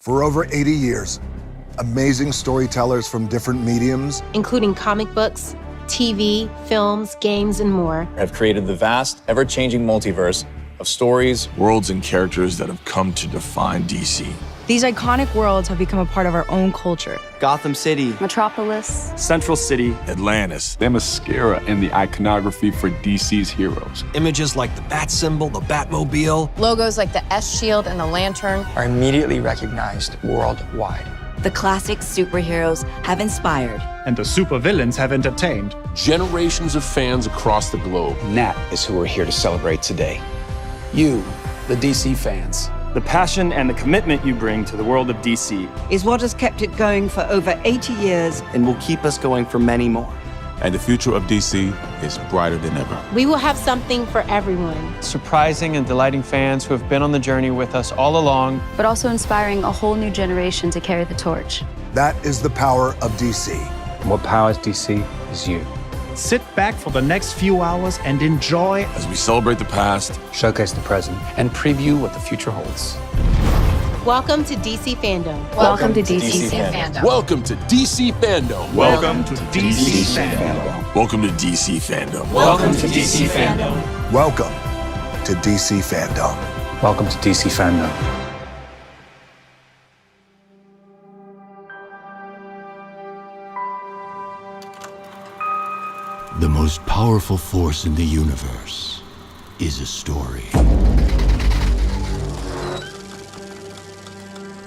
For over 80 years, amazing storytellers from different mediums, including comic books, TV, films, games, and more, have created the vast, ever-changing multiverse of stories, worlds, and characters that have come to define DC. These iconic worlds have become a part of our own culture. Gotham City, Metropolis, Central City, Atlantis. They're mascara in the iconography for DC's heroes. Images like the Bat symbol, the Batmobile. Logos like the S-Shield and the Lantern are immediately recognized worldwide. The classic superheroes have inspired. And the supervillains have entertained. Generations of fans across the globe. And that is who we're here to celebrate today. You, the DC fans. The passion and the commitment you bring to the world of DC is what has kept it going for over 80 years and will keep us going for many more. And the future of DC is brighter than ever. We will have something for everyone. Surprising and delighting fans who have been on the journey with us all along. But also inspiring a whole new generation to carry the torch. That is the power of DC. And what powers DC is you. Sit back for the next few hours and enjoy as we celebrate the past, showcase the present, and preview what the future holds. Welcome to DC FanDome. Welcome to DC FanDome. Welcome to DC FanDome. Welcome to DC FanDome. Welcome to DC FanDome. Welcome to DC FanDome. Welcome to DC FanDome. Welcome to DC FanDome. The most powerful force in the universe is a story.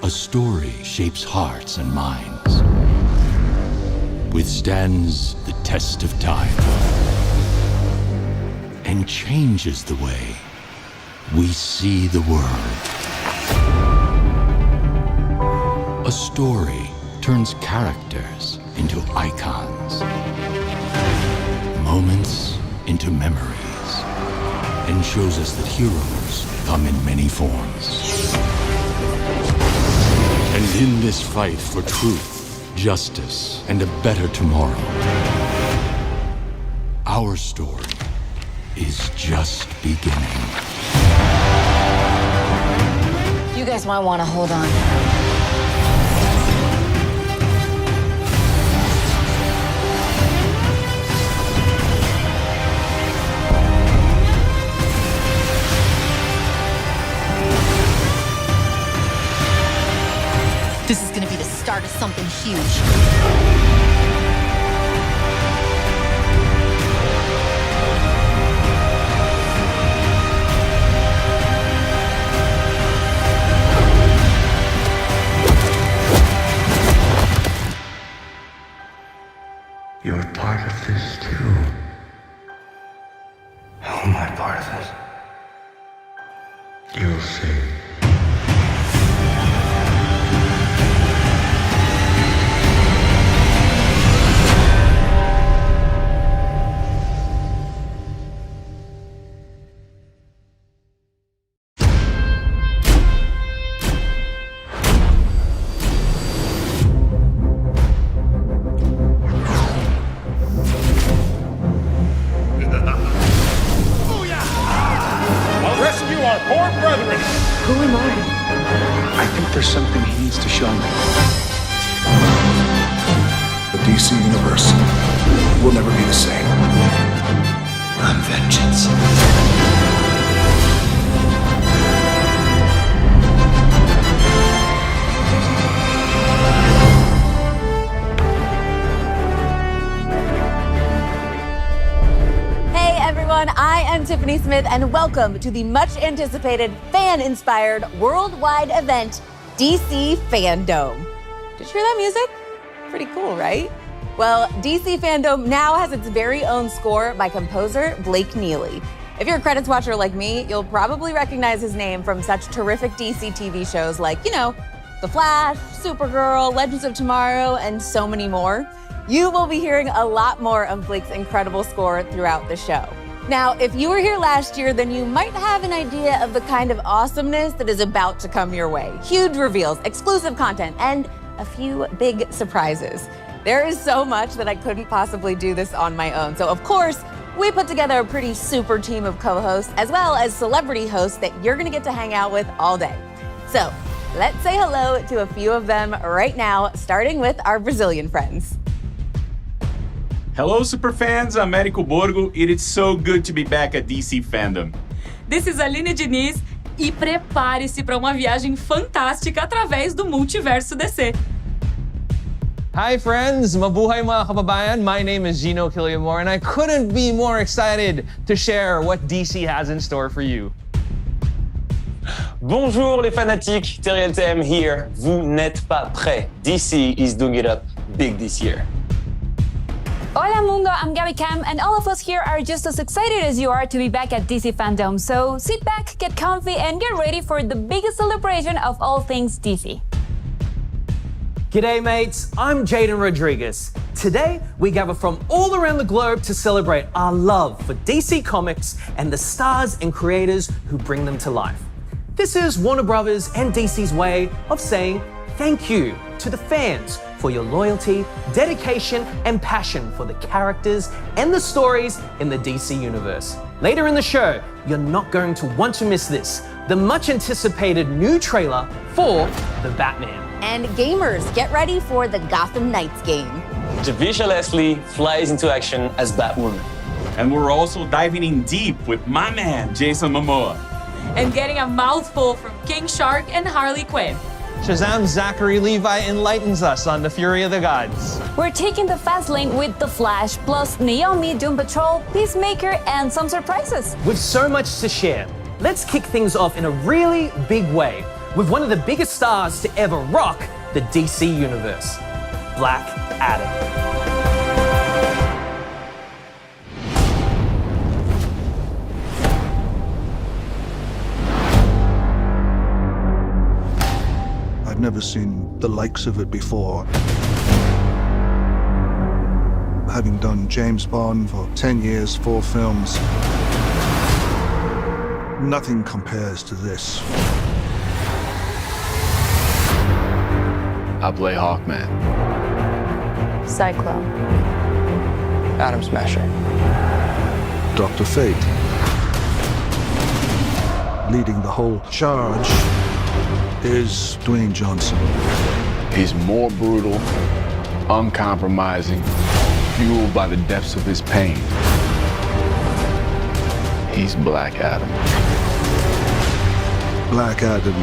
A story shapes hearts and minds, withstands the test of time, and changes the way we see the world. A story turns characters into icons, moments into memories, and shows us that heroes come in many forms. And in this fight for truth, justice, and a better tomorrow, our story is just beginning. You guys might want to hold on. This is gonna be the start of something huge. You're part of this too. How am I part of this? You'll see. Who am I? I think there's something he needs to show me. The DC universe will never be the same. I'm vengeance. I am Tiffany Smith, and welcome to the much-anticipated, fan-inspired, worldwide event, DC FanDome. Did you hear that music? Pretty cool, right? Well, DC FanDome now has its very own score by composer Blake Neely. If you're a credits watcher like me, you'll probably recognize his name from such terrific DC TV shows like, The Flash, Supergirl, Legends of Tomorrow, and so many more. You will be hearing a lot more of Blake's incredible score throughout the show. Now, if you were here last year, then you might have an idea of the kind of awesomeness that is about to come your way. Huge reveals, exclusive content, and a few big surprises. There is so much that I couldn't possibly do this on my own. So, of course, we put together a pretty super team of co-hosts, as well as celebrity hosts that you're gonna get to hang out with all day. So, Let's say hello to a few of them right now, starting with our Brazilian friends. Hello, superfans. I'm Érico Borgo. It is so good to be back at DC FanDome. This is Aline Diniz. E prepare-se para uma viagem fantástica através do multiverso DC. Hi friends, mabuhay mga kababayan. My name is Gino Killiamore and I couldn't be more excited to share what DC has in store for you. Bonjour les fanatiques, Teriel TM here. Vous n'êtes pas prêts. DC is doing it up big this year. Hola mundo, I'm Gabby Cam, and all of us here are just as excited as you are to be back at DC FanDome. So sit back, get comfy, and get ready for the biggest celebration of all things DC. G'day mates, I'm Jaden Rodriguez. Today, we gather from all around the globe to celebrate our love for DC Comics and the stars and creators who bring them to life. This is Warner Brothers and DC's way of saying thank you to the fans for your loyalty, dedication, and passion for the characters and the stories in the DC universe. Later in the show, you're not going to want to miss this, the much anticipated new trailer for The Batman. And gamers, get ready for the Gotham Knights game. Javisha Leslie flies into action as Batwoman. And we're also diving in deep with my man, Jason Momoa. And getting a mouthful from King Shark and Harley Quinn. Shazam Zachary Levi enlightens us on the fury of the gods. We're taking the fast lane with The Flash, plus Naomi, Doom Patrol, Peacemaker, and some surprises. With so much to share, let's kick things off in a really big way with one of the biggest stars to ever rock the DC universe, Black Adam. I've never seen the likes of it before. Having done James Bond for 10 years, 4 films, nothing compares to this. I play Hawkman. Cyclone. Atom Smasher. Dr. Fate. Leading the whole charge is Dwayne Johnson. He's more brutal, uncompromising, fueled by the depths of his pain. He's Black Adam. Black Adam.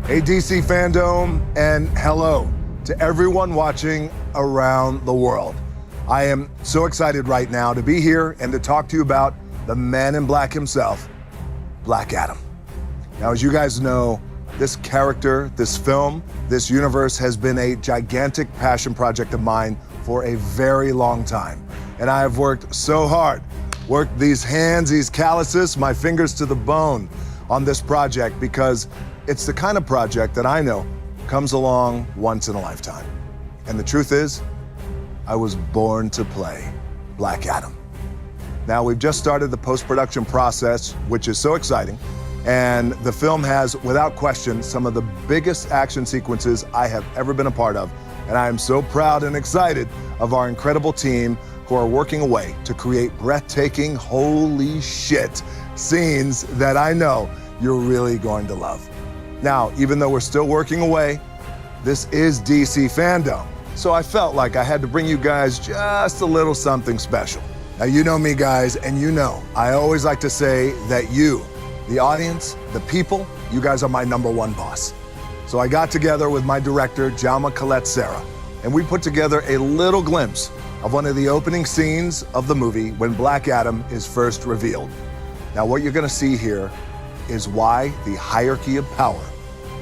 Hey DC FanDome, and hello to everyone watching around the world. I am so excited right now to be here and to talk to you about the man in black himself, Black Adam. Now, as you guys know, this character, this film, this universe has been a gigantic passion project of mine for a very long time. And I have worked so hard, worked these hands, these calluses, my fingers to the bone on this project because it's the kind of project that I know comes along once in a lifetime. And the truth is, I was born to play Black Adam. Now, we've just started the post-production process, which is so exciting. And the film has, without question, some of the biggest action sequences I have ever been a part of. And I am so proud and excited of our incredible team who are working away to create breathtaking, holy shit, scenes that I know you're really going to love. Now, even though we're still working away, this is DC FanDome. So I felt like I had to bring you guys just a little something special. Now, you know me, guys, and you know, I always like to say that you, the audience, the people, you guys are my #1 boss. So I got together with my director, Jaume Collet-Serra, and we put together a little glimpse of one of the opening scenes of the movie when Black Adam is first revealed. Now, what you're gonna see here is why the hierarchy of power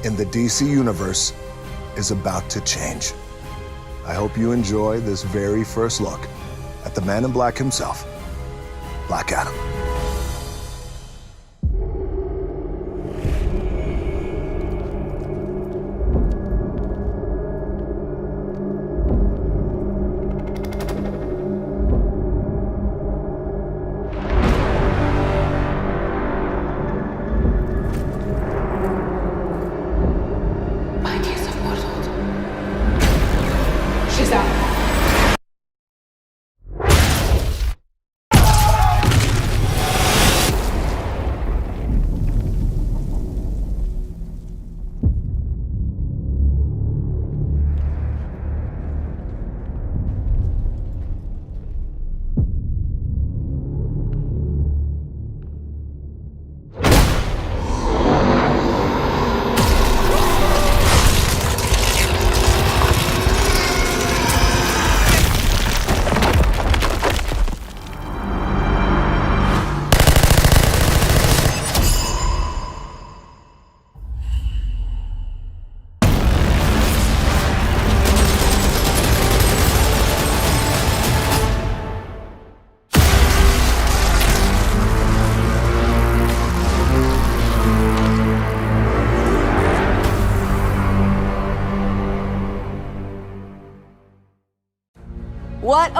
in the DC universe is about to change. I hope you enjoy this very first look at the man in black himself, Black Adam.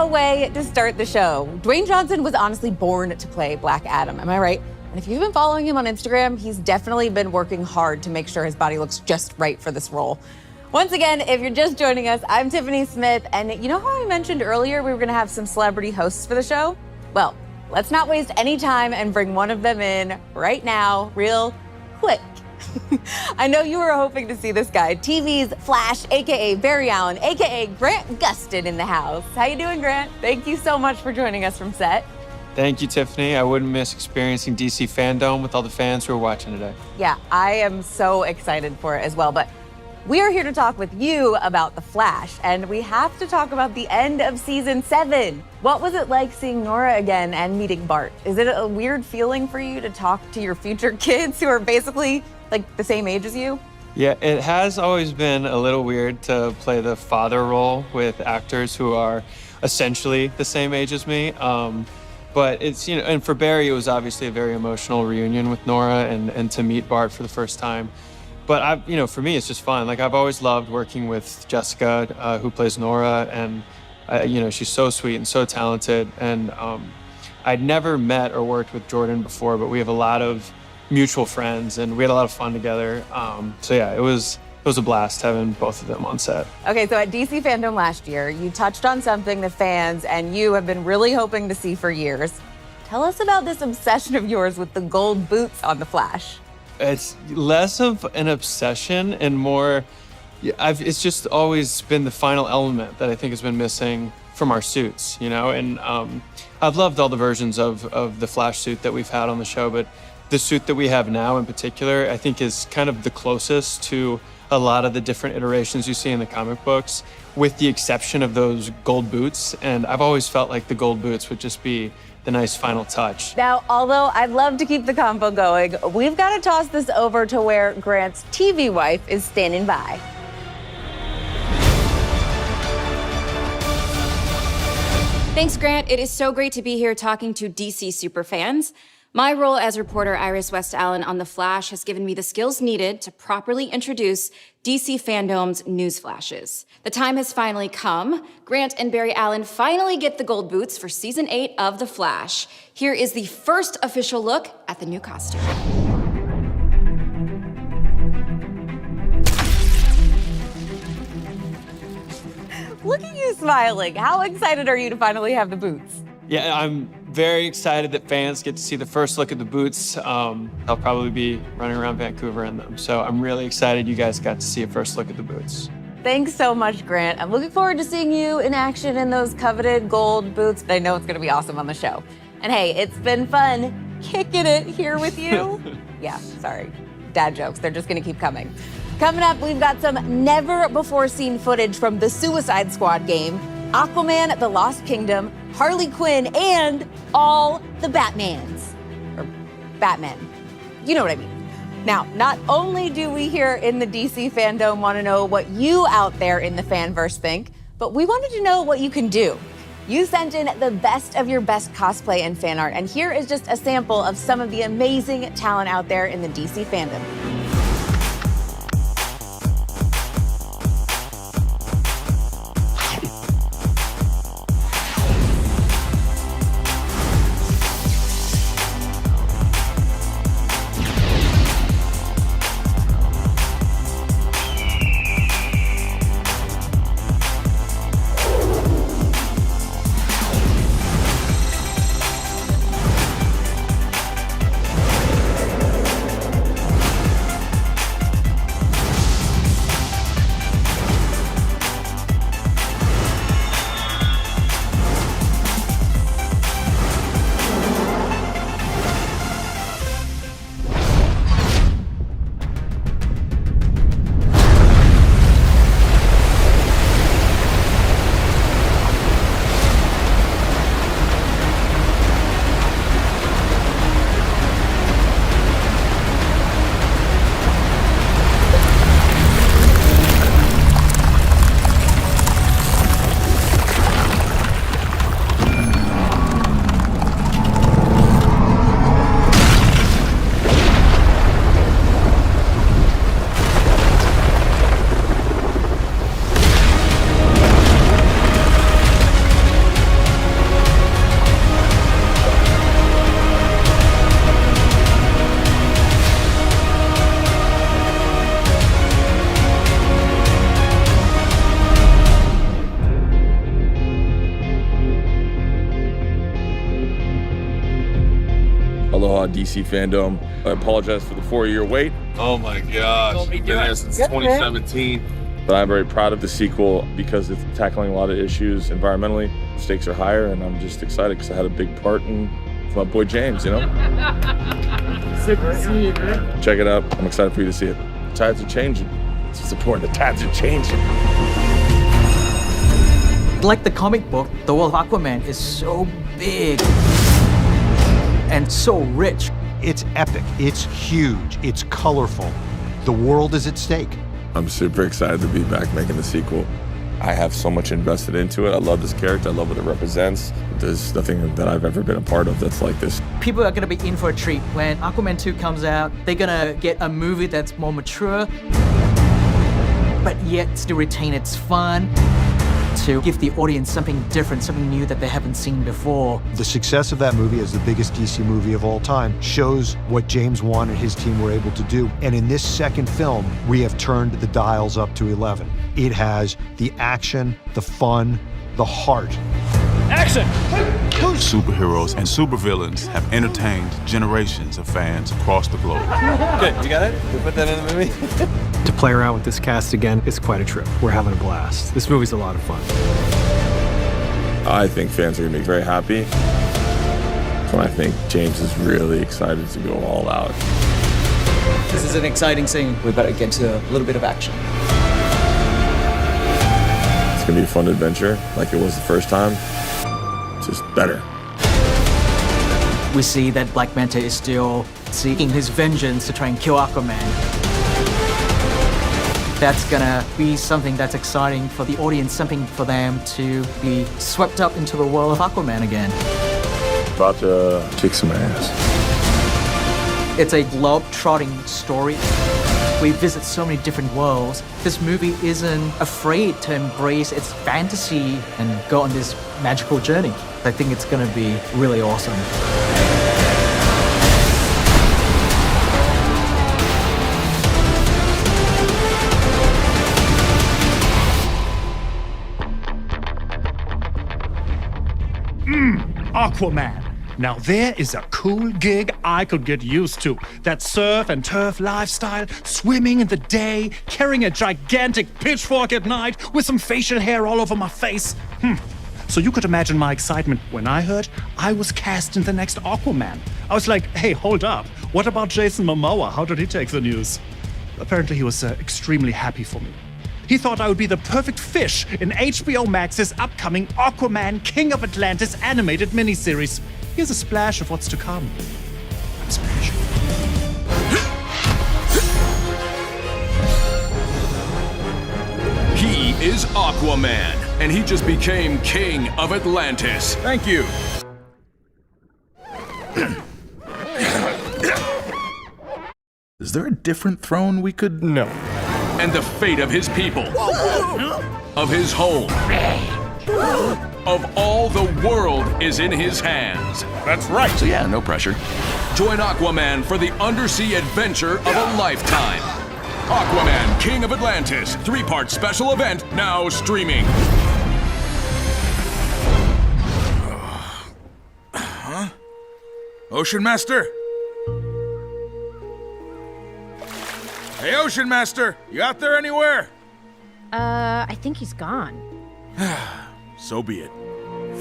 a way to start the show. Dwayne Johnson was honestly born to play Black Adam, am I right? And if you've been following him on Instagram, he's definitely been working hard to make sure his body looks just right for this role. Once again, if you're just joining us, I'm Tiffany Smith, and you know how I mentioned earlier we were gonna have some celebrity hosts for the show? Well, let's not waste any time and bring one of them in right now, real quick. I know you were hoping to see this guy, TV's Flash, AKA Barry Allen, AKA Grant Gustin in the house. How you doing, Grant? Thank you so much for joining us from set. Thank you, Tiffany. I wouldn't miss experiencing DC FanDome with all the fans who are watching today. Yeah, I am so excited for it as well, but we are here to talk with you about The Flash, and we have to talk about the end of season 7. What was it like seeing Nora again and meeting Bart? Is it a weird feeling for you to talk to your future kids who are basically like the same age as you? Yeah, it has always been a little weird to play the father role with actors who are essentially the same age as me. But it's, you know, and for Barry, it was obviously a very emotional reunion with Nora and to meet Bart for the first time. But you know, for me, it's just fun. Like, I've always loved working with Jessica, who plays Nora, and you know, she's so sweet and so talented. And I'd never met or worked with Jordan before, but we have a lot of mutual friends, and we had a lot of fun together. So yeah, it was a blast having both of them on set. Okay, so at DC FanDome last year, you touched on something the fans and you have been really hoping to see for years. Tell us about this obsession of yours with the gold boots on the Flash. It's less of an obsession and more, it's just always been the final element that I think has been missing from our suits, you know? And I've loved all the versions of the Flash suit that we've had on the show, but the suit that we have now in particular, I think is kind of the closest to a lot of the different iterations you see in the comic books, with the exception of those gold boots. And I've always felt like the gold boots would just be the nice final touch. Now, although I'd love to keep the combo going, we've got to toss this over to where Grant's TV wife is standing by. Thanks, Grant. It is so great to be here talking to DC superfans. My role as reporter Iris West Allen on The Flash has given me the skills needed to properly introduce DC FanDome's news flashes. The time has finally come. Grant and Barry Allen finally get the gold boots for season 8 of The Flash. Here is the first official look at the new costume. Look at you smiling. How excited are you to finally have the boots? Yeah, I'm very excited that fans get to see the first look at the boots. I'll probably be running around Vancouver in them. So I'm really excited you guys got to see a first look at the boots. Thanks so much, Grant. I'm looking forward to seeing you in action in those coveted gold boots. I know it's gonna be awesome on the show. And hey, it's been fun kicking it here with you. Yeah, sorry, dad jokes, they're just gonna keep coming. Coming up, we've got some never-before-seen footage from the Suicide Squad game, Aquaman, The Lost Kingdom, Harley Quinn, and all the Batmans. Or Batmen. You know what I mean. Now, not only do we here in the DC FanDome want to know what you out there in the fanverse think, but we wanted to know what you can do. You sent in the best of your best cosplay and fan art, and here is just a sample of some of the amazing talent out there in the DC fandom. Aloha, DC FanDome. I apologize for the 4-year wait. Oh my gosh, been here since 2017. But I'm very proud of the sequel because it's tackling a lot of issues environmentally. Stakes are higher, and I'm just excited because I had a big part in my boy James, you know? Sick to see you, man. Check it out. I'm excited for you to see it. The tides are changing. It's just important. The tides are changing. Like the comic book, the world of Aquaman is so big and so rich. It's epic, it's huge, it's colorful. The world is at stake. I'm super excited to be back making the sequel. I have so much invested into it. I love this character. I love what it represents. There's nothing that I've ever been a part of that's like this. People are gonna be in for a treat. When Aquaman 2 comes out, they're gonna get a movie that's more mature, but yet still retain its fun, to give the audience something different, something new that they haven't seen before. The success of that movie as the biggest DC movie of all time shows what James Wan and his team were able to do. And in this second film, we have turned the dials up to 11. It has the action, the fun, the heart. Action! Superheroes and supervillains have entertained generations of fans across the globe. Good, you got it? We put that in the movie? To play around with this cast again is quite a trip. We're having a blast. This movie's a lot of fun. I think fans are gonna be very happy. And I think James is really excited to go all out. This is an exciting scene. We better get to a little bit of action. It's gonna be a fun adventure, like it was the first time, just better. We see that Black Manta is still seeking his vengeance to try and kill Aquaman. That's gonna be something that's exciting for the audience, something for them to be swept up into the world of Aquaman again. About to kick some ass. It's a globe-trotting story. We visit so many different worlds. This movie isn't afraid to embrace its fantasy and go on this magical journey. I think it's gonna be really awesome. Aquaman. Now there is a cool gig I could get used to. That surf and turf lifestyle, swimming in the day, carrying a gigantic pitchfork at night with some facial hair all over my face. So you could imagine my excitement when I heard I was cast in the next Aquaman. I was like, hey, hold up. What about Jason Momoa? How did he take the news? Apparently he was extremely happy for me. He thought I would be the perfect fish in HBO Max's upcoming Aquaman King of Atlantis animated miniseries. Here's a splash of what's to come. I'm splashing. He is Aquaman, and he just became King of Atlantis. Thank you. Is there a different throne we could... No. And the fate of his people, of his home, of all the world is in his hands. That's right. So yeah, no pressure. Join Aquaman for the undersea adventure of a lifetime. Aquaman, King of Atlantis, 3-part special event now streaming. Huh? Ocean Master? Hey, Ocean Master, you out there anywhere? I think he's gone. So be it.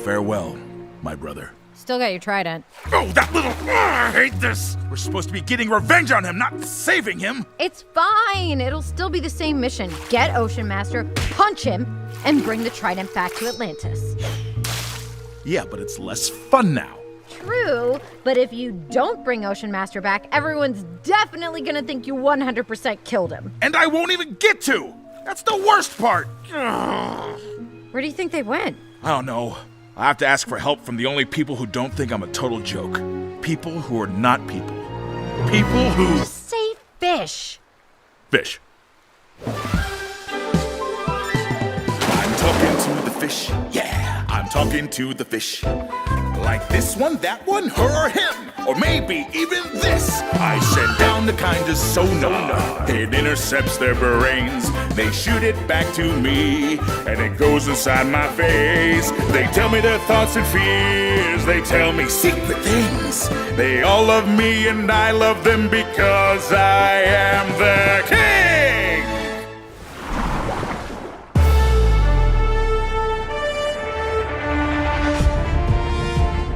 Farewell, my brother. Still got your trident. Oh, that little... I hate this! We're supposed to be getting revenge on him, not saving him! It's fine. It'll still be the same mission. Get Ocean Master, punch him, and bring the trident back to Atlantis. Yeah, but it's less fun now. True, but if you don't bring Ocean Master back, everyone's definitely gonna think you 100% killed him. And I won't even get to! That's the worst part! Where do you think they went? I don't know. I have to ask for help from the only people who don't think I'm a total joke. People who are not people. People who... Just say fish. Fish. I'm talking to the fish. Yeah, I'm talking to the fish. Like this one, that one, her or him. Or maybe even this. I send down the kind of sonar. It intercepts their brains. They shoot it back to me, and it goes inside my face. They tell me their thoughts and fears. They tell me secret things. They all love me, and I love them because I am the king.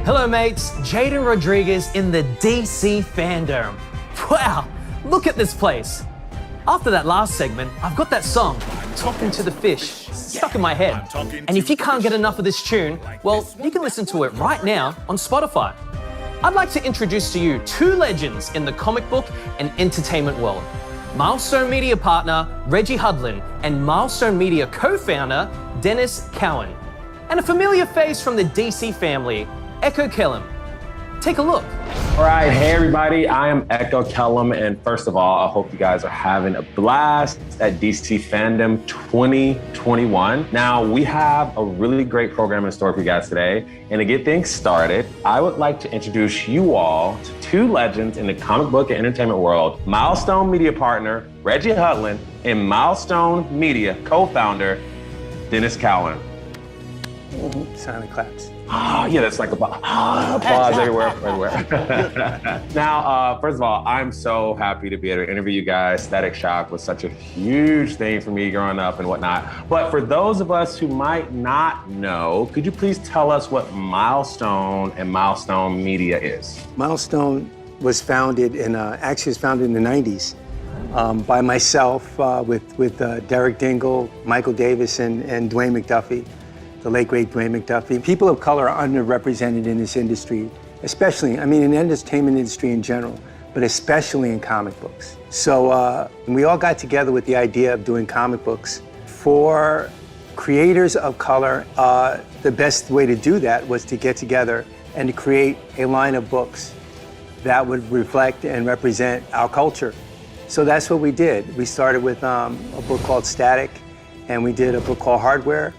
Hello mates, Jaden Rodriguez in the DC FanDome. Wow, look at this place. After that last segment, I've got that song, Talking to the Fish, stuck in my head. And if you can't get enough of this tune, well, you can listen to it right now on Spotify. I'd like to introduce to you two legends in the comic book and entertainment world. Milestone Media partner Reggie Hudlin and Milestone Media co-founder Dennis Cowan. And a familiar face from the DC family, Echo Kellum. Take a look. All right, hey everybody, I am Echo Kellum, and first of all, I hope you guys are having a blast at DC FanDome 2021. Now, we have a really great program in store for you guys today, and to get things started, I would like to introduce you all to two legends in the comic book and entertainment world, Milestone Media partner Reggie Hudlin and Milestone Media co-founder Dennis Cowan. Sound and claps. Oh, yeah, that's like applause everywhere. Now, first of all, I'm so happy to be able to interview you guys. Static Shock was such a huge thing for me growing up and whatnot. But for those of us who might not know, could you please tell us what Milestone and Milestone Media is? Milestone was founded in, actually was founded in the 90s by myself with Derek Dingle, Michael Davis, and Dwayne McDuffie. The late great Dwayne McDuffie. People of color are underrepresented in this industry, especially, I mean, in the entertainment industry in general, but especially in comic books. So we all got together with the idea of doing comic books. For creators of color, the best way to do that was to get together and to create a line of books that would reflect and represent our culture. So that's what we did. We started with a book called Static, and we did a book called Hardware.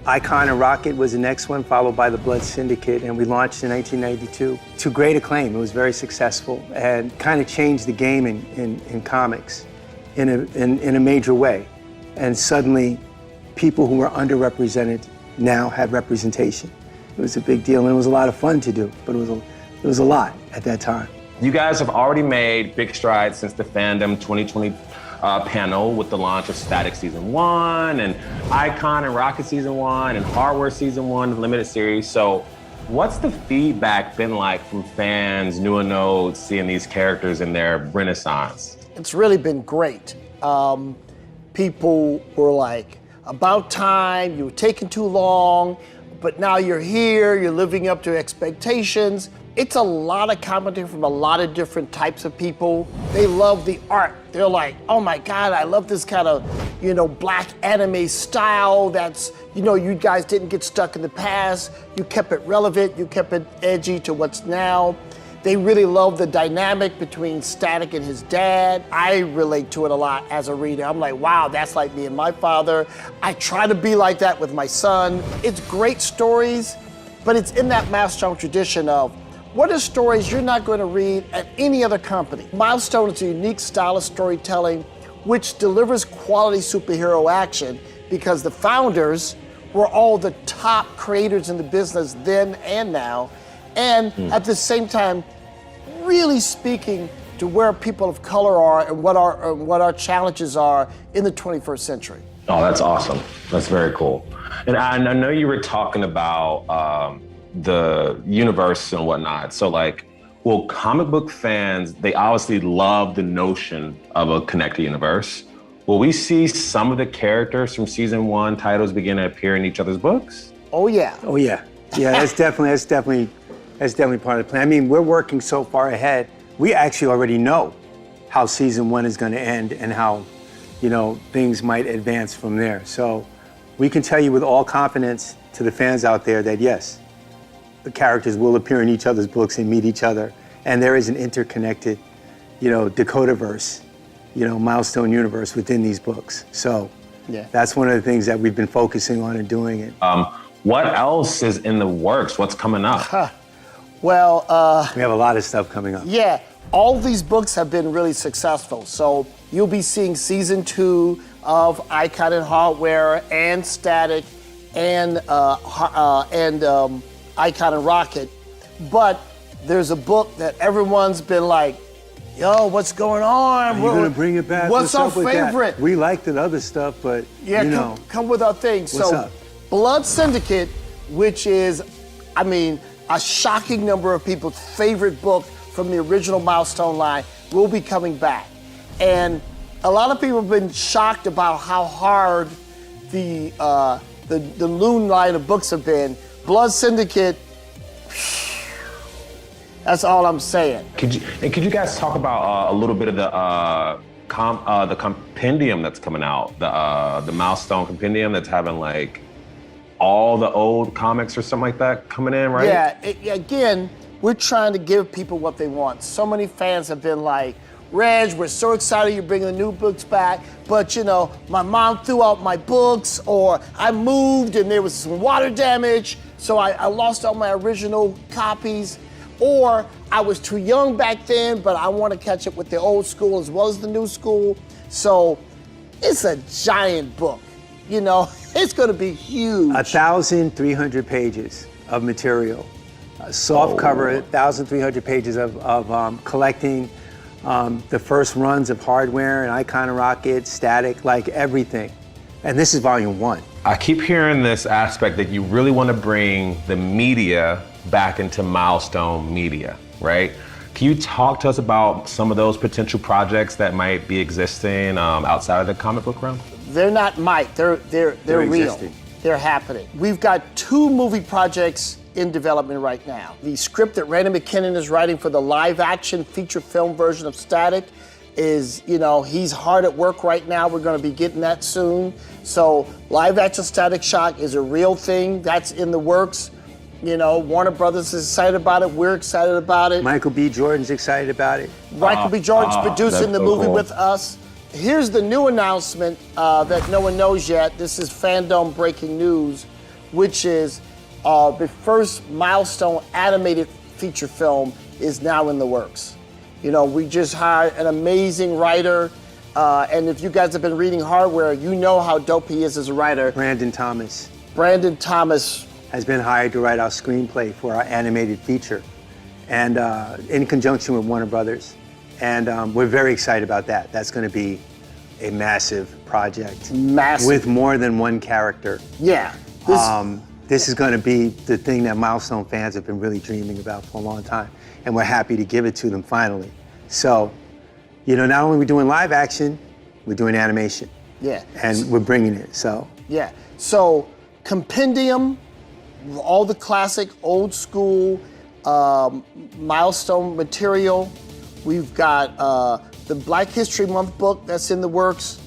Icon and Rocket was the next one, followed by The Blood Syndicate, and we launched in 1992 to great acclaim. It was very successful and kind of changed the game in comics in a major way. And suddenly, people who were underrepresented now had representation. It was a big deal, and it was a lot of fun to do, but it was a lot at that time. You guys have already made big strides since the FanDome 2020 panel with the launch of Static Season 1 and Icon and Rocket Season 1 and Hardware Season 1, the limited series. So what's the feedback been like from fans, new and old, seeing these characters in their renaissance? It's really been great. People were like, about time, you were taking too long, but now you're here, you're living up to expectations. It's a lot of commentary from a lot of different types of people. They love the art. They're like, oh my God, I love this kind of, black anime style that's, you guys didn't get stuck in the past. You kept it relevant, you kept it edgy to what's now. They really love the dynamic between Static and his dad. I relate to it a lot as a reader. I'm like, wow, that's like me and my father. I try to be like that with my son. It's great stories, but it's in that Milestone tradition of, what are stories you're not going to read at any other company? Milestone is a unique style of storytelling which delivers quality superhero action because the founders were all the top creators in the business then and now, and at the same time, really speaking to where people of color are and what our challenges are in the 21st century. Oh, that's awesome. That's very cool. And I know you were talking about the universe and whatnot. So well, comic book fans, they obviously love the notion of a connected universe. Will we see some of the characters from season 1 titles begin to appear in each other's books? Oh yeah. Oh yeah. Yeah, that's definitely part of the plan. I mean, we're working so far ahead. We actually already know how season 1 is going to end and how, things might advance from there. So we can tell you with all confidence to the fans out there that yes, the characters will appear in each other's books and meet each other. And there is an interconnected, Dakotaverse, Milestone universe within these books. So that's one of the things that we've been focusing on and doing it. What else is in the works? What's coming up? Well, we have a lot of stuff coming up. Yeah, all these books have been really successful. So you'll be seeing season 2 of Icon and Hardware and Static and Icon and Rocket. But there's a book that everyone's been like, yo, what's going on? Are you gonna bring it back? What's our up with that? favorite? We liked the other stuff, but Yeah, you know. come with our thing. What's So up? Blood Syndicate, which is, I mean, a shocking number of people's favorite book from the original Milestone line, will be coming back. And a lot of people have been shocked about how hard the Loon line of books have been. Blood Syndicate, that's all I'm saying. Could you guys talk about a little bit of the compendium that's coming out, the Milestone compendium that's having like all the old comics or something like that coming in, right? Yeah, again, we're trying to give people what they want. So many fans have been like, Reg, we're so excited you're bringing the new books back, but you know, my mom threw out my books, or I moved and there was some water damage, so I lost all my original copies, or I was too young back then, but I want to catch up with the old school as well as the new school. So it's a giant book, you know, it's gonna be huge. 1,300 pages of material. Soft cover, 1,300 pages of collecting the first runs of Hardware and Icon and Rocket, Static, like everything. And this is volume 1. I keep hearing this aspect that you really want to bring the media back into Milestone Media, right? Can you talk to us about some of those potential projects that might be existing outside of the comic book realm? They're not might, they're real. existing. They're happening. We've got 2 movie projects in development right now. The script that Randy McKinnon is writing for the live action feature film version of Static is, you know, he's hard at work right now. We're gonna be getting that soon. So live action Static Shock is a real thing. That's in the works. You know, Warner Brothers is excited about it. We're excited about it. Michael B. Jordan's excited about it. Michael B. Jordan's producing the movie with us. Here's the new announcement that no one knows yet. This is FanDome breaking news, which is the first Milestone animated feature film is now in the works. You know, we just hired an amazing writer, and if you guys have been reading Hardware, you know how dope he is as a writer. Brandon Thomas. Brandon Thomas has been hired to write our screenplay for our animated feature, and in conjunction with Warner Brothers. And we're very excited about that. That's gonna be a massive project. Massive. With more than one character. Yeah. This is gonna be the thing that Milestone fans have been really dreaming about for a long time. And we're happy to give it to them finally. So, you know, not only are we doing live action, we're doing animation. Yeah. And we're bringing it, so. Yeah, so compendium, all the classic old school Milestone material. We've got the Black History Month book that's in the works,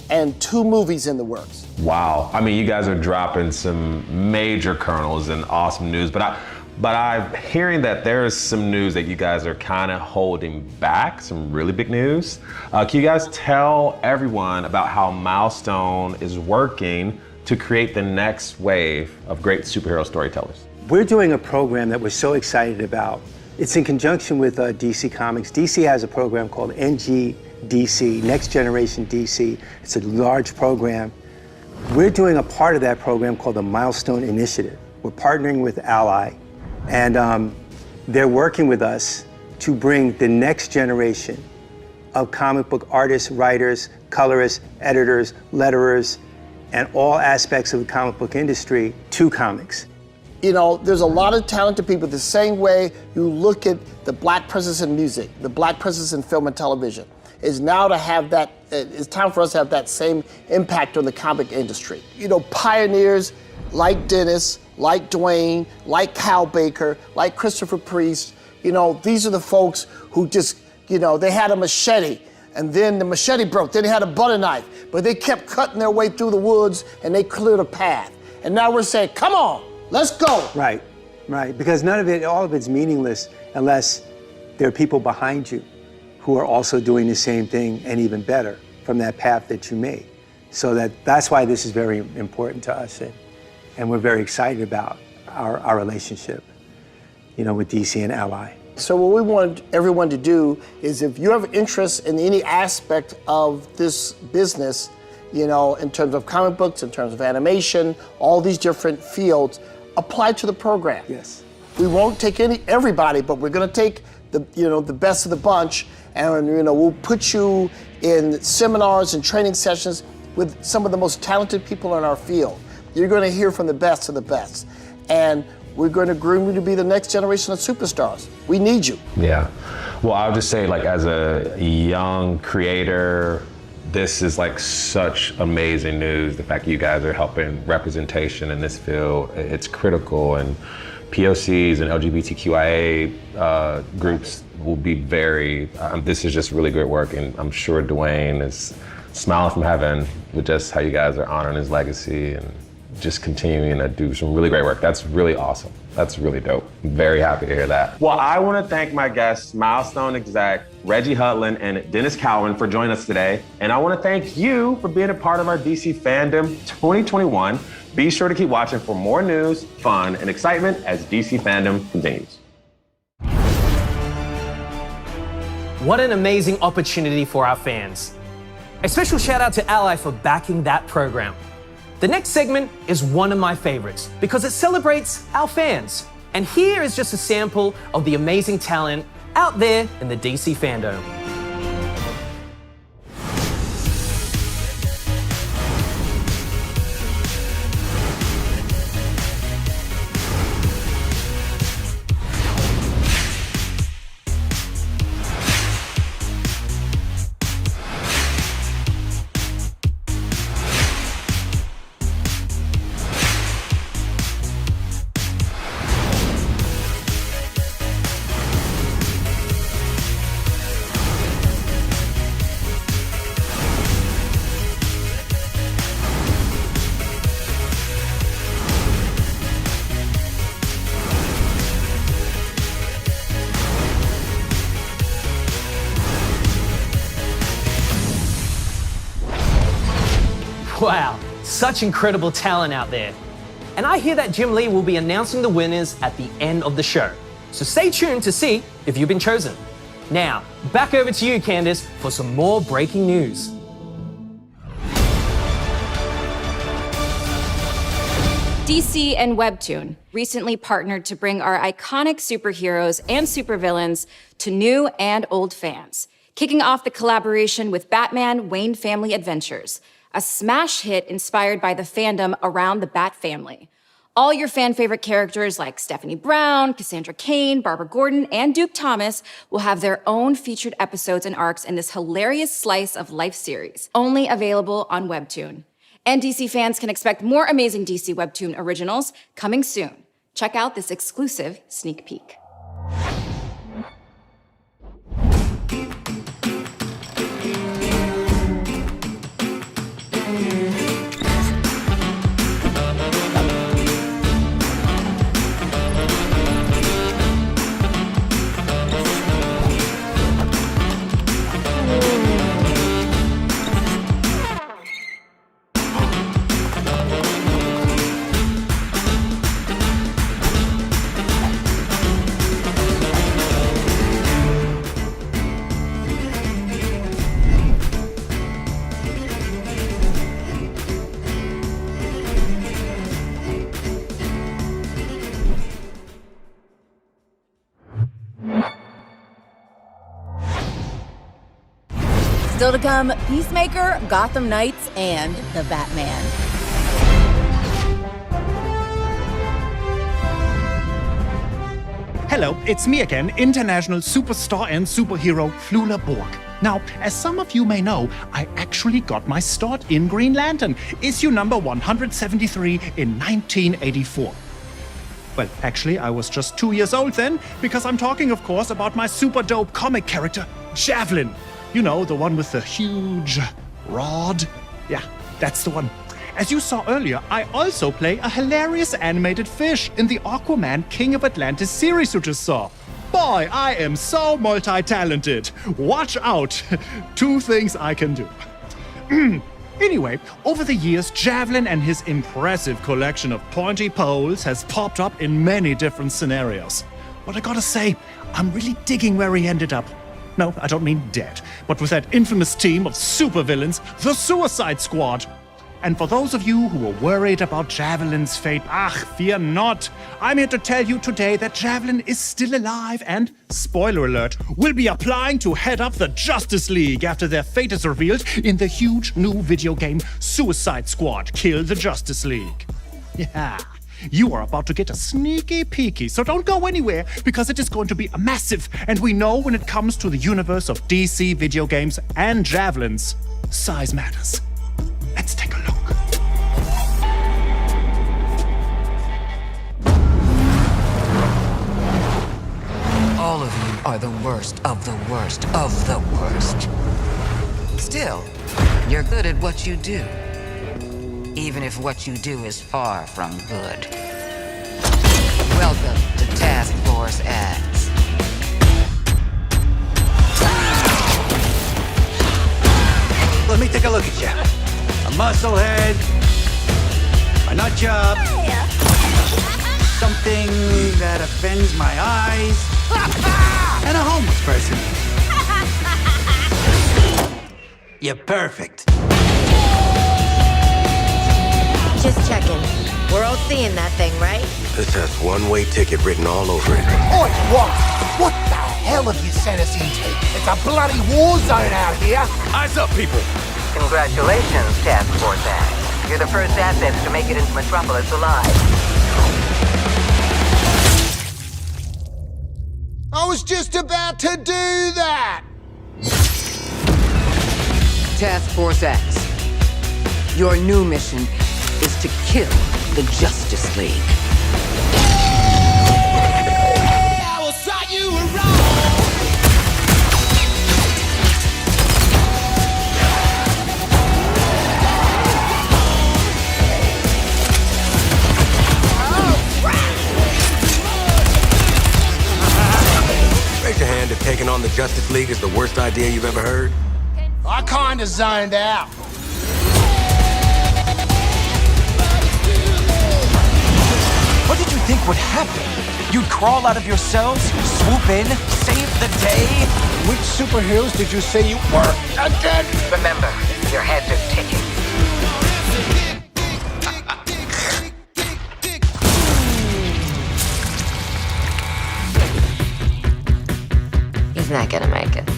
and 2 movies in the works. Wow. I mean, you guys are dropping some major kernels and awesome news, but I'm hearing that there is some news that you guys are kind of holding back, some really big news. Can you guys tell everyone about how Milestone is working to create the next wave of great superhero storytellers? We're doing a program that we're so excited about. It's in conjunction with DC Comics. DC has a program called NGDC, Next Generation DC. It's a large program. We're doing a part of that program called the Milestone Initiative. We're partnering with Ally, and they're working with us to bring the next generation of comic book artists, writers, colorists, editors, letterers, and all aspects of the comic book industry to comics. You know, there's a lot of talented people. The same way you look at the Black presence in music, the Black presence in film and television, is now to have that, it's time for us to have that same impact on the comic industry. You know, pioneers like Dennis, like Dwayne, like Cal Baker, like Christopher Priest, you know, these are the folks who just, you know, they had a machete, and then the machete broke, then they had a butter knife, but they kept cutting their way through the woods and they cleared a path. And now we're saying, come on, let's go. Right, right, because none of it, all of it's meaningless unless there are people behind you who are also doing the same thing and even better from that path that you made. So that's why this is very important to us, and we're very excited about our relationship, you know, with DC and Ally. So what we want everyone to do is if you have interest in any aspect of this business, you know, in terms of comic books, in terms of animation, all these different fields, apply to the program. Yes. We won't take everybody, but we're going to take the best of the bunch, and we'll put you in seminars and training sessions with some of the most talented people in our field. You're going to hear from the best of the best, and we're going to groom you to be the next generation of superstars. We need you. Yeah. Well, I'll just say, like, as a young creator, this is like such amazing news. The fact that you guys are helping representation in this field, it's critical, and POCs and LGBTQIA groups will be this is just really great work, and I'm sure Dwayne is smiling from heaven with just how you guys are honoring his legacy and just continuing to do some really great work. That's really awesome. That's really dope. I'm very happy to hear that. Well, I want to thank my guests, Milestone exec Reggie Hudlin and Dennis Cowan, for joining us today. And I want to thank you for being a part of our DC FanDome 2021. Be sure to keep watching for more news, fun, and excitement as DC FanDome continues. What an amazing opportunity for our fans. A special shout out to Ally for backing that program. The next segment is one of my favorites because it celebrates our fans. And here is just a sample of the amazing talent out there in the DC FanDome. Wow, such incredible talent out there. And I hear that Jim Lee will be announcing the winners at the end of the show. So stay tuned to see if you've been chosen. Now, back over to you, Candace, for some more breaking news. DC and Webtoon recently partnered to bring our iconic superheroes and supervillains to new and old fans, kicking off the collaboration with Batman Wayne Family Adventures, a smash hit inspired by the fandom around the Bat family. All your fan-favorite characters like Stephanie Brown, Cassandra Cain, Barbara Gordon, and Duke Thomas will have their own featured episodes and arcs in this hilarious slice of life series, only available on Webtoon. And DC fans can expect more amazing DC Webtoon originals coming soon. Check out this exclusive sneak peek. Still to come, Peacemaker, Gotham Knights, and the Batman. Hello, it's me again, international superstar and superhero Flula Borg. Now, as some of you may know, I actually got my start in Green Lantern, issue number 173 in 1984. Well, actually, I was just 2 years old then, because I'm talking, of course, about my super dope comic character, Javelin. You know, the one with the huge rod. Yeah, that's the one. As you saw earlier, I also play a hilarious animated fish in the Aquaman King of Atlantis series you just saw. Boy, I am so multi-talented. Watch out. 2 things I can do. Anyway, over the years, Javelin and his impressive collection of pointy poles has popped up in many different scenarios. But I gotta say, I'm really digging where he ended up. No, I don't mean dead, but with that infamous team of supervillains, the Suicide Squad. And for those of you who were worried about Javelin's fate, fear not. I'm here to tell you today that Javelin is still alive and, spoiler alert, will be applying to head up the Justice League after their fate is revealed in the huge new video game Suicide Squad: Kill the Justice League. Yeah. You are about to get a sneaky peeky, so don't go anywhere, because it is going to be massive, and we know when it comes to the universe of DC video games and Javelins, size matters. Let's take a look. All of you are the worst of the worst of the worst. Still, you're good at what you do. Even if what you do is far from good. Welcome to Task Force X. Let me take a look at you. A musclehead, a nut job, something that offends my eyes, and a homeless person. You're perfect. Just checking. We're all seeing that thing, right? This has one-way ticket written all over it. Oi, what the hell have you sent us into? It's a bloody war zone out here. Eyes up, people. Congratulations, Task Force X. You're the first assets to make it into Metropolis alive. I was just about to do that. Task Force X. Your new mission is to kill the Justice League. I will start you around. Raise your hand if taking on the Justice League is the worst idea you've ever heard. I kinda zoned out. What did you think would happen? You'd crawl out of your cells, swoop in, save the day? Which superheroes did you say you were again? Remember, your heads are ticking. He's not gonna make it.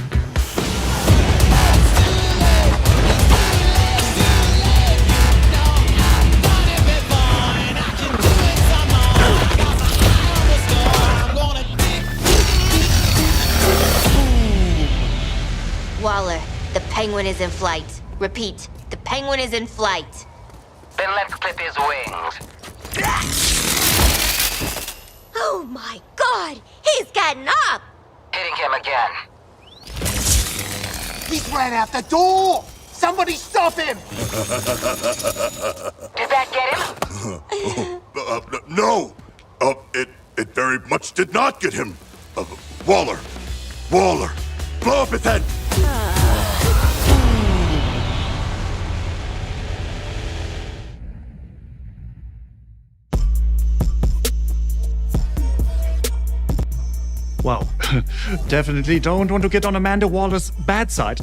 Waller, the Penguin is in flight. Repeat, the Penguin is in flight. Then let's clip his wings. Oh my God! He's getting up! Hitting him again. He's ran out the door! Somebody stop him! Did that get him? No! It very much did not get him. Waller! Blow up his head! Wow. Definitely don't want to get on Amanda Waller's bad side.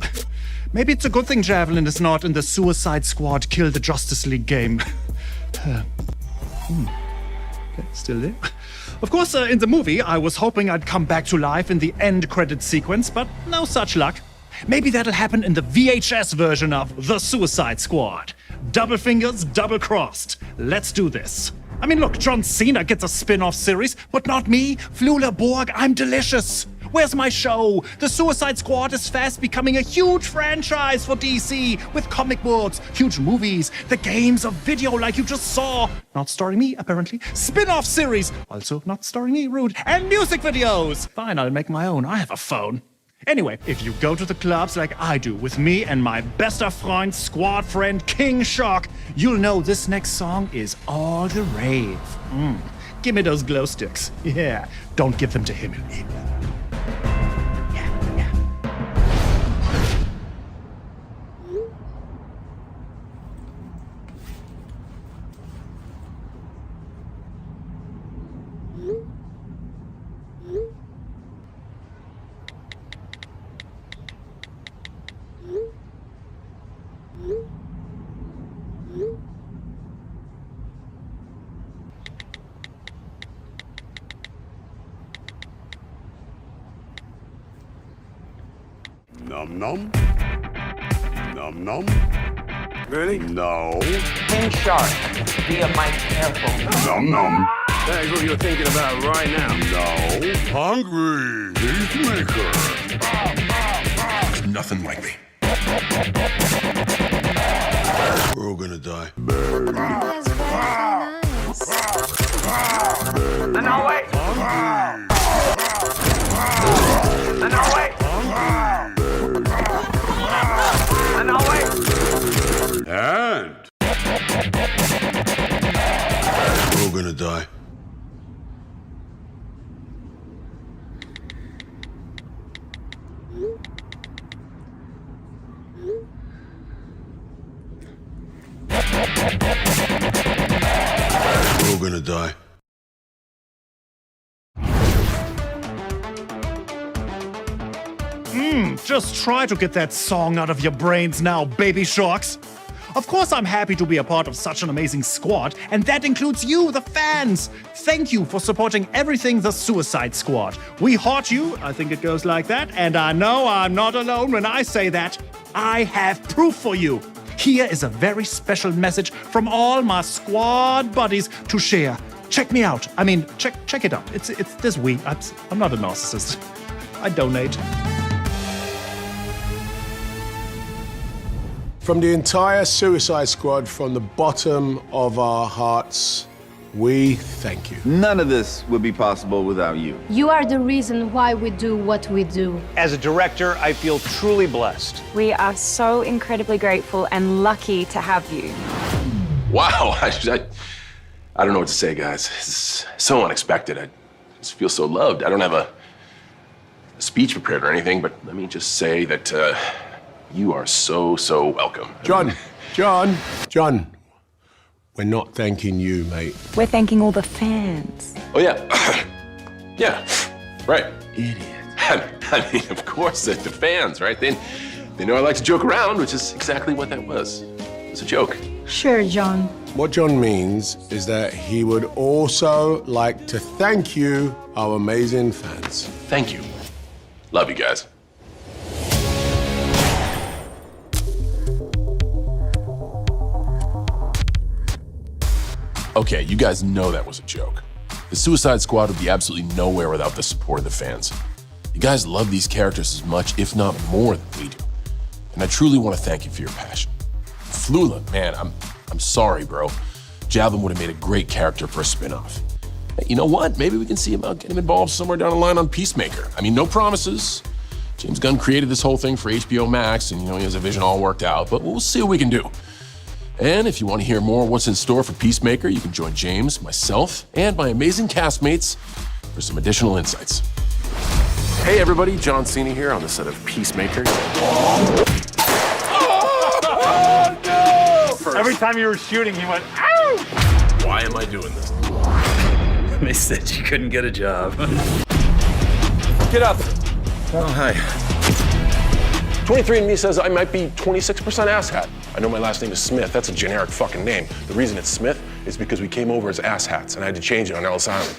Maybe it's a good thing Javelin is not in the Suicide Squad Kill the Justice League game. Okay, still there? Of course, in the movie, I was hoping I'd come back to life in the end credit sequence, but no such luck. Maybe that'll happen in the VHS version of The Suicide Squad. Double fingers, double crossed. Let's do this. I mean, look, John Cena gets a spin-off series, but not me. Flula Borg, I'm delicious. Where's my show? The Suicide Squad is fast becoming a huge franchise for DC, with comic books, huge movies, the games of video like you just saw. Not starring me, apparently. Spin-off series, also not starring me, rude. And music videos. Fine, I'll make my own. I have a phone. Anyway, if you go to the clubs like I do with me and my bester Freund, squad friend King Shock, you'll know this next song is all the rave. Give me those glow sticks. Yeah, don't give them to him. Num num. Num num. Really? No. Pin sharp via Mike Careful. Num num. That is what you're thinking about right now. No. Hungry. Peacemaker. There's nothing like me. We're all gonna die. No, wait. No, wait. No, wait. And we're all gonna die. We're all gonna die. Just try to get that song out of your brains now, baby sharks. Of course, I'm happy to be a part of such an amazing squad, and that includes you, the fans. Thank you for supporting everything the Suicide Squad. We heart you, I think it goes like that, and I know I'm not alone when I say that. I have proof for you. Here is a very special message from all my squad buddies to share. Check me out. I mean, check it out. It's this week. I'm not a narcissist. I donate. From the entire Suicide Squad, from the bottom of our hearts, we thank you. None of this would be possible without you. You are the reason why we do what we do. As a director, I feel truly blessed. We are so incredibly grateful and lucky to have you. Wow, I don't know what to say, guys. It's so unexpected. I just feel so loved. I don't have a speech prepared or anything, but let me just say that you are so welcome. John, we're not thanking you, mate. We're thanking all the fans. Oh, yeah. Yeah, right. Idiot. I mean, of course, the fans, right? They know I like to joke around, which is exactly what that was. It was a joke. Sure, John. What John means is that he would also like to thank you, our amazing fans. Thank you. Love you guys. Okay, you guys know that was a joke. The Suicide Squad would be absolutely nowhere without the support of the fans. You guys love these characters as much, if not more, than we do. And I truly want to thank you for your passion. Flula, man, I'm sorry, bro. Javelin would have made a great character for a spin-off. Hey, you know what? Maybe we can see about getting him involved somewhere down the line on Peacemaker. I mean, no promises. James Gunn created this whole thing for HBO Max, and he has a vision all worked out, but we'll see what we can do. And if you want to hear more of what's in store for Peacemaker, you can join James, myself, and my amazing castmates for some additional insights. Hey everybody, John Cena here on the set of Peacemaker. Oh, no! Every time you were shooting, he went, ow! Why am I doing this? They said you couldn't get a job. Get up. Oh, hi. 23andMe says I might be 26% asshat. I know my last name is Smith. That's a generic fucking name. The reason it's Smith is because we came over as asshats and I had to change it on Ellis Island.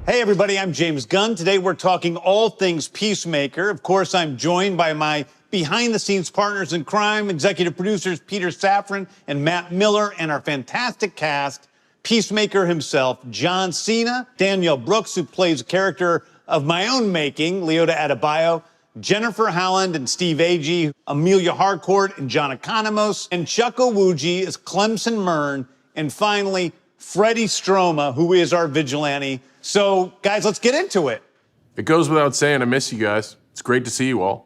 Hey everybody, I'm James Gunn. Today we're talking all things Peacemaker. Of course, I'm joined by my behind-the-scenes partners in crime, executive producers Peter Safran and Matt Miller, and our fantastic cast, Peacemaker himself, John Cena, Danielle Brooks, who plays a character of my own making, Leota Adebayo, Jennifer Howland and Steve Agee, Amelia Harcourt and John Economos, and Chuck Owuji as Clemson Mern, and finally, Freddie Stroma, who is our vigilante. So, guys, let's get into it. It goes without saying, I miss you guys. It's great to see you all.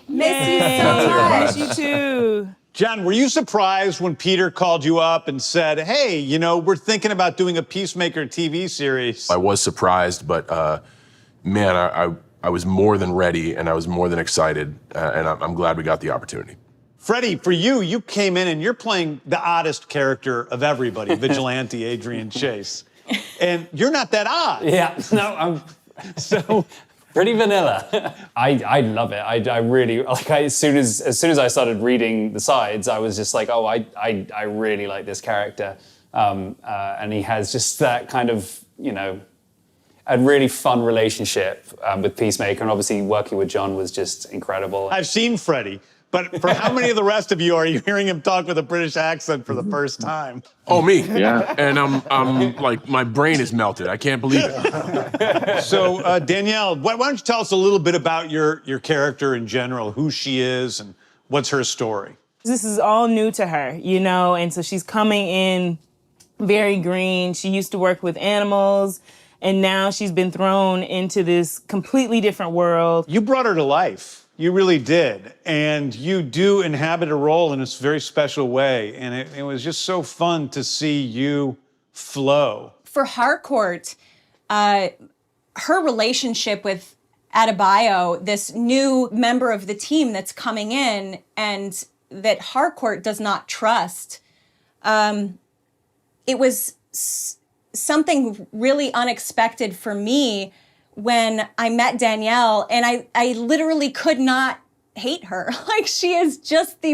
Miss you so much. You too. John, were you surprised when Peter called you up and said, hey, we're thinking about doing a Peacemaker TV series? I was surprised, but man, I was more than ready and I was more than excited, and I'm glad we got the opportunity. Freddie, for you came in and you're playing the oddest character of everybody, Vigilante Adrian Chase. And you're not that odd. Yeah, no, So Pretty vanilla. I love it. I really like. As soon as I started reading the sides, I was just like, oh, I really like this character, and he has just that kind of, you know, a really fun relationship with Peacemaker, and obviously working with John was just incredible. I've seen Freddy, but for how many of the rest of you are you hearing him talk with a British accent for the first time? Oh, me. Yeah. And I'm like, my brain is melted. I can't believe it. So, Danielle, why don't you tell us a little bit about your character in general, who she is and what's her story? This is all new to her, you know, and so she's coming in very green. She used to work with animals, and now she's been thrown into this completely different world. You brought her to life. You really did. And you do inhabit a role in this very special way. And it was just so fun to see you flow. For Harcourt, her relationship with Adebayo, this new member of the team that's coming in and that Harcourt does not trust, it was something really unexpected for me when I met Danielle, and I literally could not hate her. Like, she's the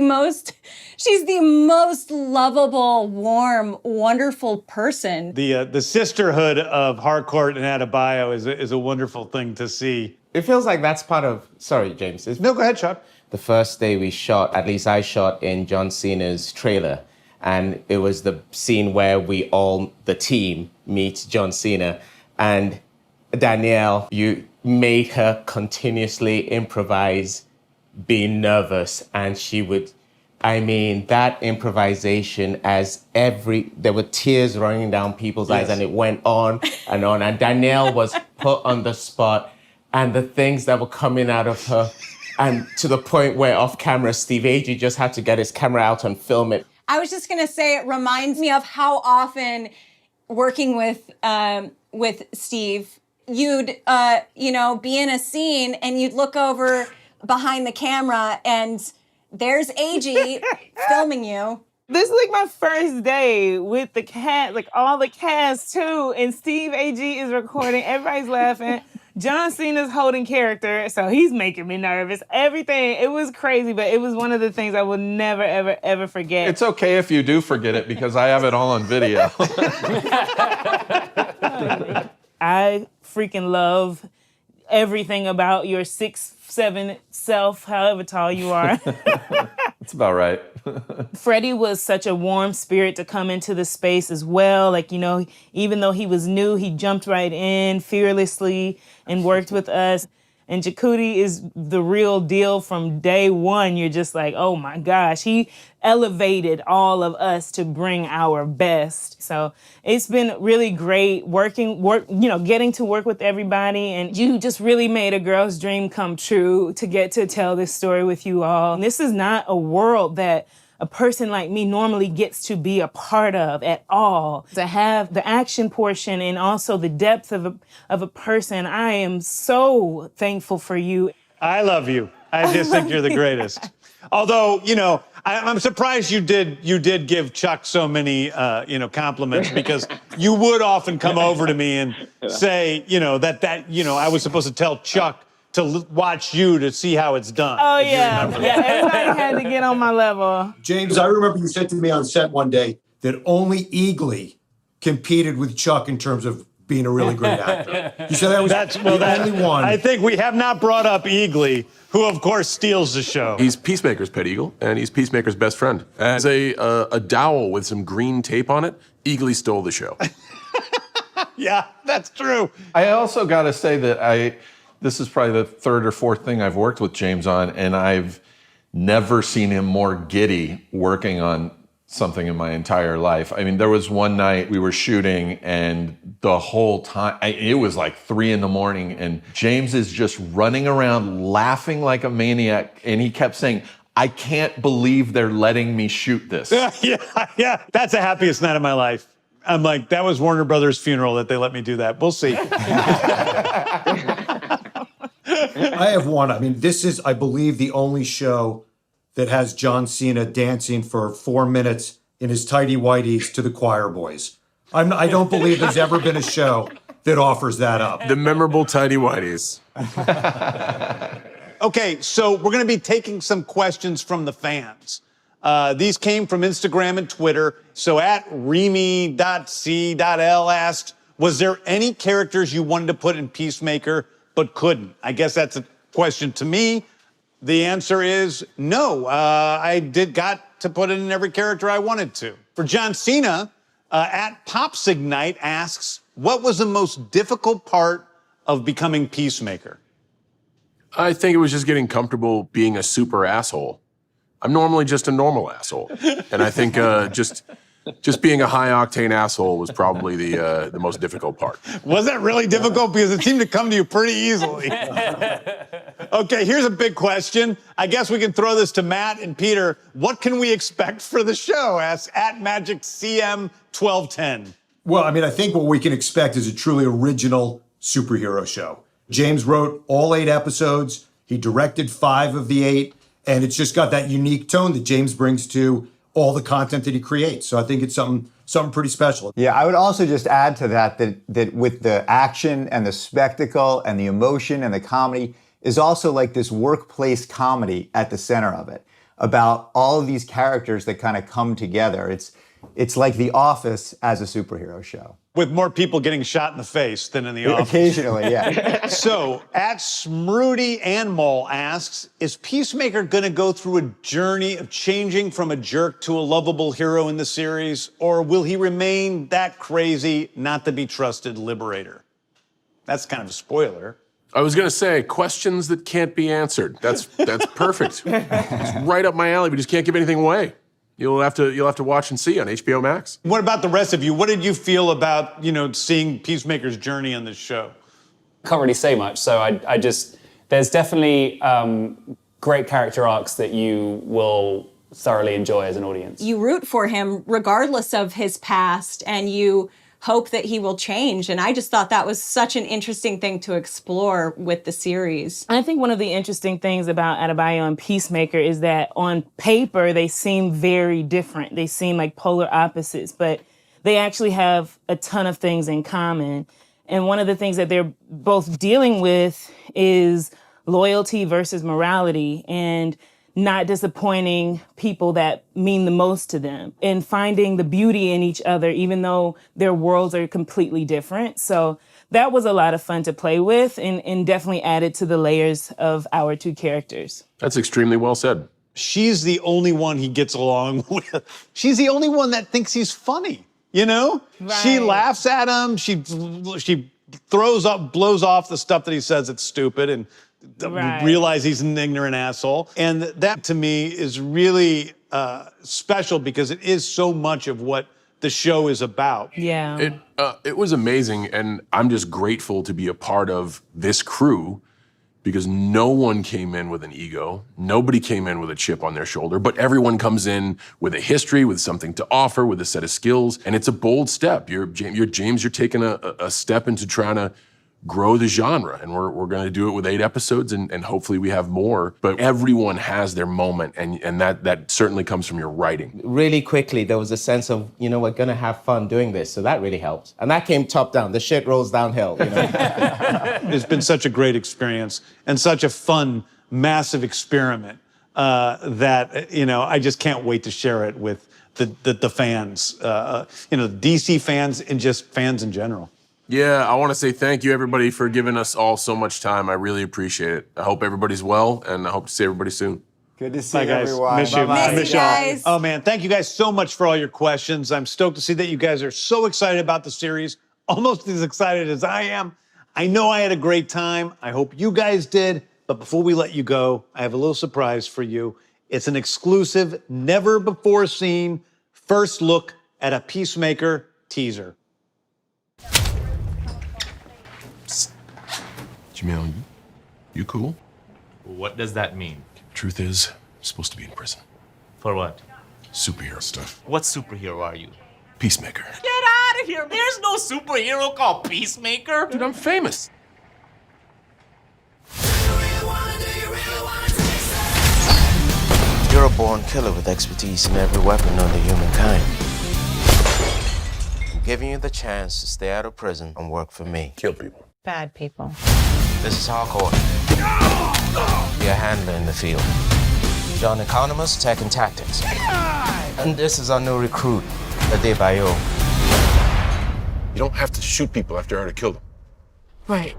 most lovable, warm, wonderful person. The sisterhood of Harcourt and Adebayo is a wonderful thing to see. It feels like that's part of, sorry, James. No, go ahead, Chuck. The first day we shot, at least I shot in John Cena's trailer, and it was the scene where we all, the team, meet John Cena, and Danielle, you made her continuously improvise, being nervous, and she would, I mean, that improvisation there were tears running down people's eyes, and it went on, and Danielle was put on the spot, and the things that were coming out of her, and to the point where off camera, Steve Agee just had to get his camera out and film it. I was just gonna say, it reminds me of how often working with Steve, you'd, be in a scene and you'd look over behind the camera and there's Agee filming you. This is like my first day with the cast, like all the cast too, and Steve Agee is recording, everybody's laughing. John Cena's holding character, so he's making me nervous. Everything, it was crazy, but it was one of the things I will never, ever, ever forget. It's okay if you do forget it because I have it all on video. I freaking love everything about your 6'7" self, however tall you are. That's about right. Freddie was such a warm spirit to come into the space as well. Like, you know, even though he was new, he jumped right in fearlessly and worked with us. And Jakuti is the real deal from day one. You're just like, oh my gosh, he elevated all of us to bring our best. So it's been really great getting to work with everybody. And you just really made a girl's dream come true to get to tell this story with you all. And this is not a world that a person like me normally gets to be a part of at all. To have the action portion and also the depth of a person, I am so thankful for you. I love you. I just think you're the greatest. Although, I'm surprised you did give Chuck so many, compliments, because you would often come over to me and say, I was supposed to tell Chuck to watch you to see how it's done. Oh, yeah. Yeah, everybody had to get on my level. James, I remember you said to me on set one day that only Eagly competed with Chuck in terms of being a really great actor. You said that was the only one. I think we have not brought up Eagly, who, of course, steals the show. He's Peacemaker's pet eagle, and he's Peacemaker's best friend. As a dowel with some green tape on it, Eagly stole the show. Yeah, that's true. I also got to say that this is probably the third or fourth thing I've worked with James on, and I've never seen him more giddy working on something in my entire life. I mean, there was one night we were shooting, and the whole time, it was like 3 a.m, and James is just running around laughing like a maniac, and he kept saying, I can't believe they're letting me shoot this. Yeah, that's the happiest night of my life. I'm like, that was Warner Brothers' funeral that they let me do that. We'll see. I have one. I mean, this is, I believe, the only show that has John Cena dancing for 4 minutes in his tighty-whities to the choir boys. I don't believe there's ever been a show that offers that up. The memorable Tidy Whities. Okay, so we're going to be taking some questions from the fans. These came from Instagram and Twitter. So at Remy.c.l asked, was there any characters you wanted to put in Peacemaker but couldn't? I guess that's a question to me. The answer is no. I got to put it in every character I wanted to. For John Cena, at Popsignite asks, what was the most difficult part of becoming Peacemaker? I think it was just getting comfortable being a super asshole. I'm normally just a normal asshole. And I think just being a high-octane asshole was probably the most difficult part. Was that really difficult? Because it seemed to come to you pretty easily. Okay, here's a big question. I guess we can throw this to Matt and Peter. What can we expect for the show? Asks at MagicCM1210. Well, I mean, I think what we can expect is a truly original superhero show. James wrote all 8 episodes. He directed 5 of the 8. And it's just got that unique tone that James brings to all the content that he creates. So I think it's something pretty special. Yeah, I would also just add to that with the action and the spectacle and the emotion and the comedy is also like this workplace comedy at the center of it, about all of these characters that kind of come together. It's like The Office as a superhero show. With more people getting shot in the face than in The Office. Occasionally, yeah. So, at Smrudy Anmol asks, is Peacemaker going to go through a journey of changing from a jerk to a lovable hero in the series, or will he remain that crazy, not to be trusted liberator? That's kind of a spoiler. I was going to say, questions that can't be answered. That's perfect. It's right up my alley. We just can't give anything away. You'll have to watch and see on HBO Max. What about the rest of you? What did you feel about, seeing Peacemaker's journey on this show? Can't really say much. So there's definitely great character arcs that you will thoroughly enjoy as an audience. You root for him regardless of his past, and you hope that he will change. And I just thought that was such an interesting thing to explore with the series. I think one of the interesting things about Adebayo and Peacemaker is that on paper, they seem very different. They seem like polar opposites, but they actually have a ton of things in common. And one of the things that they're both dealing with is loyalty versus morality, and not disappointing people that mean the most to them, and finding the beauty in each other, even though their worlds are completely different. So that was a lot of fun to play with, and definitely added to the layers of our 2 characters. That's extremely well said. She's the only one he gets along with. She's the only one that thinks he's funny, Right. She laughs at him. She blows off the stuff that he says that's stupid, and realize he's an ignorant asshole. And that, to me, is really special because it is so much of what the show is about. Yeah. It was amazing, and I'm just grateful to be a part of this crew because no one came in with an ego. Nobody came in with a chip on their shoulder, but everyone comes in with a history, with something to offer, with a set of skills, and it's a bold step. You're James, you're taking a step into trying to grow the genre, and we're going to do it with 8 episodes, and hopefully we have more. But everyone has their moment, and that certainly comes from your writing. Really quickly, there was a sense of, we're going to have fun doing this, so that really helped. And that came top down. The shit rolls downhill, It's been such a great experience and such a fun, massive experiment that, I just can't wait to share it with the fans, DC fans and just fans in general. Yeah, I want to say thank you, everybody, for giving us all so much time. I really appreciate it. I hope everybody's well, and I hope to see everybody soon. Good to see Bye, guys. everyone. Miss you. Bye-bye. Miss you guys. Oh, man, thank you guys so much for all your questions. I'm stoked to see that you guys are so excited about the series, almost as excited as I am. I know I had a great time. I hope you guys did. But before we let you go, I have a little surprise for you. It's an exclusive, never-before-seen first look at a Peacemaker teaser. Jamil, you cool? What does that mean? Truth is, I'm supposed to be in prison. For what? Superhero stuff. What superhero are you? Peacemaker. Get out of here! There's no superhero called Peacemaker! Dude, I'm famous. You're a born killer with expertise in every weapon known to humankind. giving you the chance to stay out of prison and work for me. Kill people. Bad people. This is Harcourt. Be a handler in the field. John Economist, Tech and Tactics. And this is our new recruit, Adebayo. You don't have to shoot people after you already killed them. Right.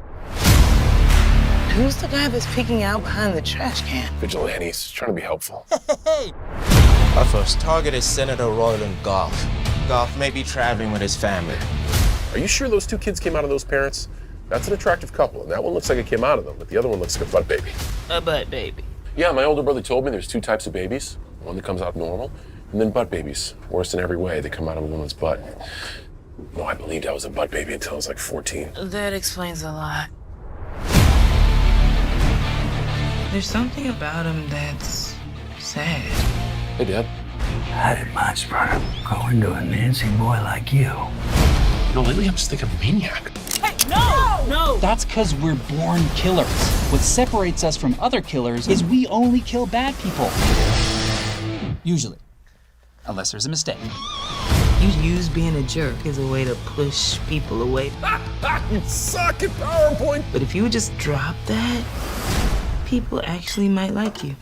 Who's the guy that's peeking out behind the trash can? Vigilantes, trying to be helpful. Our first target is Senator Royland Goff. Goff may be traveling with his family. Are you sure those two kids came out of those parents? That's an attractive couple, and that one looks like it came out of them, but the other one looks like a butt baby. A butt baby. Yeah, my older brother told me there's two types of babies. One that comes out normal, and then butt babies. Worse in every way, they come out of a woman's butt. No, I believed I was a butt baby until I was like 14. That explains a lot. There's something about him that's sad. Hey, Dad. How did my sperm grow into a Nancy boy like you? You know, lately I'm just thinking maniac. Hey, no! That's because we're born killers. What separates us from other killers is we only kill bad people. Usually. Unless there's a mistake. You use being a jerk as a way to push people away. You suck at PowerPoint! But if you would just drop that, people actually might like you.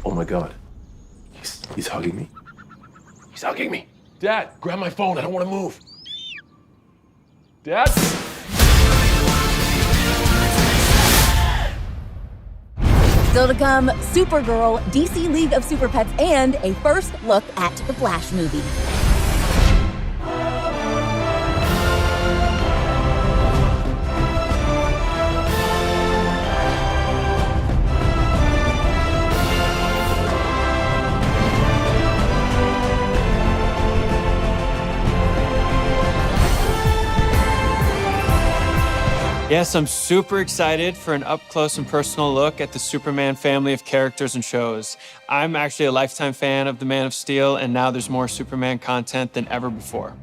Oh my God. He's hugging me. He's hugging me. Dad, grab my phone. I don't want to move. Dad? Still to come, Supergirl, DC League of Super Pets, and a first look at the Flash movie. Yes, I'm super excited for an up-close and personal look at the Superman family of characters and shows. I'm actually a lifetime fan of the Man of Steel, and now there's more Superman content than ever before.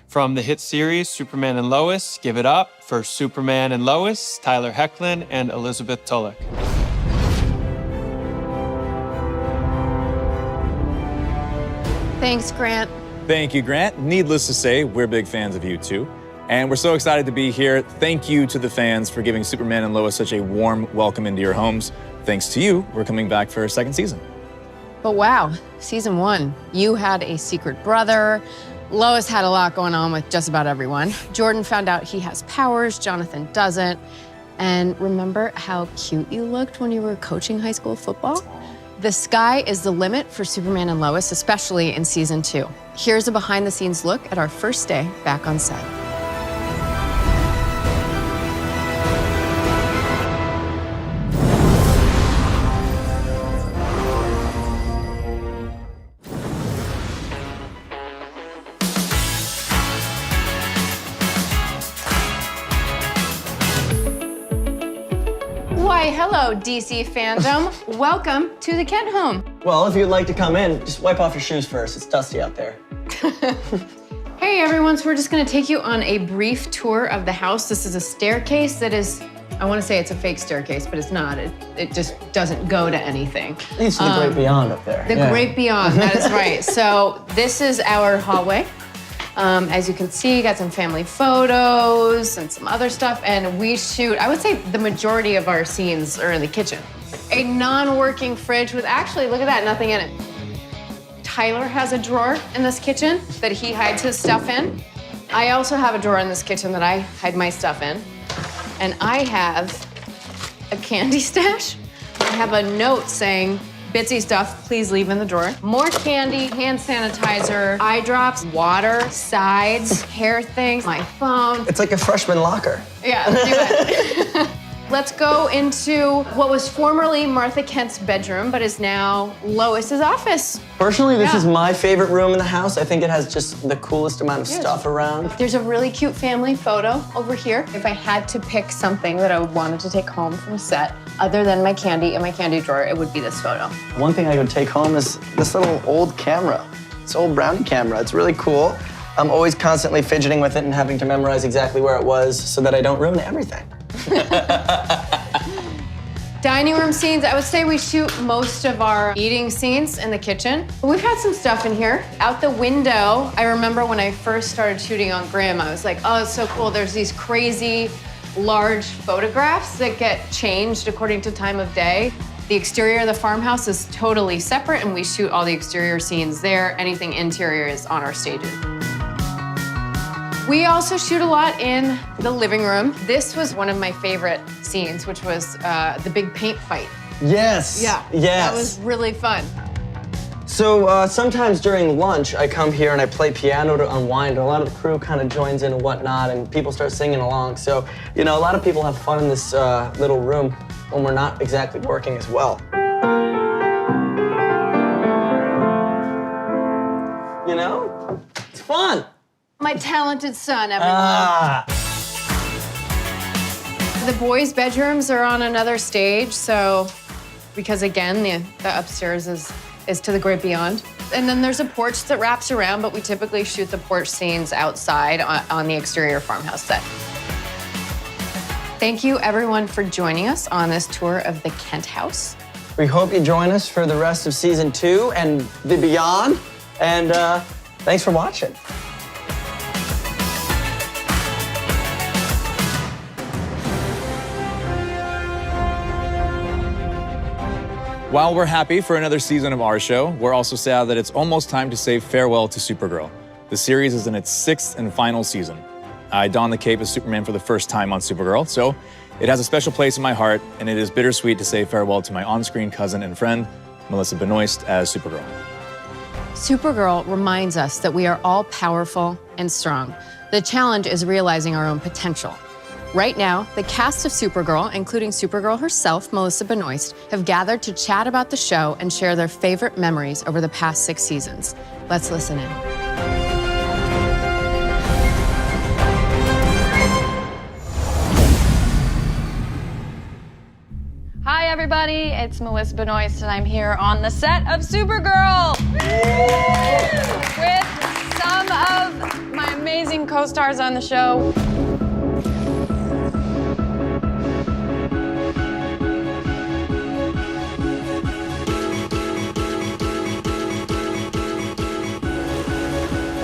From the hit series Superman and Lois, give it up for Superman and Lois, Tyler Hoechlin, and Elizabeth Tulloch. Thanks, Grant. Thank you, Grant. Needless to say, we're big fans of you too. And we're so excited to be here. Thank you to the fans for giving Superman and Lois such a warm welcome into your homes. Thanks to you, we're coming back for a second season. But wow, season 1, you had a secret brother. Lois had a lot going on with just about everyone. Jordan found out he has powers, Jonathan doesn't. And remember how cute you looked when you were coaching high school football? The sky is the limit for Superman and Lois, especially in season 2. Here's a behind-the-scenes look at our first day back on set. Why, hello, DC FanDome. Welcome to the Kent home. Well, if you'd like to come in, just wipe off your shoes first. It's dusty out there. Hey, everyone. So we're just going to take you on a brief tour of the house. This is a staircase that is, I want to say it's a fake staircase, but it's not. It just doesn't go to anything. Leads to the great beyond up there. The great beyond, that is right. So this is our hallway. As you can see, got some family photos and some other stuff, and we shoot, I would say the majority of our scenes are in the kitchen. A non-working fridge with actually, look at that, nothing in it. Tyler has a drawer in this kitchen that he hides his stuff in. I also have a drawer in this kitchen that I hide my stuff in. And I have a candy stash. I have a note saying, Bitsy stuff, please leave in the drawer. More candy, hand sanitizer, eye drops, water, sides, hair things, my phone. It's like a freshman locker. Yeah, do it. Let's go into what was formerly Martha Kent's bedroom, but is now Lois's office. Personally, this is my favorite room in the house. I think it has just the coolest amount of stuff around. There's a really cute family photo over here. If I had to pick something that I wanted to take home from set, other than my candy in my candy drawer, it would be this photo. One thing I would take home is this little old camera. This old brownie camera. It's really cool. I'm always constantly fidgeting with it and having to memorize exactly where it was so that I don't ruin everything. Dining room scenes, I would say we shoot most of our eating scenes in the kitchen. We've had some stuff in here. Out the window, I remember when I first started shooting on Grimm, I was like, oh, it's so cool. There's these crazy large photographs that get changed according to time of day. The exterior of the farmhouse is totally separate and we shoot all the exterior scenes there. Anything interior is on our stages. We also shoot a lot in the living room. This was one of my favorite scenes, which was the big paint fight. Yes. Yeah. Yes. That was really fun. So sometimes during lunch, I come here and I play piano to unwind. And a lot of the crew kind of joins in and whatnot, and people start singing along. So, you know, a lot of people have fun in this little room when we're not exactly working as well. You know, it's fun. My talented son, everyone. The boys' bedrooms are on another stage, so because again, the upstairs is to the great beyond. And then there's a porch that wraps around, but we typically shoot the porch scenes outside on the exterior farmhouse set. Thank you, everyone, for joining us on this tour of the Kent house. We hope you join us for the rest of season 2 and the beyond. And thanks for watching. While we're happy for another season of our show, we're also sad that it's almost time to say farewell to Supergirl. The series is in its 6th and final season. I donned the cape as Superman for the first time on Supergirl, so it has a special place in my heart, and it is bittersweet to say farewell to my on-screen cousin and friend, Melissa Benoist, as Supergirl. Supergirl reminds us that we are all powerful and strong. The challenge is realizing our own potential. Right now, the cast of Supergirl, including Supergirl herself, Melissa Benoist, have gathered to chat about the show and share their favorite memories over the past 6 seasons. Let's listen in. Hi, everybody. It's Melissa Benoist, and I'm here on the set of Supergirl with some of my amazing co-stars on the show.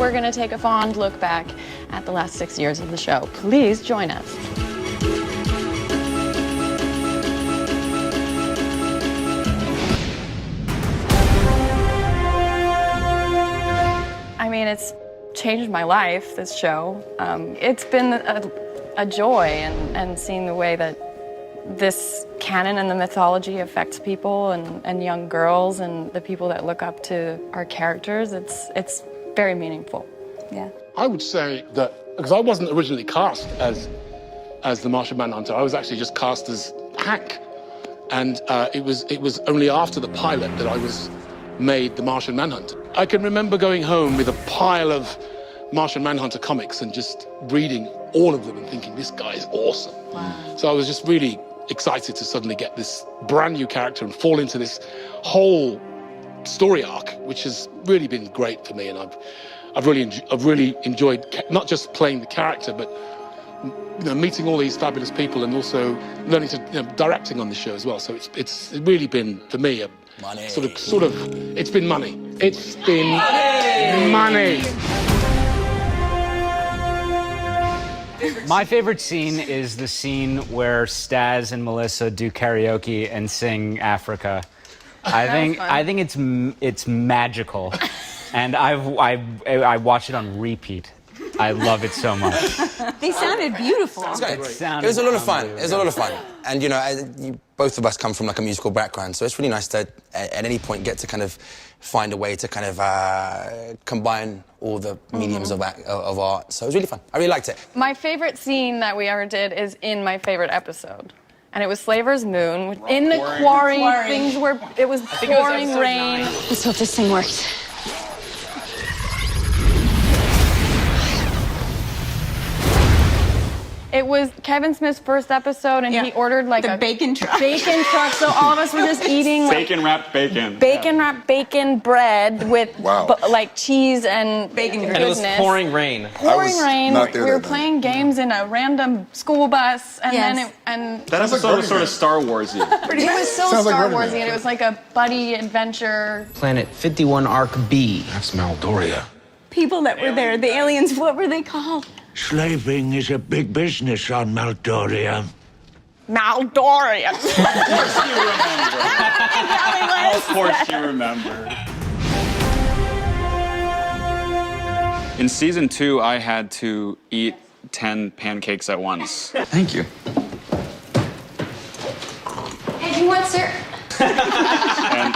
We're going to take a fond look back at the last 6 years of the show. Please join us. I mean, it's changed my life, this show. It's been a joy, and seeing the way that this canon and the mythology affects people and young girls and the people that look up to our characters, it's very meaningful. Yeah. I would say that, because I wasn't originally cast as the Martian Manhunter, I was actually just cast as Hank. And it was only after the pilot that I was made the Martian Manhunter. I can remember going home with a pile of Martian Manhunter comics and just reading all of them and thinking, this guy is awesome. Wow. So I was just really excited to suddenly get this brand new character and fall into this whole story arc, which has really been great for me, and I've really enjoyed not just playing the character, but meeting all these fabulous people and also learning to directing on the show as well. So it's really been for me a sort of it's been money. It's been money. My favorite scene is the scene where Staz and Melissa do karaoke and sing Africa. I think it's magical, and I watch it on repeat. I love it so much. They sounded beautiful. It was a lot of fun. It was a lot of fun, and both of us come from like a musical background, so it's really nice to at any point get to kind of find a way to kind of combine all the mediums of art. So it was really fun. I really liked it. My favorite scene that we ever did is in my favorite episode. And it was Slaver's Moon. In the quarry, it was pouring rain. Let's hope this thing works. It was Kevin Smith's first episode, and he ordered like a bacon truck. Bacon truck. So all of us were just eating like, Bacon-wrapped bacon. bacon-wrapped bacon bread with like cheese and bacon And it was pouring rain. Pouring rain. We were playing games in a random school bus, and then That episode was sort of Star Wars-y. it was so Star Warsy, and it was like a buddy adventure. Planet 51 Arc B. That's Maldoria. People that were there, the aliens, what were they called? Slaving is a big business on Maldoria. Maldoria. Of course you remember. In season 2, I had to eat 10 pancakes at once. Thank you. Hey, you want syrup? And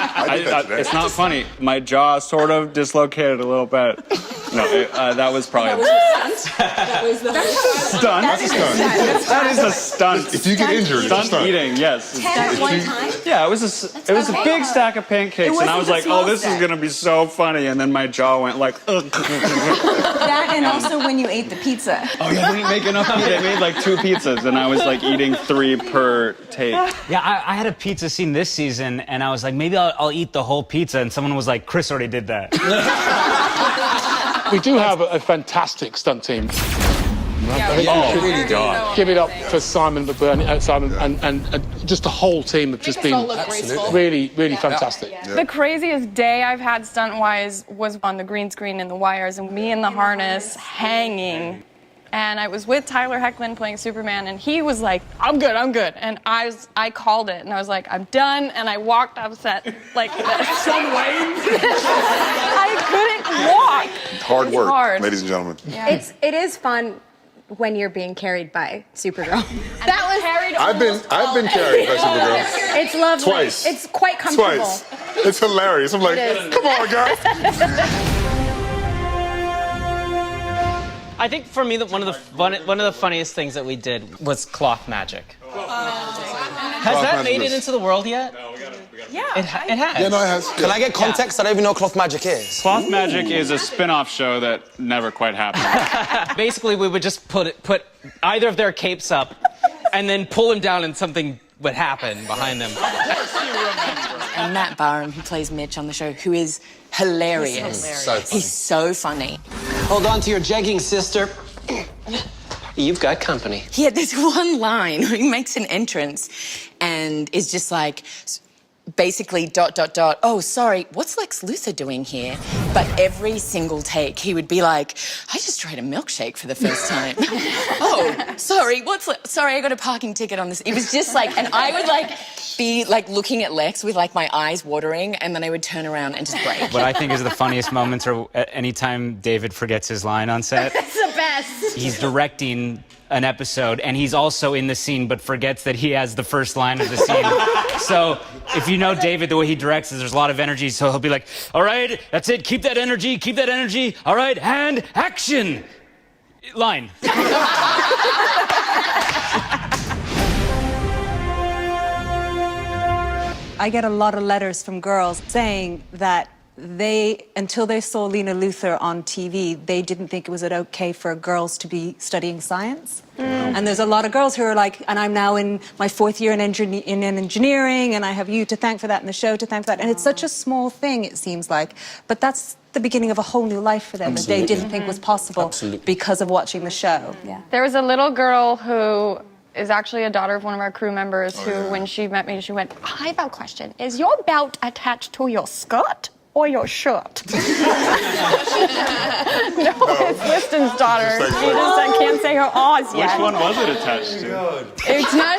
it's not funny. My jaw sort of dislocated a little bit. No, that was probably That was the stunt. That's a stunt. That is a stunt. If you get injured, it's a stunt. Eating, yes. 10 at one time? Yeah, it was a big stack of pancakes, and I was like, oh, this is gonna be so funny, and then my jaw went like, ugh. That and also when you ate the pizza. Oh yeah, they didn't make enough. They made like 2 pizzas, and I was like eating 3 per take. Yeah, I had a pizza scene this season, and I was like, maybe I'll eat the whole pizza, and someone was like, Chris already did that. We do have a fantastic stunt team. Really do. Give it up for Simon McBurney, Simon, and just the whole team have just been really, really fantastic. The craziest day I've had stunt-wise was on the green screen in the wires, and me in the harness hanging. And I was with Tyler Hoechlin playing Superman, and he was like, I'm good. And I called it, and I was like, I'm done, and I walked off set like this. I couldn't walk. Hard work, hard. ladies and gentlemen. Yeah. It is fun when you're being carried by Supergirl. That was carried. I've been carried by Supergirl. It's lovely. Twice. It's quite comfortable. Twice. It's hilarious. I'm like, come on, guys. I think for me, one of the funniest things that we did was cloth magic. Has that made it into the world yet? No, we got it. Yeah, it has. Yeah, no, it has. Can I get context? I don't even know what cloth magic is. Cloth Magic is a spin-off show that never quite happened. Basically, we would just put either of their capes up and then pull them down and something would happen behind them. And Matt Barham, who plays Mitch on the show, who is hilarious. He's so funny. Hold on to your jeggings, sister. You've got company. He had this one line where he makes an entrance and is just like, basically ... Oh, sorry, what's Lex Luthor doing here? But every single take, he would be like, I just tried a milkshake for the first time. Oh, sorry, sorry, I got a parking ticket on this. It was just like, and I would like be like looking at Lex with like my eyes watering, and then I would turn around and just break. What I think is the funniest moments are anytime David forgets his line on set. It's the best. He's directing an episode, and he's also in the scene, but forgets that he has the first line of the scene. So if you know David, the way he directs is there's a lot of energy, so he'll be like, all right, that's it, keep that energy, all right, and action! Line. I get a lot of letters from girls saying that until they saw Lena Luthor on TV, they didn't think it was okay for girls to be studying science. And there's a lot of girls who are like, and I'm now in my 4th year in engineering, and I have you to thank for that and the show to thank for that. And it's such a small thing, it seems like. But that's the beginning of a whole new life for them that they didn't think was possible because of watching the show. Yeah. There was a little girl who is actually a daughter of one of our crew members who, when she met me, she went, I have a question. Is your belt attached to your skirt or your shirt? No, it's Liston's daughter. She just can't say her O's yet. Which one was it attached to? It's not.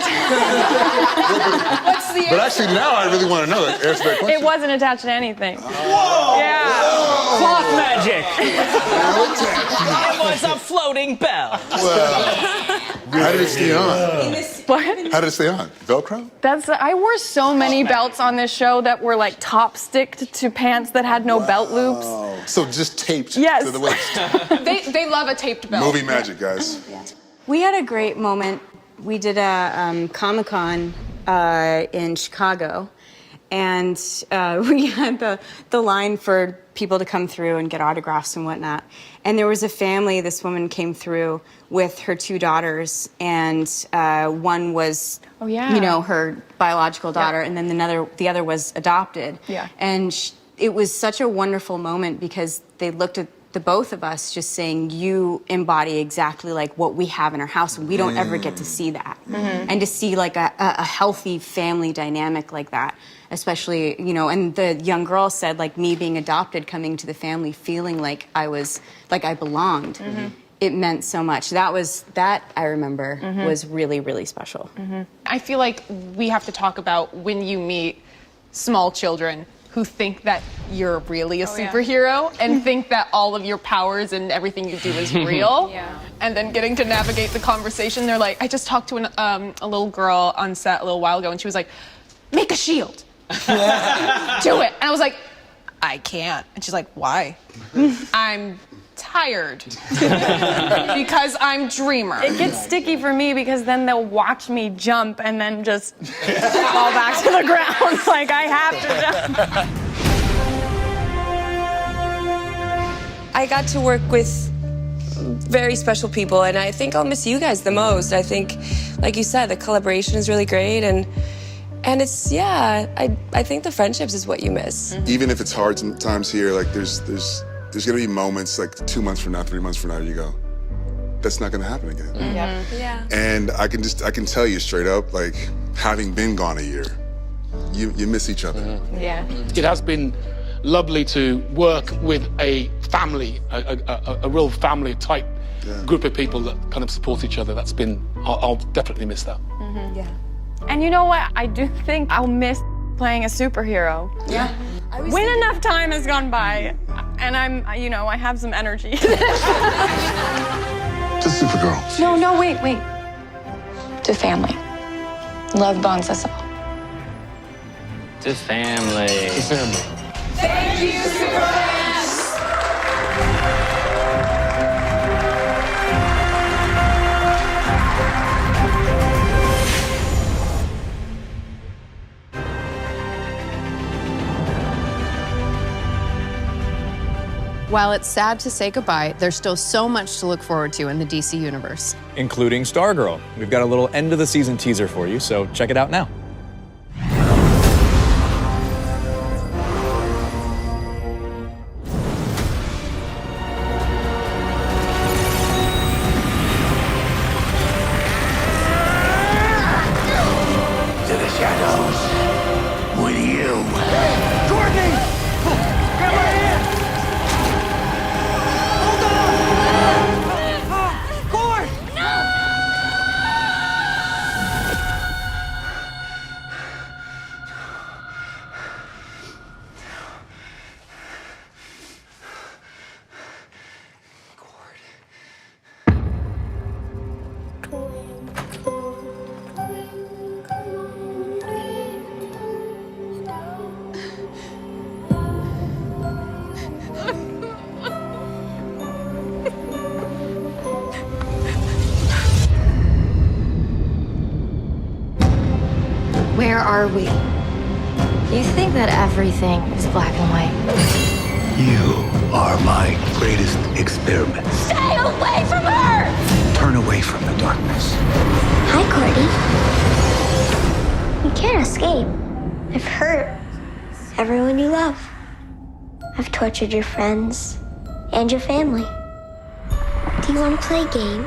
What's the answer? But actually, now I really want to know. Answer that question. It wasn't attached to anything. Whoa! Yeah. Whoa! Cloth magic. It was a floating bell. Well, how did it stay on? What? How did it stay on? Velcro? I wore so many belts on this show that were like top sticked to pants that had no belt loops. So just taped to the waist. They love a taped belt. Movie magic, guys. We had a great moment We did a Comic-Con in Chicago, and we had the line for people to come through and get autographs and whatnot. And there was a family, this woman came through with her 2 daughters, and one was, her biological daughter, and then the other was adopted. Yeah. And it was such a wonderful moment because they looked at the both of us just saying, you embody exactly like what we have in our house, and we don't ever get to see that. And to see like a healthy family dynamic like that, especially, and the young girl said, like, me being adopted, coming to the family, feeling like I belonged. It meant so much. That I remember was really, really special. I feel like we have to talk about when you meet small children who think that you're really a superhero and think that all of your powers and everything you do is real. And then getting to navigate the conversation, they're like, I just talked to a little girl on set a little while ago, and she was like, make a shield. Do it. And I was like, I can't. And she's like, why? I'm tired because I'm dreamer. It gets sticky for me because then they'll watch me jump and then just fall back to the ground. Like, I have to jump. I got to work with very special people, and I think I'll miss you guys the most. I think, like you said, the collaboration is really great, and it's, I think the friendships is what you miss. Even if it's hard sometimes here, like there's gonna be moments like 2 months from now, 3 months from now, you go, that's not gonna happen again. Yeah. And I can tell you straight up, like, having been gone a year, you miss each other. Yeah. It has been lovely to work with a family, a real family type group of people that kind of support each other. That's been, I'll definitely miss that. Yeah. And you know what? I do think I'll miss playing a superhero. Yeah. When enough time has gone by, and I have some energy. To Supergirl. No, wait. To family. Love bonds us all. To family. To family. Thank you, Superfans! While it's sad to say goodbye, there's still so much to look forward to in the DC universe. Including Stargirl. We've got a little end of the season teaser for you, so check it out now. To the shadows with you. Courtney! Grab my hand! Hold on! Cord! Where are we? You think that everything is black and white. You are my greatest experiment. Stay away from her! Turn away from the darkness. Hi, Courtney. You can't escape. I've hurt everyone you love. I've tortured your friends and your family. Do you want to play a game?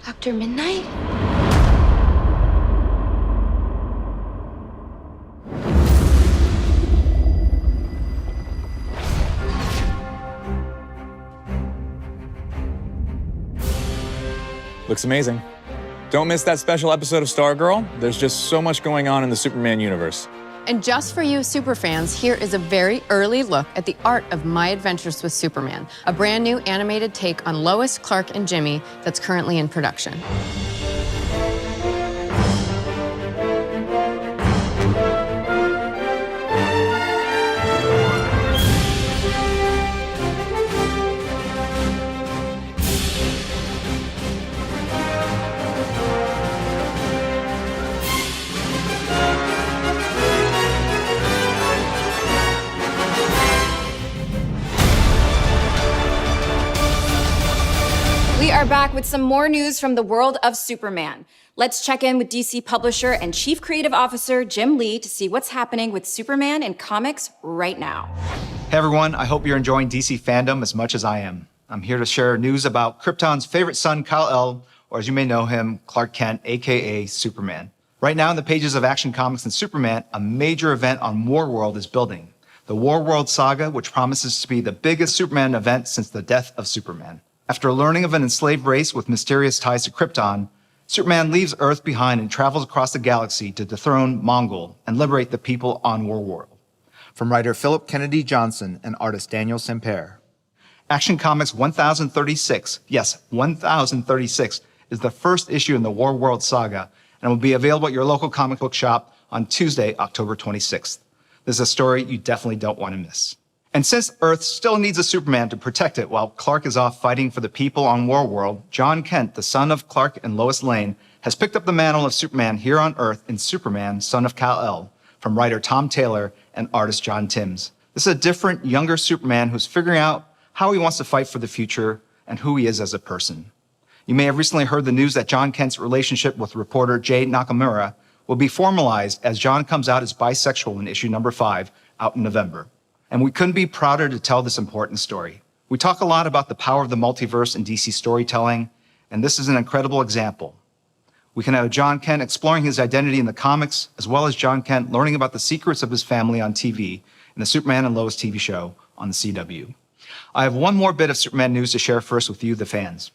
Dr. Midnight? Looks amazing. Don't miss that special episode of Stargirl. There's just so much going on in the Superman universe. And just for you superfans, here is a very early look at the art of My Adventures with Superman, a brand new animated take on Lois, Clark, and Jimmy that's currently in production. are back with some more news from the world of Superman. Let's check in with DC publisher and Chief Creative Officer Jim Lee to see what's happening with Superman in comics right now. Hey everyone, I hope you're enjoying DC FanDome as much as I am. I'm here to share news about Krypton's favorite son, Kal-El, or as you may know him, Clark Kent, aka Superman. Right now in the pages of Action Comics and Superman, a major event on Warworld is building. The Warworld Saga, which promises to be the biggest Superman event since the death of Superman. After learning of an enslaved race with mysterious ties to Krypton, Superman leaves Earth behind and travels across the galaxy to dethrone Mongol and liberate the people on Warworld. From writer Philip Kennedy Johnson and artist Daniel Semper. Action Comics 1036, yes, 1036, is the first issue in the Warworld Saga and will be available at your local comic book shop on Tuesday, October 26th. This is a story you definitely don't want to miss. And since Earth still needs a Superman to protect it while Clark is off fighting for the people on Warworld, John Kent, the son of Clark and Lois Lane, has picked up the mantle of Superman here on Earth in Superman, Son of Kal-El, from writer Tom Taylor and artist John Timms. This is a different, younger Superman who's figuring out how he wants to fight for the future and who he is as a person. You may have recently heard the news that John Kent's relationship with reporter Jay Nakamura will be formalized as John comes out as bisexual in issue number 5 out in November. And we couldn't be prouder to tell this important story. We talk a lot about the power of the multiverse in DC storytelling, and this is an incredible example. We can have John Kent exploring his identity in the comics, as well as John Kent learning about the secrets of his family on TV in the Superman and Lois TV show on the CW. I have one more bit of Superman news to share first with you, the fans.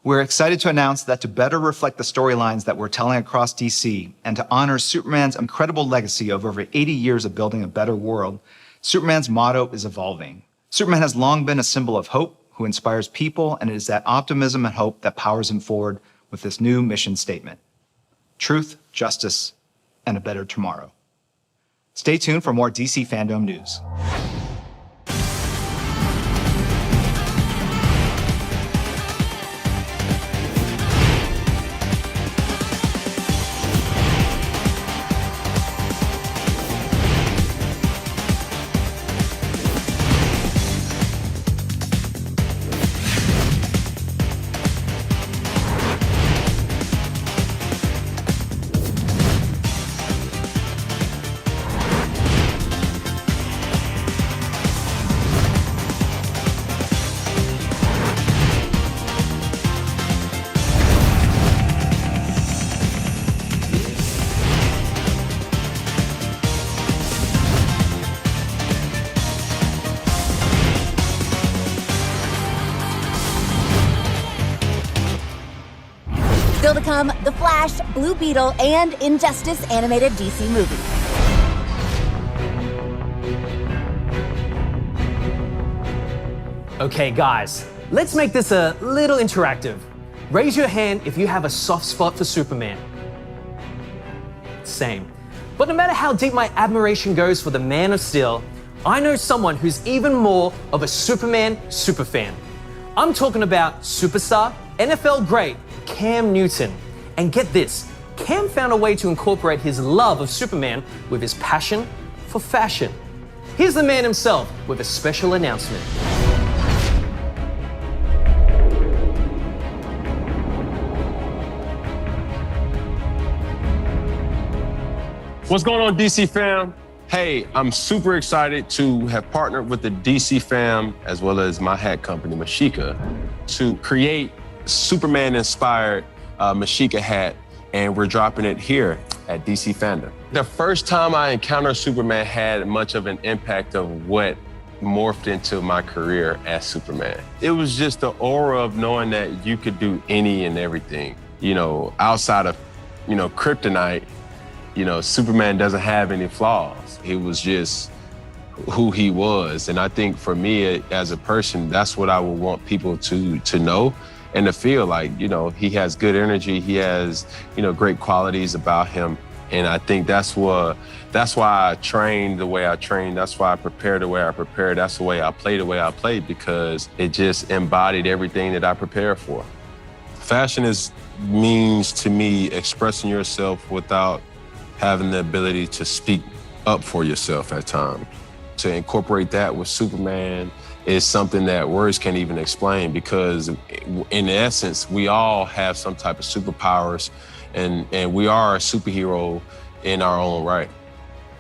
We're excited to announce that to better reflect the storylines that we're telling across DC and to honor Superman's incredible legacy of over 80 years of building a better world, Superman's motto is evolving. Superman has long been a symbol of hope, who inspires people, and it is that optimism and hope that powers him forward with this new mission statement. Truth, justice, and a better tomorrow. Stay tuned for more DC FanDome news. Still to come, The Flash, Blue Beetle, and Injustice animated DC movie. Okay, guys, let's make this a little interactive. Raise your hand if you have a soft spot for Superman. Same. But no matter how deep my admiration goes for the Man of Steel, I know someone who's even more of a Superman superfan. I'm talking about superstar, NFL great, Cam Newton. And get this, Cam found a way to incorporate his love of Superman with his passion for fashion. Here's the man himself with a special announcement. What's going on, DC fam? Hey, I'm super excited to have partnered with the DC fam as well as my hat company, Mashika, to create Superman-inspired Mashika hat, and we're dropping it here at DC FanDome. The first time I encountered Superman had much of an impact of what morphed into my career as Superman. It was just the aura of knowing that you could do any and everything. You know, outside of, kryptonite, Superman doesn't have any flaws. He was just who he was. And I think for me as a person, that's what I would want people to know and to feel like, he has good energy. He has, great qualities about him. And I think that's why I train the way I train. That's why I prepare the way I prepare. That's the way I play, because it just embodied everything that I prepare for. Fashion means to me expressing yourself without having the ability to speak up for yourself at times. To incorporate that with Superman is something that words can't even explain, because in essence, we all have some type of superpowers, and we are a superhero in our own right.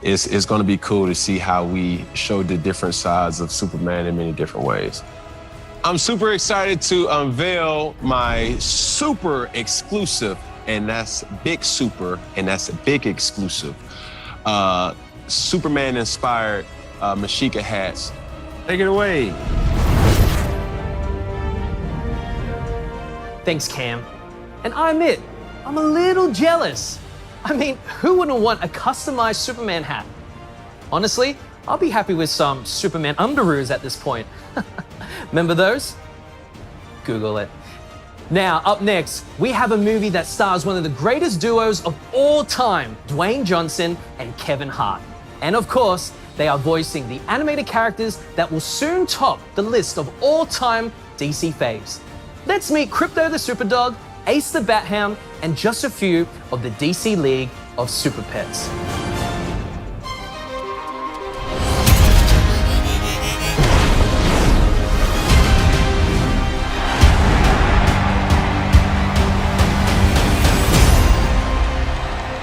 It's gonna be cool to see how we show the different sides of Superman in many different ways. I'm super excited to unveil my super exclusive, and that's big super, and that's a big exclusive, Superman-inspired Mashika hats. Take it away. Thanks, Cam. And I admit, I'm a little jealous. I mean, who wouldn't want a customized Superman hat? Honestly, I'll be happy with some Superman underoos at this point. Remember those? Google it. Now, up next, we have a movie that stars one of the greatest duos of all time, Dwayne Johnson and Kevin Hart. And of course, they are voicing the animated characters that will soon top the list of all-time DC faves. Let's meet Crypto the Superdog, Ace the Bat-Hound, and just a few of the DC League of Super Pets.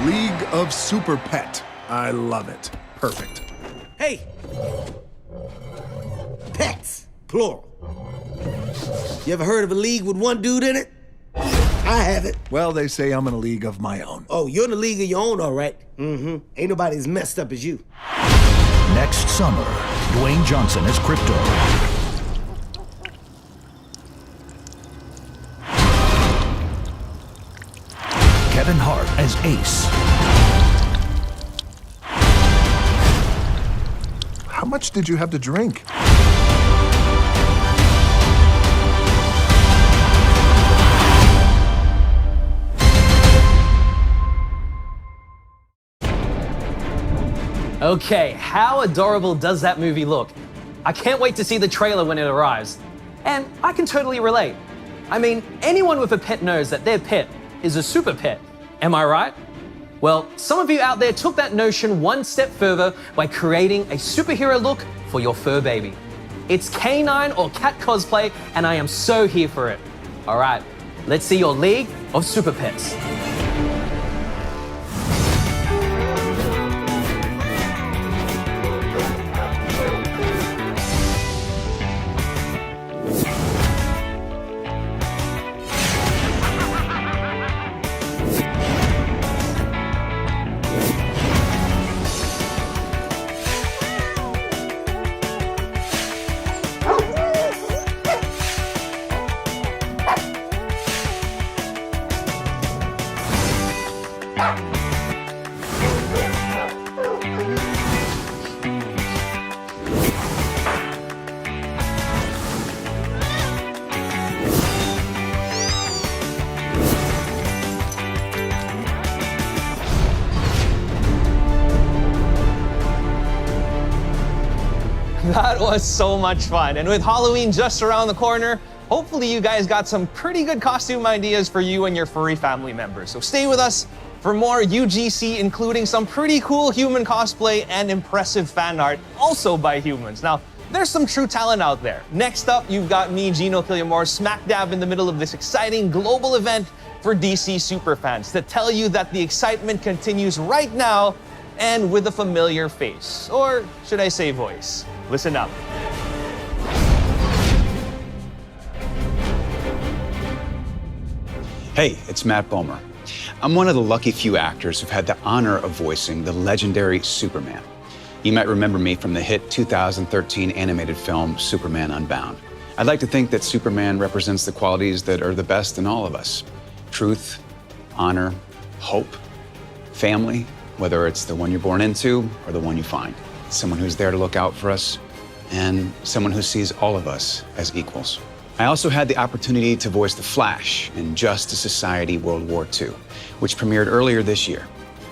League of Super Pet. I love it. Perfect. Hey! Pets, plural. You ever heard of a league with one dude in it? I haven't. Well, they say I'm in a league of my own. Oh, you're in a league of your own, all right. Mm-hmm. Ain't nobody as messed up as you. Next summer, Dwayne Johnson as Crypto. Kevin Hart as Ace. How much did you have to drink? Okay, how adorable does that movie look? I can't wait to see the trailer when it arrives. And I can totally relate. I mean, anyone with a pet knows that their pet is a super pet. Am I right? Well, some of you out there took that notion one step further by creating a superhero look for your fur baby. It's canine or cat cosplay, and I am so here for it. All right, let's see your League of Super Pets. That was so much fun. And with Halloween just around the corner, hopefully you guys got some pretty good costume ideas for you and your furry family members. So stay with us for more UGC, including some pretty cool human cosplay and impressive fan art, also by humans. Now, there's some true talent out there. Next up, you've got me, Gino Killiamore, smack dab in the middle of this exciting global event for DC superfans to tell you that the excitement continues right now and with a familiar face, or should I say voice. Listen up. Hey, it's Matt Bomer. I'm one of the lucky few actors who've had the honor of voicing the legendary Superman. You might remember me from the hit 2013 animated film Superman Unbound. I'd like to think that Superman represents the qualities that are the best in all of us: truth, honor, hope, family, whether it's the one you're born into or the one you find. Someone who's there to look out for us, and someone who sees all of us as equals. I also had the opportunity to voice the Flash in Justice Society World War II, which premiered earlier this year.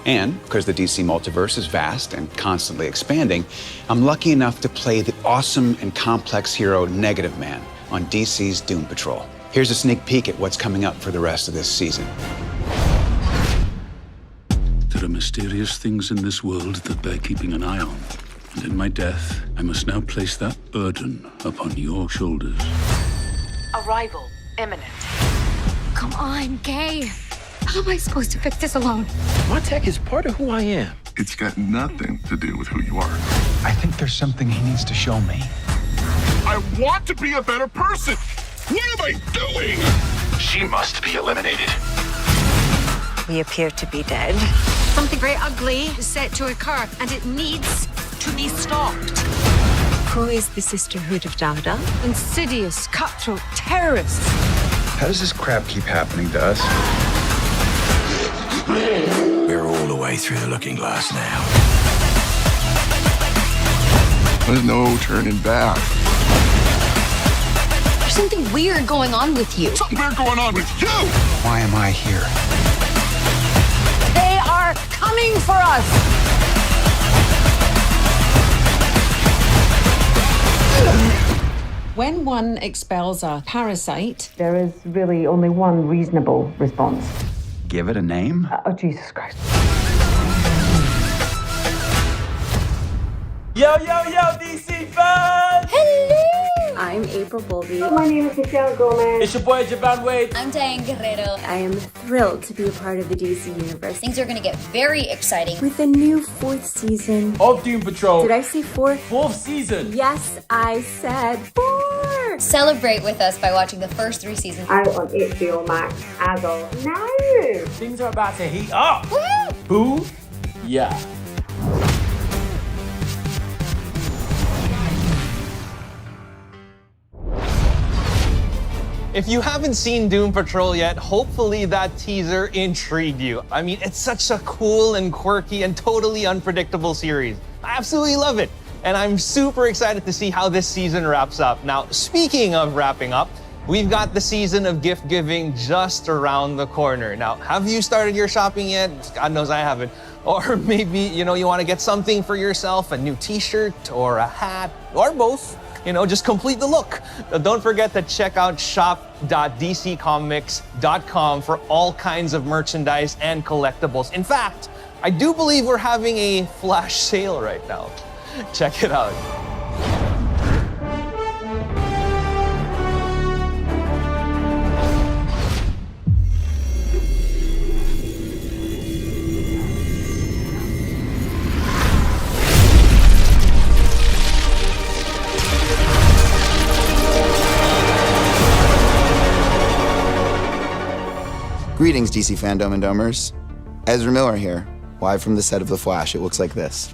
And because the DC multiverse is vast and constantly expanding, I'm lucky enough to play the awesome and complex hero Negative Man on DC's Doom Patrol. Here's a sneak peek at what's coming up for the rest of this season. There are mysterious things in this world that bear keeping an eye on. And in my death, I must now place that burden upon your shoulders. Arrival imminent. Come on, Kay. How am I supposed to fix this alone? My tech is part of who I am. It's got nothing to do with who you are. I think there's something he needs to show me. I want to be a better person. What am I doing? She must be eliminated. We appear to be dead. Something very ugly is set to occur, and it needs to be stopped. Who is the Sisterhood of Dada? Insidious, cutthroat terrorists. How does this crap keep happening to us? We're all the way through the looking glass now. There's no turning back. There's something weird going on with you. Something weird going on with you. Why am I here? They are coming for us. When one expels a parasite, there is really only one reasonable response. Give it a name? Oh, Jesus Christ. Yo, DC fans! Hello! I'm April Bolby. My name is Michelle Gomez. It's your boy, Javan Wade. I'm Diane Guerrero. I am thrilled to be a part of the DC universe. Things are going to get very exciting. With the new 4th season Of Doom Patrol. Did I say 4th? 4th season. Yes, I said 4. Celebrate with us by watching the first 3 seasons. Out on HBO Max as of now. Things are about to heat up. Woo! Boo! Yeah. If you haven't seen Doom Patrol yet, hopefully that teaser intrigued you. I mean, it's such a cool and quirky and totally unpredictable series. I absolutely love it. And I'm super excited to see how this season wraps up. Now, speaking of wrapping up, we've got the season of gift giving just around the corner. Now, have you started your shopping yet? God knows I haven't. Or maybe, you want to get something for yourself, a new t-shirt or a hat or both. Just complete the look. Don't forget to check out shop.dccomics.com for all kinds of merchandise and collectibles. In fact, I do believe we're having a flash sale right now. Check it out. Greetings, DC FanDome and Domers. Ezra Miller here, live from the set of The Flash. It looks like this.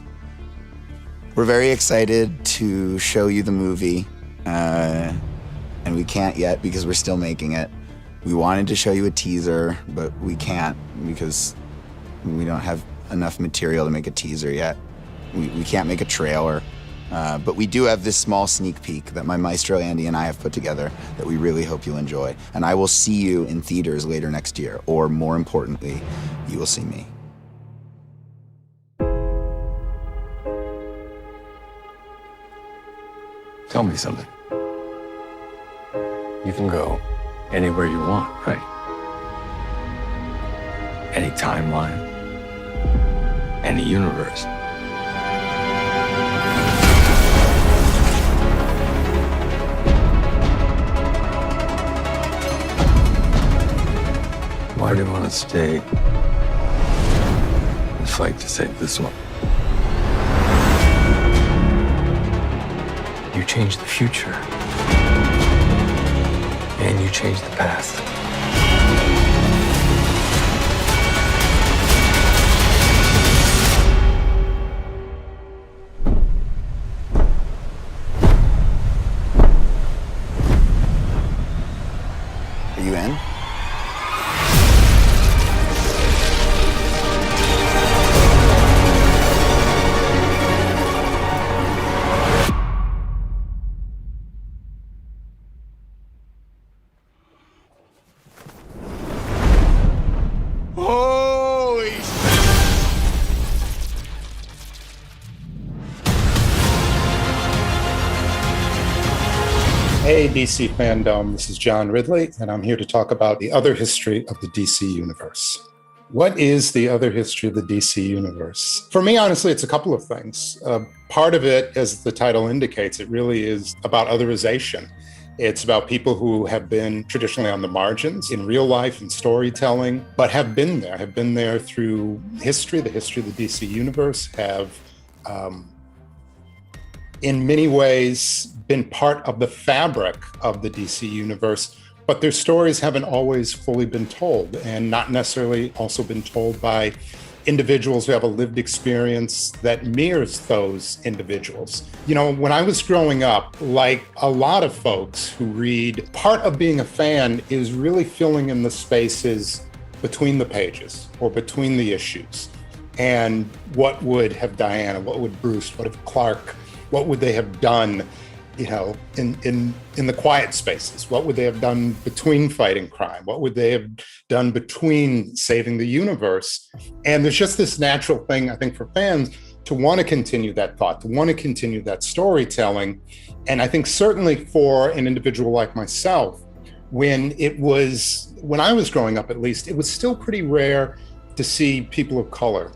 We're very excited to show you the movie, and we can't yet because we're still making it. We wanted to show you a teaser, but we can't because we don't have enough material to make a teaser yet. We can't make a trailer. But we do have this small sneak peek that my maestro Andy and I have put together that we really hope you'll enjoy. And I will see you in theaters later next year, or more importantly, you will see me. Tell me something. You can go anywhere you want, right? Any timeline, any universe. Why do you want to stay and fight to save this one? You changed the future. And you changed the past. Are you in? Holy Hey, DC FanDome, this is John Ridley, and I'm here to talk about the other history of the DC Universe. What is the other history of the DC universe? For me, honestly, it's a couple of things. Part of it, as the title indicates, it really is about otherization. It's about people who have been traditionally on the margins in real life and storytelling, but have been there through history. The history of the DC universe have, in many ways, been part of the fabric of the DC universe, but their stories haven't always fully been told, and not necessarily also been told by individuals who have a lived experience that mirrors those individuals. You know, when I was growing up, like a lot of folks who read, part of being a fan is really filling in the spaces between the pages or between the issues. And what would have Diana, what would Bruce, what would Clark, what would they have done, you know, in the quiet spaces? What would they have done between fighting crime? What would they have done between saving the universe? And there's just this natural thing, I think, for fans to want to continue that thought, to want to continue that storytelling. And I think certainly for an individual like myself, when I was growing up, at least, it was still pretty rare to see people of color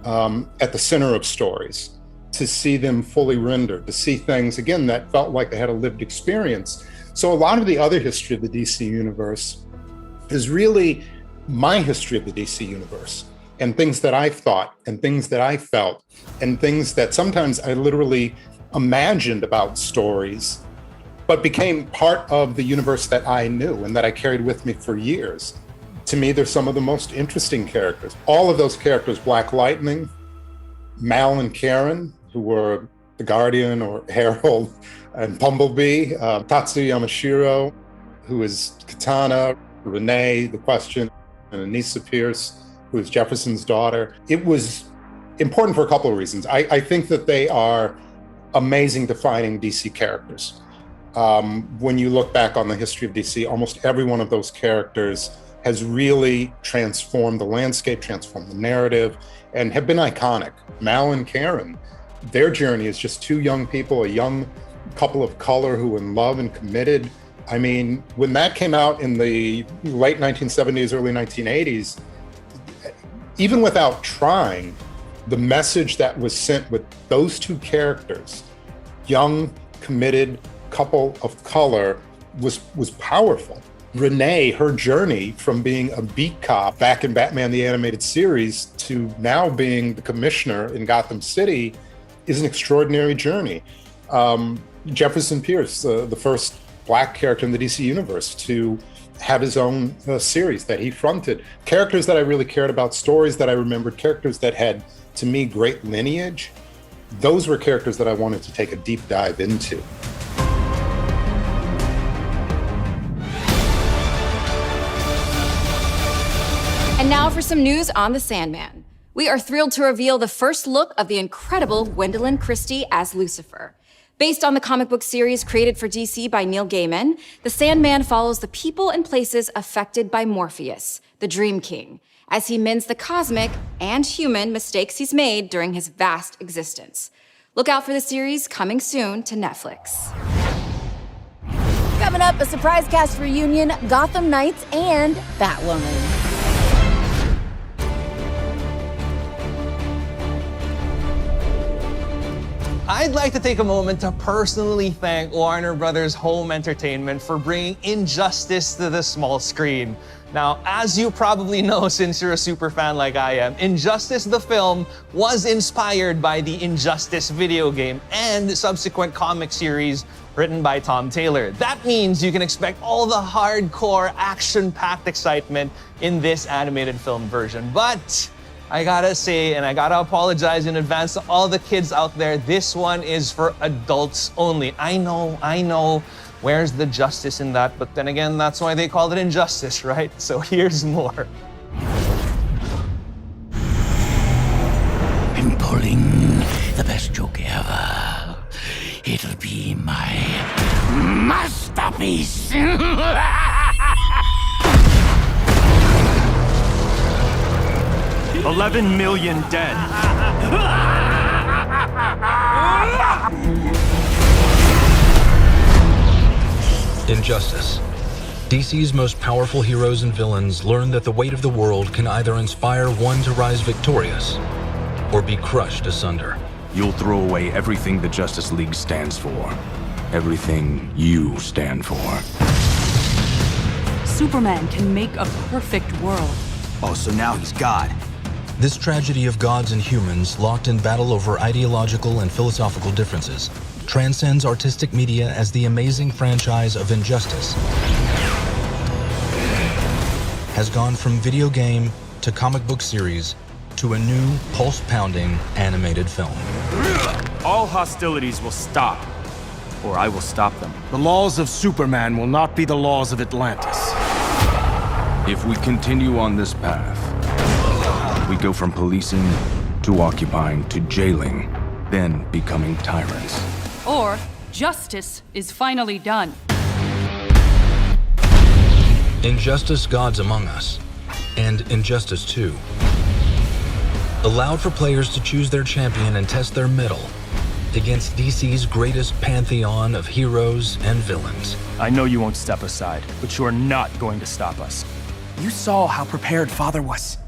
at the center of stories, to see them fully rendered, to see things, again, that felt like they had a lived experience. So a lot of the other history of the DC universe is really my history of the DC universe, and things that I thought and things that I felt and things that sometimes I literally imagined about stories, but became part of the universe that I knew and that I carried with me for years. To me, they're some of the most interesting characters. All of those characters, Black Lightning, Mal and Karen, who were the Guardian or Herald, and Bumblebee, Tatsuya Yamashiro, who is Katana, Renee, The Question, and Anissa Pierce, who is Jefferson's daughter. It was important for a couple of reasons. I think that they are amazing defining DC characters. When you look back on the history of DC, almost every one of those characters has really transformed the landscape, transformed the narrative, and have been iconic. Mal and Karen, their journey is just two young people, a young couple of color who are in love and committed. I mean, when that came out in the late 1970s, early 1980s, even without trying, the message that was sent with those two characters, young, committed couple of color, was powerful. Renee, her journey from being a beat cop back in Batman the Animated Series to now being the commissioner in Gotham City is an extraordinary journey. Jefferson Pierce, the first Black character in the DC universe to have his own series that he fronted. Characters that I really cared about, stories that I remembered, characters that had, to me, great lineage. Those were characters that I wanted to take a deep dive into. And now for some news on the Sandman. We are thrilled to reveal the first look of the incredible Gwendolyn Christie as Lucifer. Based on the comic book series created for DC by Neil Gaiman, the Sandman follows the people and places affected by Morpheus, the Dream King, as he mends the cosmic and human mistakes he's made during his vast existence. Look out for the series coming soon to Netflix. Coming up, a surprise cast reunion, Gotham Knights and Batwoman. I'd like to take a moment to personally thank Warner Brothers Home Entertainment for bringing Injustice to the small screen. Now, as you probably know since you're a super fan like I am, Injustice the film was inspired by the Injustice video game and subsequent comic series written by Tom Taylor. That means you can expect all the hardcore, action-packed excitement in this animated film version. But I gotta say, and I gotta apologize in advance to all the kids out there, this one is for adults only. I know, where's the justice in that? But then again, that's why they call it Injustice, right? So here's more. I'm pulling the best joke ever. It'll be my masterpiece. 11 million dead. Injustice. DC's most powerful heroes and villains learn that the weight of the world can either inspire one to rise victorious or be crushed asunder. You'll throw away everything the Justice League stands for. Everything you stand for. Superman can make a perfect world. Oh, so now he's God. This tragedy of gods and humans, locked in battle over ideological and philosophical differences, transcends artistic media as the amazing franchise of Injustice has gone from video game to comic book series to a new, pulse-pounding animated film. All hostilities will stop, or I will stop them. The laws of Superman will not be the laws of Atlantis. If we continue on this path, we go from policing to occupying to jailing, then becoming tyrants. Or justice is finally done. Injustice: Gods Among Us, and Injustice 2 allowed for players to choose their champion and test their mettle against DC's greatest pantheon of heroes and villains. I know you won't step aside, but you are not going to stop us. You saw how prepared Father was.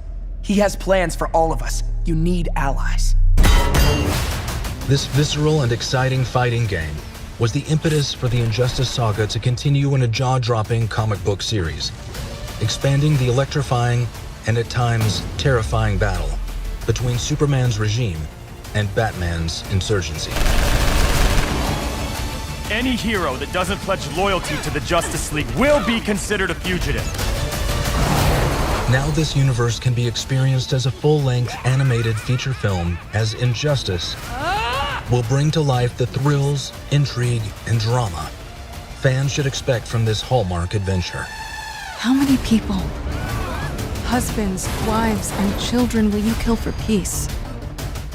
He has plans for all of us. You need allies. This visceral and exciting fighting game was the impetus for the Injustice saga to continue in a jaw-dropping comic book series, expanding the electrifying and at times terrifying battle between Superman's regime and Batman's insurgency. Any hero that doesn't pledge loyalty to the Justice League will be considered a fugitive. Now this universe can be experienced as a full-length animated feature film, as Injustice will bring to life the thrills, intrigue, and drama fans should expect from this Hallmark adventure. How many people, husbands, wives, and children will you kill for peace?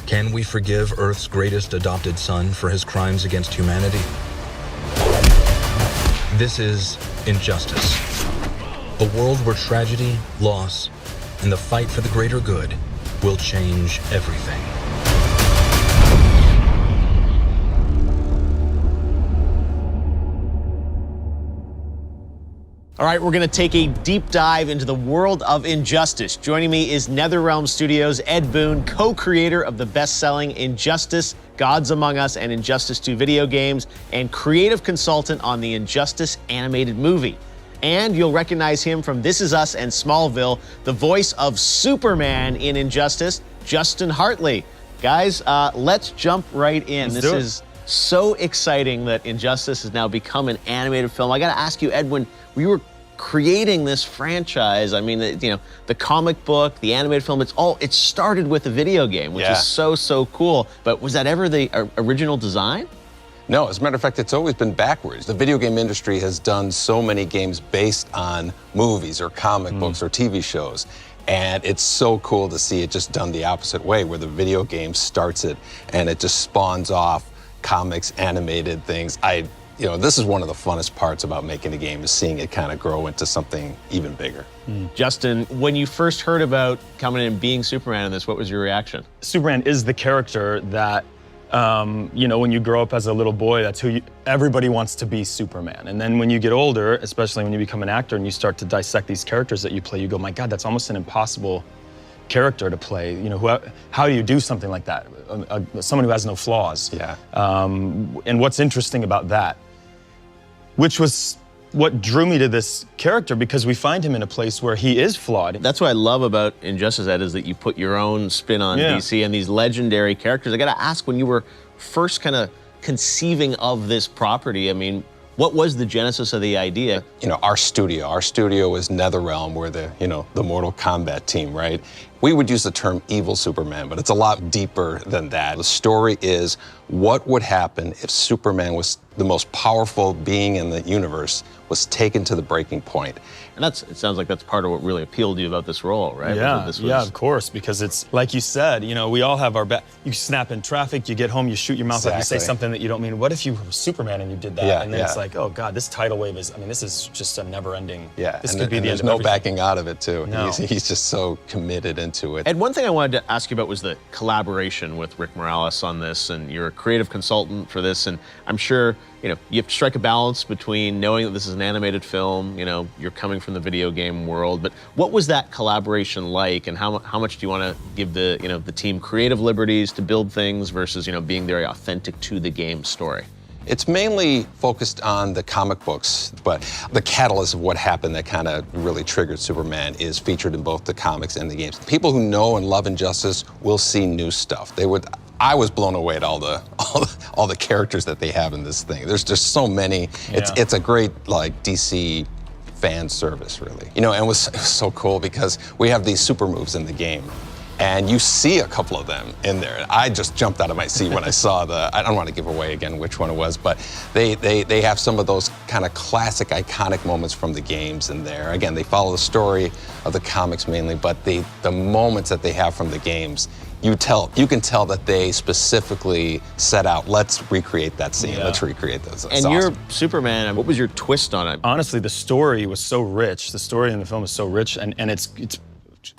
Can we forgive Earth's greatest adopted son for his crimes against humanity? This is Injustice. A world where tragedy, loss, and the fight for the greater good will change everything. All right, we're going to take a deep dive into the world of Injustice. Joining me is NetherRealm Studios' Ed Boon, co-creator of the best-selling Injustice: Gods Among Us and Injustice 2 video games, and creative consultant on the Injustice animated movie. And you'll recognize him from This Is Us and Smallville, the voice of Superman in Injustice, Justin Hartley. Guys, let's jump right in. This is so exciting that Injustice has now become an animated film. I got to ask you, Ed, when we were creating this franchise, I mean, the comic book, the animated film, it started with a video game, which is so cool. But was that ever the original design? No, as a matter of fact, it's always been backwards. The video game industry has done so many games based on movies or comic books or TV shows. And it's so cool to see it just done the opposite way, where the video game starts it and it just spawns off comics, animated things. This is one of the funnest parts about making a game, is seeing it kind of grow into something even bigger. Justin, when you first heard about coming in and being Superman in this, what was your reaction? Superman is the character that, when you grow up as a little boy, that's who everybody wants to be, Superman. And then when you get older, especially when you become an actor and you start to dissect these characters that you play, you go, my God, that's almost an impossible character to play. How do you do something like that? Someone who has no flaws. Yeah. And what's interesting about that, which was what drew me to this character, because we find him in a place where he is flawed. That's what I love about Injustice, Ed, is that you put your own spin on DC and these legendary characters. I gotta ask, when you were first kind of conceiving of this property, I mean, what was the genesis of the idea? Our studio is NetherRealm. We're the Mortal Kombat team, right? We would use the term evil Superman, but it's a lot deeper than that. The story is, what would happen if Superman was the most powerful being in the universe, was taken to the breaking point? And it sounds like that's part of what really appealed to you about this role, right? Yeah, of course, because it's, like you said, we all have our you snap in traffic, you get home, you shoot your mouth up, you say something that you don't mean. What if you were Superman and you did that? And then it's like, oh God, this tidal wave this is just a never-ending, this could be the end of everything. There's no backing out of it, too. No. He's just so committed. into it. And one thing I wanted to ask you about was the collaboration with Rick Morales on this, and you're a creative consultant for this, and I'm sure, you know, you have to strike a balance between knowing that this is an animated film, you know, you're coming from the video game world, but what was that collaboration like, and how much do you want to give the, you know, the team creative liberties to build things versus, you know, being very authentic to the game story? It's mainly focused on the comic books, but the catalyst of what happened that kind of really triggered Superman is featured in both the comics and the games. People who know and love Injustice will see new stuff. I was blown away at all the characters that they have in this thing. There's just so many. Yeah. It's a great like DC fan service, really. You know, and it was so cool because we have these super moves in the game. And you see a couple of them in there. I just jumped out of my seat when I saw I don't want to give away again which one it was, but they have some of those kind of classic, iconic moments from the games in there. Again, they follow the story of the comics mainly, but the moments that they have from the games, you can tell that they specifically set out, let's recreate that scene, let's recreate those. That's And awesome. you're Superman, what was your twist on it? Honestly, the story was so rich. The story in the film is so rich, and it's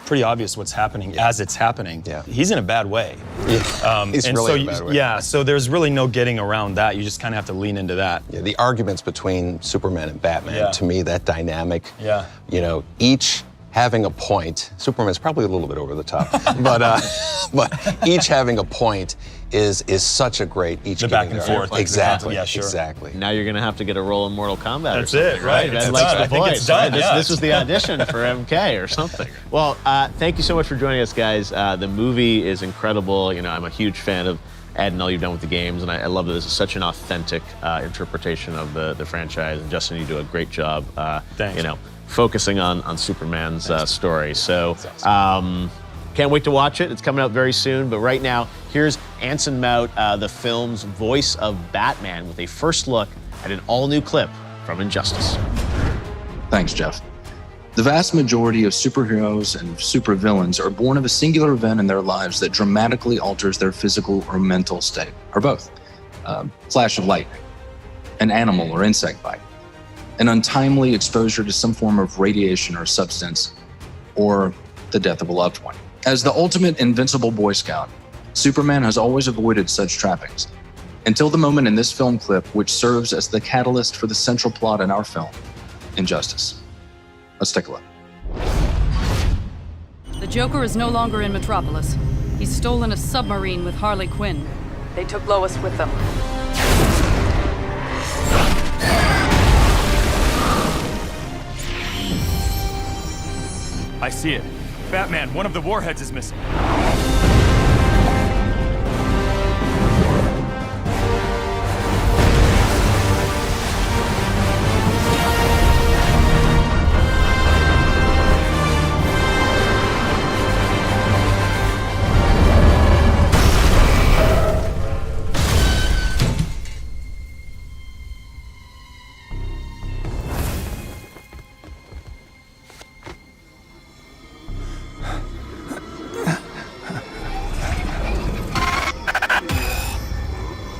pretty obvious what's happening as it's happening. Yeah. He's in a bad way. Yeah. He's and really so in a bad way. Yeah, so there's really no getting around that. You just kind of have to lean into that. Yeah, the arguments between Superman and Batman, to me, that dynamic, you know, each having a point. Superman's probably a little bit over the top, but each having a point is such a great The back and forth. Exactly. Yeah, sure. Exactly. Now you're gonna have to get a role in Mortal Kombat. That's or something, it, right? That It's likes done. the I think voice, it's done, right? yeah. This was the audition for MK or something. Well, thank you so much for joining us, guys. The movie is incredible. You know, I'm a huge fan of Ed and all you've done with the games, and I love that this is such an authentic interpretation of the franchise. And Justin, you do a great job. Thanks. You know, focusing on Superman's story. So. Can't wait to watch it. It's coming out very soon. But right now, here's Anson Mount, the film's voice of Batman, with a first look at an all-new clip from Injustice. Thanks, Jeff. The vast majority of superheroes and supervillains are born of a singular event in their lives that dramatically alters their physical or mental state, or both. Flash of lightning, an animal or insect bite, an untimely exposure to some form of radiation or substance, or the death of a loved one. As the ultimate invincible Boy Scout, Superman has always avoided such trappings, until the moment in this film clip which serves as the catalyst for the central plot in our film, Injustice. Let's take a look. The Joker is no longer in Metropolis. He's stolen a submarine with Harley Quinn. They took Lois with them. I see it. Batman, one of the warheads is missing.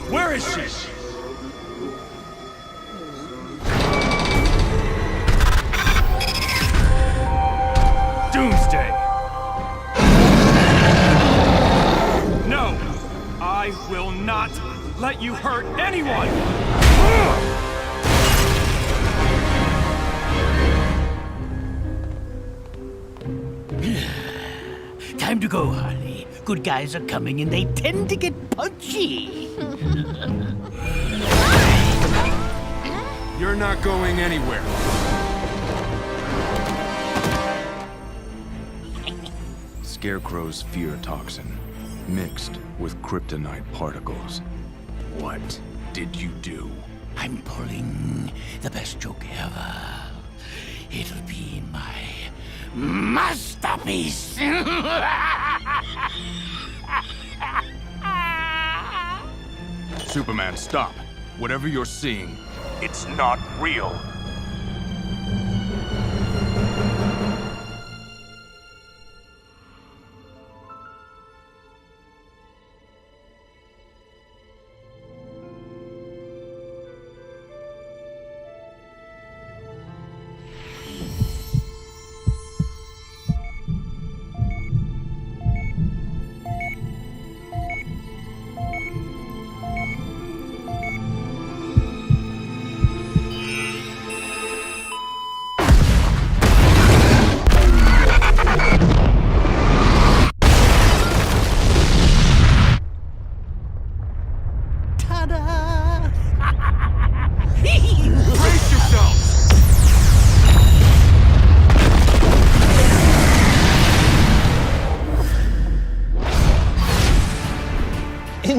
Where is she? Doomsday! No! I will not let you hurt anyone! Time to go, Harley. Good guys are coming and they tend to get punchy. You're not going anywhere. Scarecrow's fear toxin, mixed with kryptonite particles. What did you do? I'm pulling the best joke ever. It'll be my masterpiece. Superman, stop. Whatever you're seeing, it's not real.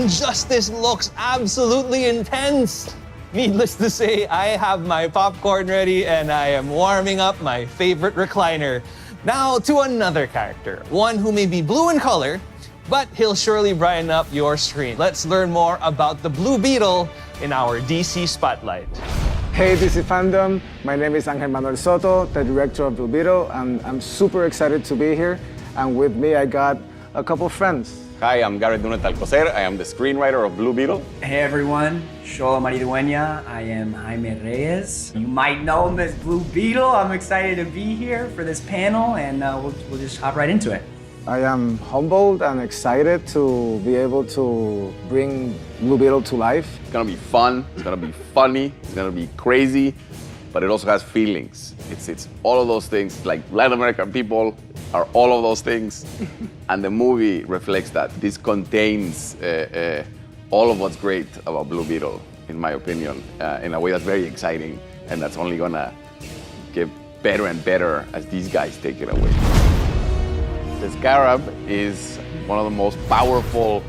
Injustice looks absolutely intense. Needless to say, I have my popcorn ready and I am warming up my favorite recliner. Now to another character, one who may be blue in color, but he'll surely brighten up your screen. Let's learn more about the Blue Beetle in our DC Spotlight. Hey, DC FanDome. My name is Angel Manuel Soto, the director of Blue Beetle, and I'm super excited to be here. And with me, I got a couple friends. Hi, I'm Garrett Dunet Alcocer. I am the screenwriter of Blue Beetle. Hey everyone, Shola Maridueña. I am Jaime Reyes. You might know him as Blue Beetle. I'm excited to be here for this panel, and we'll just hop right into it. I am humbled and excited to be able to bring Blue Beetle to life. It's gonna be fun, it's gonna be funny, it's gonna be crazy, but it also has feelings. It's all of those things, like Latin American people are all of those things, and the movie reflects that. This contains all of what's great about Blue Beetle, in my opinion, in a way that's very exciting, and that's only gonna get better and better as these guys take it away. The Scarab is one of the most powerful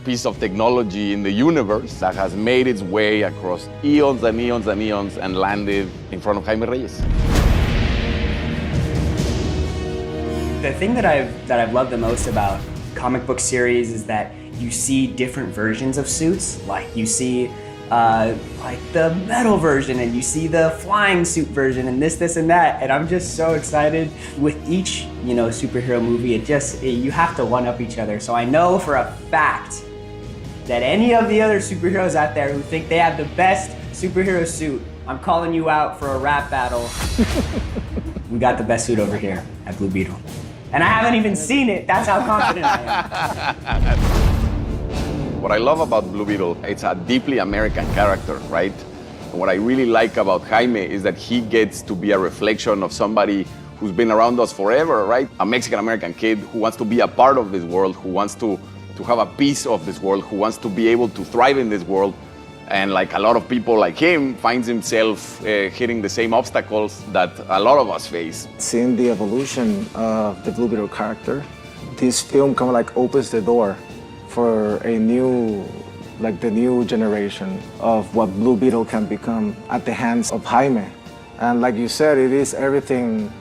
piece of technology in the universe that has made its way across eons and eons and eons and landed in front of Jaime Reyes. The thing that I've loved the most about comic book series is that you see different versions of suits. Like you see like the metal version, and you see the flying suit version, and this and that. And I'm just so excited. With each superhero movie, you have to one up each other. So I know for a fact that any of the other superheroes out there who think they have the best superhero suit, I'm calling you out for a rap battle. We got the best suit over here at Blue Beetle. And I haven't even seen it. That's how confident I am. What I love about Blue Beetle, it's a deeply American character, right? And what I really like about Jaime is that he gets to be a reflection of somebody who's been around us forever, right? A Mexican-American kid who wants to be a part of this world, who wants to have a piece of this world, who wants to be able to thrive in this world. And like a lot of people like him, finds himself hitting the same obstacles that a lot of us face. Seeing the evolution of the Blue Beetle character, this film kind of like opens the door for the new generation of what Blue Beetle can become at the hands of Jaime. And like you said, it is everything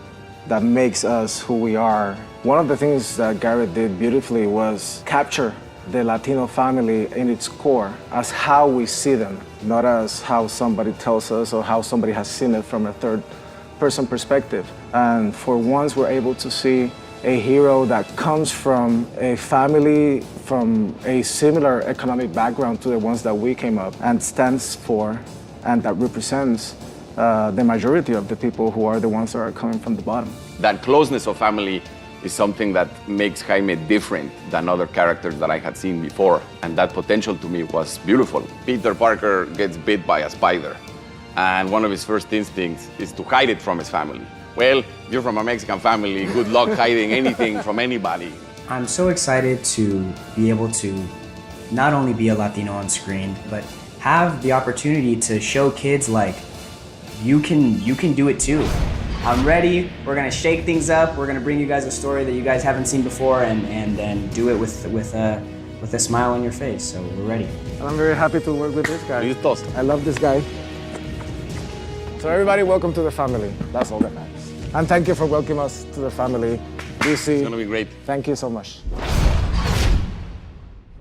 that makes us who we are. One of the things that Garrett did beautifully was capture the Latino family in its core as how we see them, not as how somebody tells us or how somebody has seen it from a third-person perspective. And for once, we're able to see a hero that comes from a family from a similar economic background to the ones that we came up, and stands for and that represents the majority of the people who are the ones that are coming from the bottom. That closeness of family is something that makes Jaime different than other characters that I had seen before. And that potential to me was beautiful. Peter Parker gets bit by a spider, and one of his first instincts is to hide it from his family. Well, if you're from a Mexican family, good luck hiding anything from anybody. I'm so excited to be able to not only be a Latino on screen, but have the opportunity to show kids like, you can do it too. I'm ready. We're gonna shake things up. We're gonna bring you guys a story that you guys haven't seen before, and do it with a smile on your face. So we're ready. And I'm very happy to work with this guy. I love this guy. So everybody, welcome to the family. That's all that matters. And thank you for welcoming us to the family. DC. It's gonna be great. Thank you so much.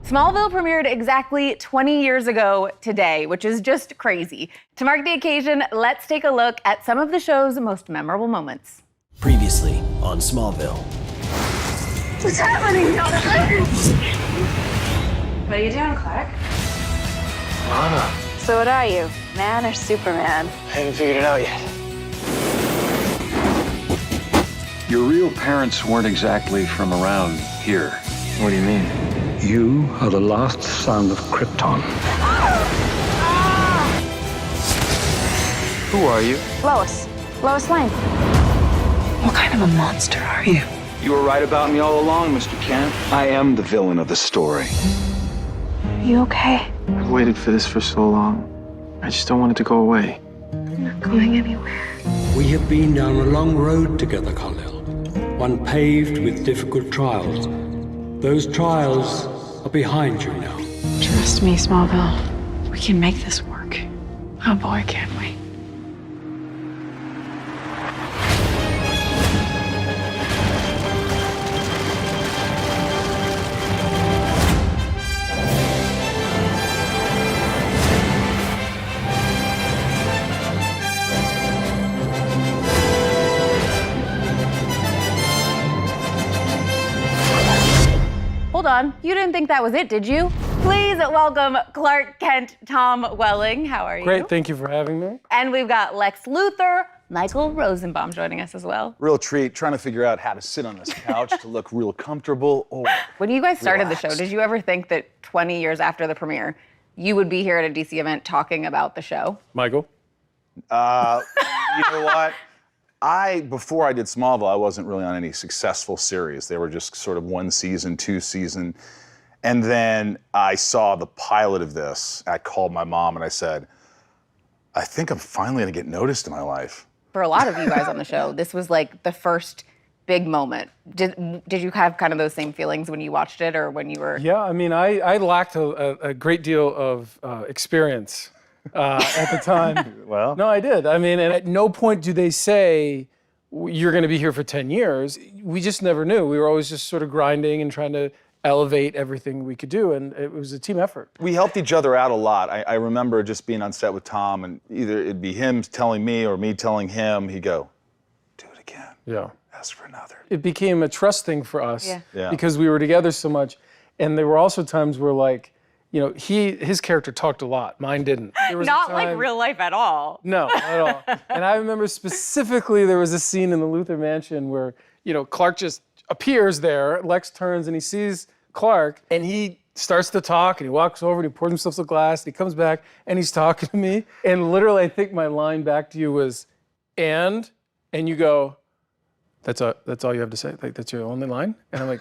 Smallville premiered exactly 20 years ago today, which is just crazy. To mark the occasion, let's take a look at some of the show's most memorable moments. Previously on Smallville. What's happening, Jonathan? What are you doing, Clark? Lana. So what are you, man or Superman? I haven't figured it out yet. Your real parents weren't exactly from around here. What do you mean? You are the last son of Krypton. Who are you? Lois. Lois Lane. What kind of a monster are you? You were right about me all along, Mr. Kent. I am the villain of the story. Are you okay? I've waited for this for so long. I just don't want it to go away. I'm not going anywhere. We have been down a long road together, Kal-El. One paved with difficult trials. Those trials are behind you now. Trust me, Smallville. We can make this work. Oh boy, can't we? Hold on, you didn't think that was it, did you? Please welcome Clark Kent, Tom Welling. How are you? Great, thank you for having me. And we've got Lex Luthor, Michael Rosenbaum joining us as well. Real treat, trying to figure out how to sit on this couch to look real comfortable. Oh, When you guys started relaxed. the show, did you ever think that 20 years after the premiere, you would be here at a DC event talking about the show? Michael? You know what? Before I did Smallville, I wasn't really on any successful series. They were just sort of 1 season, 2 season. And then I saw the pilot of this. I called my mom and I said, I think I'm finally gonna get noticed in my life. For a lot of you guys on the show, this was like the first big moment. Did you have kind of those same feelings when you watched it or when you were? Yeah, I mean, I lacked a great deal of experience at the time. Well. No, I did. I mean, and at no point do they say, you're gonna be here for 10 years. We just never knew. We were always just sort of grinding and trying to elevate everything we could do, and it was a team effort. We helped each other out a lot. I remember just being on set with Tom, and either it'd be him telling me or me telling him. He'd go, "Do it again. Yeah. Ask for another." It became a trust thing for us Yeah. because we were together so much, and there were also times where, like, you know, his character talked a lot. Mine didn't. There was a Not like time- real life at all. No, not at all. And I remember specifically there was a scene in the Luthor mansion where, you know, Clark just appears there. Lex turns and he sees Clark and he starts to talk and he walks over and he pours himself a glass and he comes back and he's talking to me. And literally, I think my line back to you was, and you go, that's all you have to say? Like, that's your only line? And I'm like,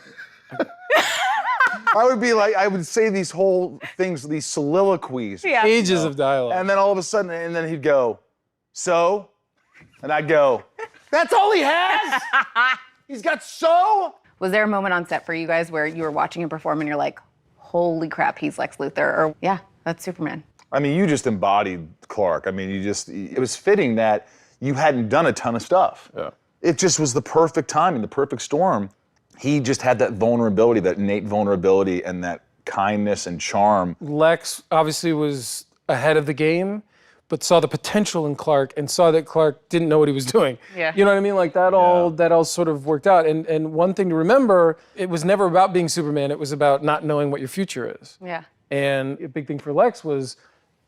I would be like, I would say these whole things, these soliloquies. Yeah. Pages of dialogue. And then all of a sudden, and then he'd go, so? And I'd go, that's all he has? He's got so? Was there a moment on set for you guys where you were watching him perform and you're like, holy crap, he's Lex Luthor, or yeah, that's Superman? I mean, you just embodied Clark. I mean, it was fitting that you hadn't done a ton of stuff. Yeah. It just was the perfect timing, the perfect storm. He just had that vulnerability, that innate vulnerability and that kindness and charm. Lex obviously was ahead of the game, but saw the potential in Clark and saw that Clark didn't know what he was doing. Yeah. You know what I mean? Like that all sort of worked out. And one thing to remember, it was never about being Superman. It was about not knowing what your future is. Yeah. And a big thing for Lex was,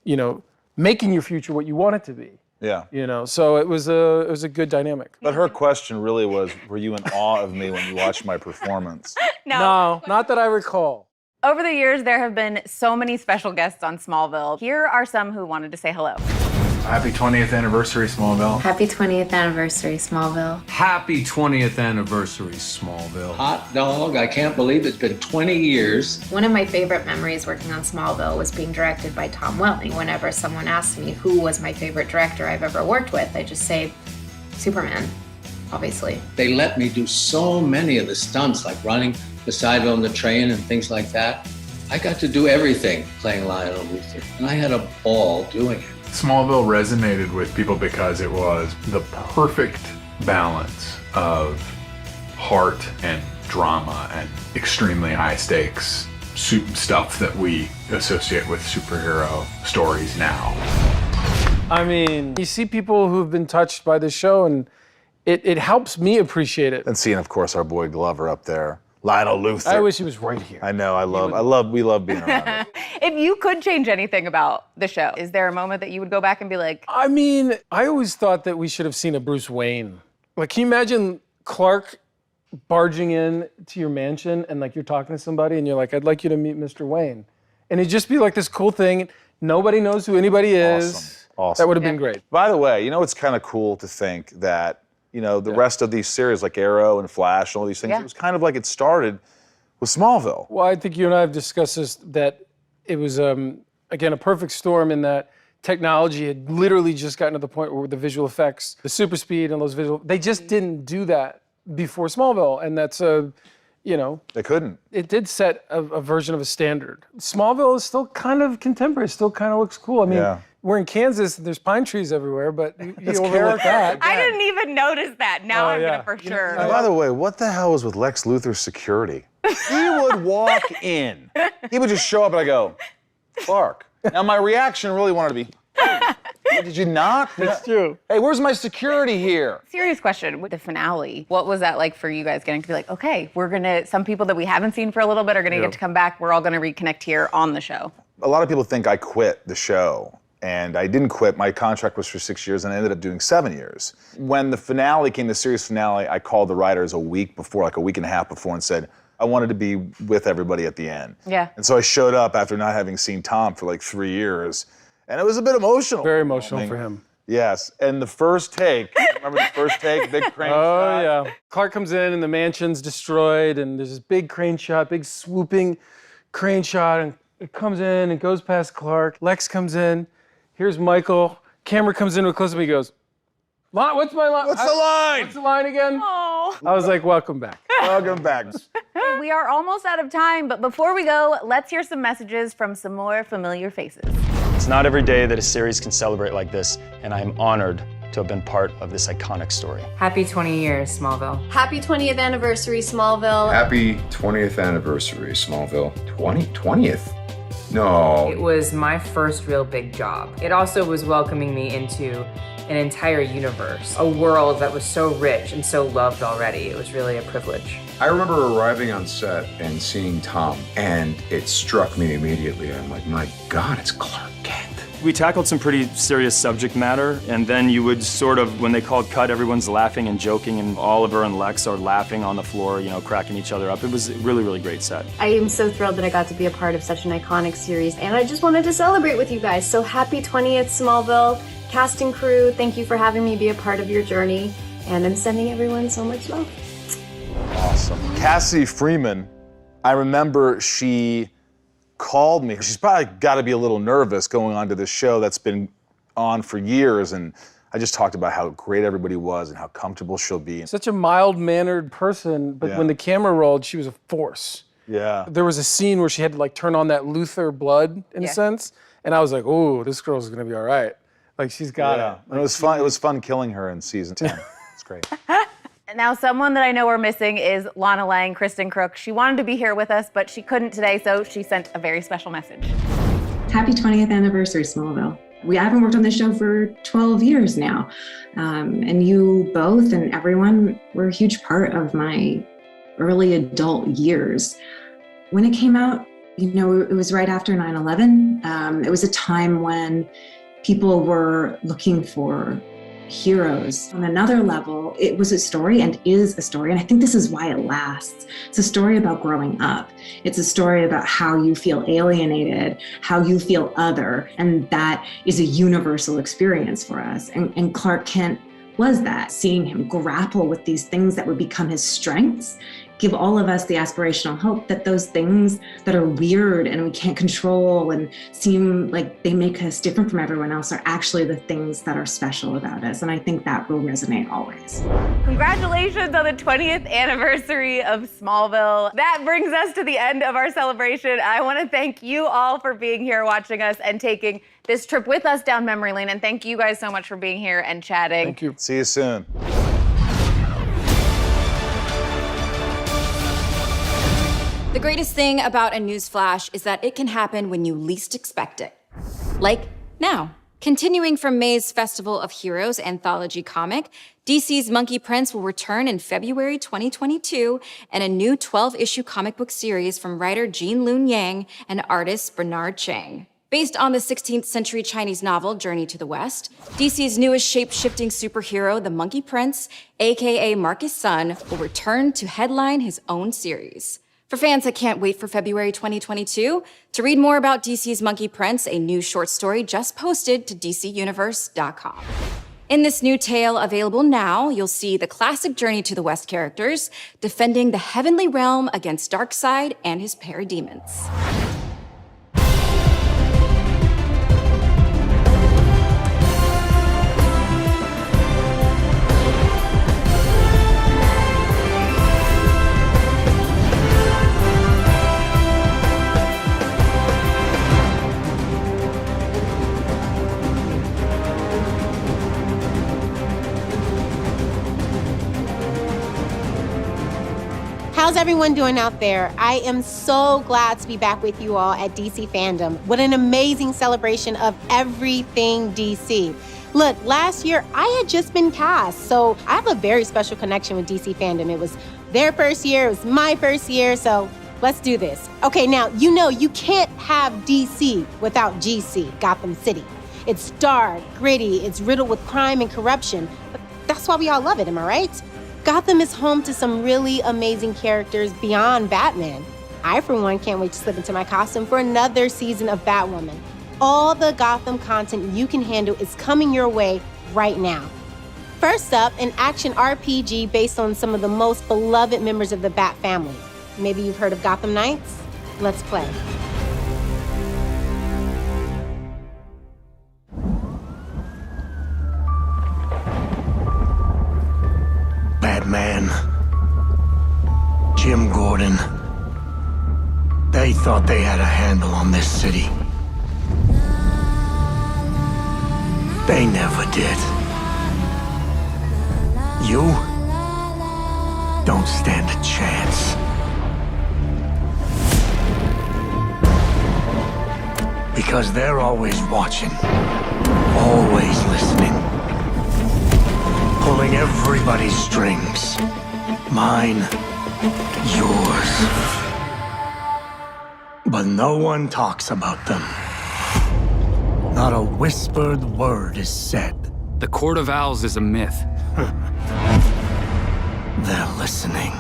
you know, making your future what you want it to be. Yeah. You know, so it was a good dynamic. But her question really was, were you in awe of me when you watched my performance? No, not that I recall. Over the years, there have been so many special guests on Smallville. Here are some who wanted to say hello. Happy 20th anniversary, Smallville. Happy 20th anniversary, Smallville. Happy 20th anniversary, Smallville. Hot dog, I can't believe it's been 20 years. One of my favorite memories working on Smallville was being directed by Tom Welling. Whenever someone asks me who was my favorite director I've ever worked with, I just say Superman, obviously. They let me do so many of the stunts, like running beside on the train and things like that. I got to do everything playing Lionel Luthor, and I had a ball doing it. Smallville resonated with people because it was the perfect balance of heart and drama and extremely high stakes stuff that we associate with superhero stories now. I mean, you see people who've been touched by this show and it helps me appreciate it. And seeing, of course, our boy Glover up there. Lionel Luthor. I wish he was right here. I know, we love being around him. If you could change anything about the show, is there a moment that you would go back and be like, I mean, I always thought that we should have seen a Bruce Wayne. Like, can you imagine Clark barging in to your mansion and like you're talking to somebody and you're like, I'd like you to meet Mr. Wayne. And it'd just be like this cool thing. Nobody knows who anybody is. Awesome. That would have been great. By the way, you know, it's kind of cool to think that, you know, the rest of these series like Arrow and Flash and all these things, it was kind of like it started with Smallville. Well, I think you and I have discussed this, that it was, again, a perfect storm in that technology had literally just gotten to the point where the visual effects, the super speed and those visual, they just didn't do that before Smallville. And that's you know. They couldn't. It did set a version of a standard. Smallville is still kind of contemporary, still kind of looks cool. I mean, we're in Kansas, and there's pine trees everywhere, but you overlook that. I didn't even notice that. Now I'm gonna for sure. And by the way, what the hell was with Lex Luthor's security? He would walk in. He would just show up and I go, Clark. Now my reaction really wanted to be, hey, did you knock? That's true. Hey, where's my security here? Serious question with the finale. What was that like for you guys getting to be like, okay, some people that we haven't seen for a little bit are gonna get to come back. We're all gonna reconnect here on the show. A lot of people think I quit the show. And I didn't quit. My contract was for 6 years, and I ended up doing 7 years. When the finale came, the series finale, I called the writers a week before, like a week and a half before, and said, I wanted to be with everybody at the end. Yeah. And so I showed up after not having seen Tom for like 3 years, and it was a bit emotional. Very emotional for him. Yes, and the first take, remember the first take, big crane shot? Oh, yeah. Clark comes in, and the mansion's destroyed, and there's this big crane shot, big swooping crane shot, and it comes in, and goes past Clark. Lex comes in. Here's Michael. Camera comes in with close up. He goes, what's my line? What's the line? What's the line again? Oh. I was like, welcome back. Welcome back. We are almost out of time, but before we go, let's hear some messages from some more familiar faces. It's not every day that a series can celebrate like this, and I am honored to have been part of this iconic story. Happy 20 years, Smallville. Happy 20th anniversary, Smallville. Happy 20th anniversary, Smallville. 20th? No. It was my first real big job. It also was welcoming me into an entire universe, a world that was so rich and so loved already. It was really a privilege. I remember arriving on set and seeing Tom, and it struck me immediately. I'm like, my God, it's Clark Kent. We tackled some pretty serious subject matter, and then you would sort of, when they called cut, everyone's laughing and joking, and Oliver and Lex are laughing on the floor, you know, cracking each other up. It was a really, really great set. I am so thrilled that I got to be a part of such an iconic series, and I just wanted to celebrate with you guys. So happy 20th, Smallville. Cast and crew, thank you for having me be a part of your journey, and I'm sending everyone so much love. Awesome. Cassie Freeman, I remember she called me. She's probably got to be a little nervous going on to this show that's been on for years, and I just talked about how great everybody was and how comfortable she'll be. Such a mild-mannered person, but when the camera rolled, she was a force. Yeah. There was a scene where she had to like turn on that Luthor blood in a sense, and I was like, oh, this girl's gonna be all right. Like she's got it. And it was fun. It was fun killing her in season 10. It's great. Now, someone that I know we're missing is Lana Lang, Kristen Crook. She wanted to be here with us, but she couldn't today, so she sent a very special message. Happy 20th anniversary, Smallville. I haven't worked on this show for 12 years now. And you both and everyone were a huge part of my early adult years. When it came out, you know, it was right after 9/11. It was a time when people were looking for heroes. On another level, it was a story and is a story, and I think this is why it lasts. It's a story about growing up. It's a story about how you feel alienated, how you feel other, and that is a universal experience for us. And Clark Kent was that, seeing him grapple with these things that would become his strengths, give all of us the aspirational hope that those things that are weird and we can't control and seem like they make us different from everyone else are actually the things that are special about us. And I think that will resonate always. Congratulations on the 20th anniversary of Smallville. That brings us to the end of our celebration. I want to thank you all for being here, watching us, and taking this trip with us down memory lane. And thank you guys so much for being here and chatting. Thank you. See you soon. The greatest thing about a news flash is that it can happen when you least expect it. Like now. Continuing from May's Festival of Heroes anthology comic, DC's Monkey Prince will return in February 2022 and a new 12-issue comic book series from writer Jean Lun Yang and artist Bernard Chang. Based on the 16th century Chinese novel Journey to the West, DC's newest shape-shifting superhero, the Monkey Prince, aka Marcus Sun, will return to headline his own series. For fans that can't wait for February 2022, to read more about DC's Monkey Prince, a new short story just posted to DCUniverse.com. In this new tale available now, you'll see the classic Journey to the West characters defending the heavenly realm against Darkseid and his parademons. How's everyone doing out there? I am so glad to be back with you all at DC FanDome. What an amazing celebration of everything DC. Look, last year I had just been cast, so I have a very special connection with DC FanDome. It was their first year, it was my first year, so let's do this. Okay, now, you know you can't have DC without GC, Gotham City. It's dark, gritty, it's riddled with crime and corruption, but that's why we all love it, am I right? Gotham is home to some really amazing characters beyond Batman. I, for one, can't wait to slip into my costume for another season of Batwoman. All the Gotham content you can handle is coming your way right now. First up, an action RPG based on some of the most beloved members of the Bat family. Maybe you've heard of Gotham Knights? Let's play. Batman, Jim Gordon, they thought they had a handle on this city. They never did. You don't stand a chance. Because they're always watching, always listening, pulling everybody's strings. Mine, yours. But no one talks about them. Not a whispered word is said. The Court of Owls is a myth. They're listening.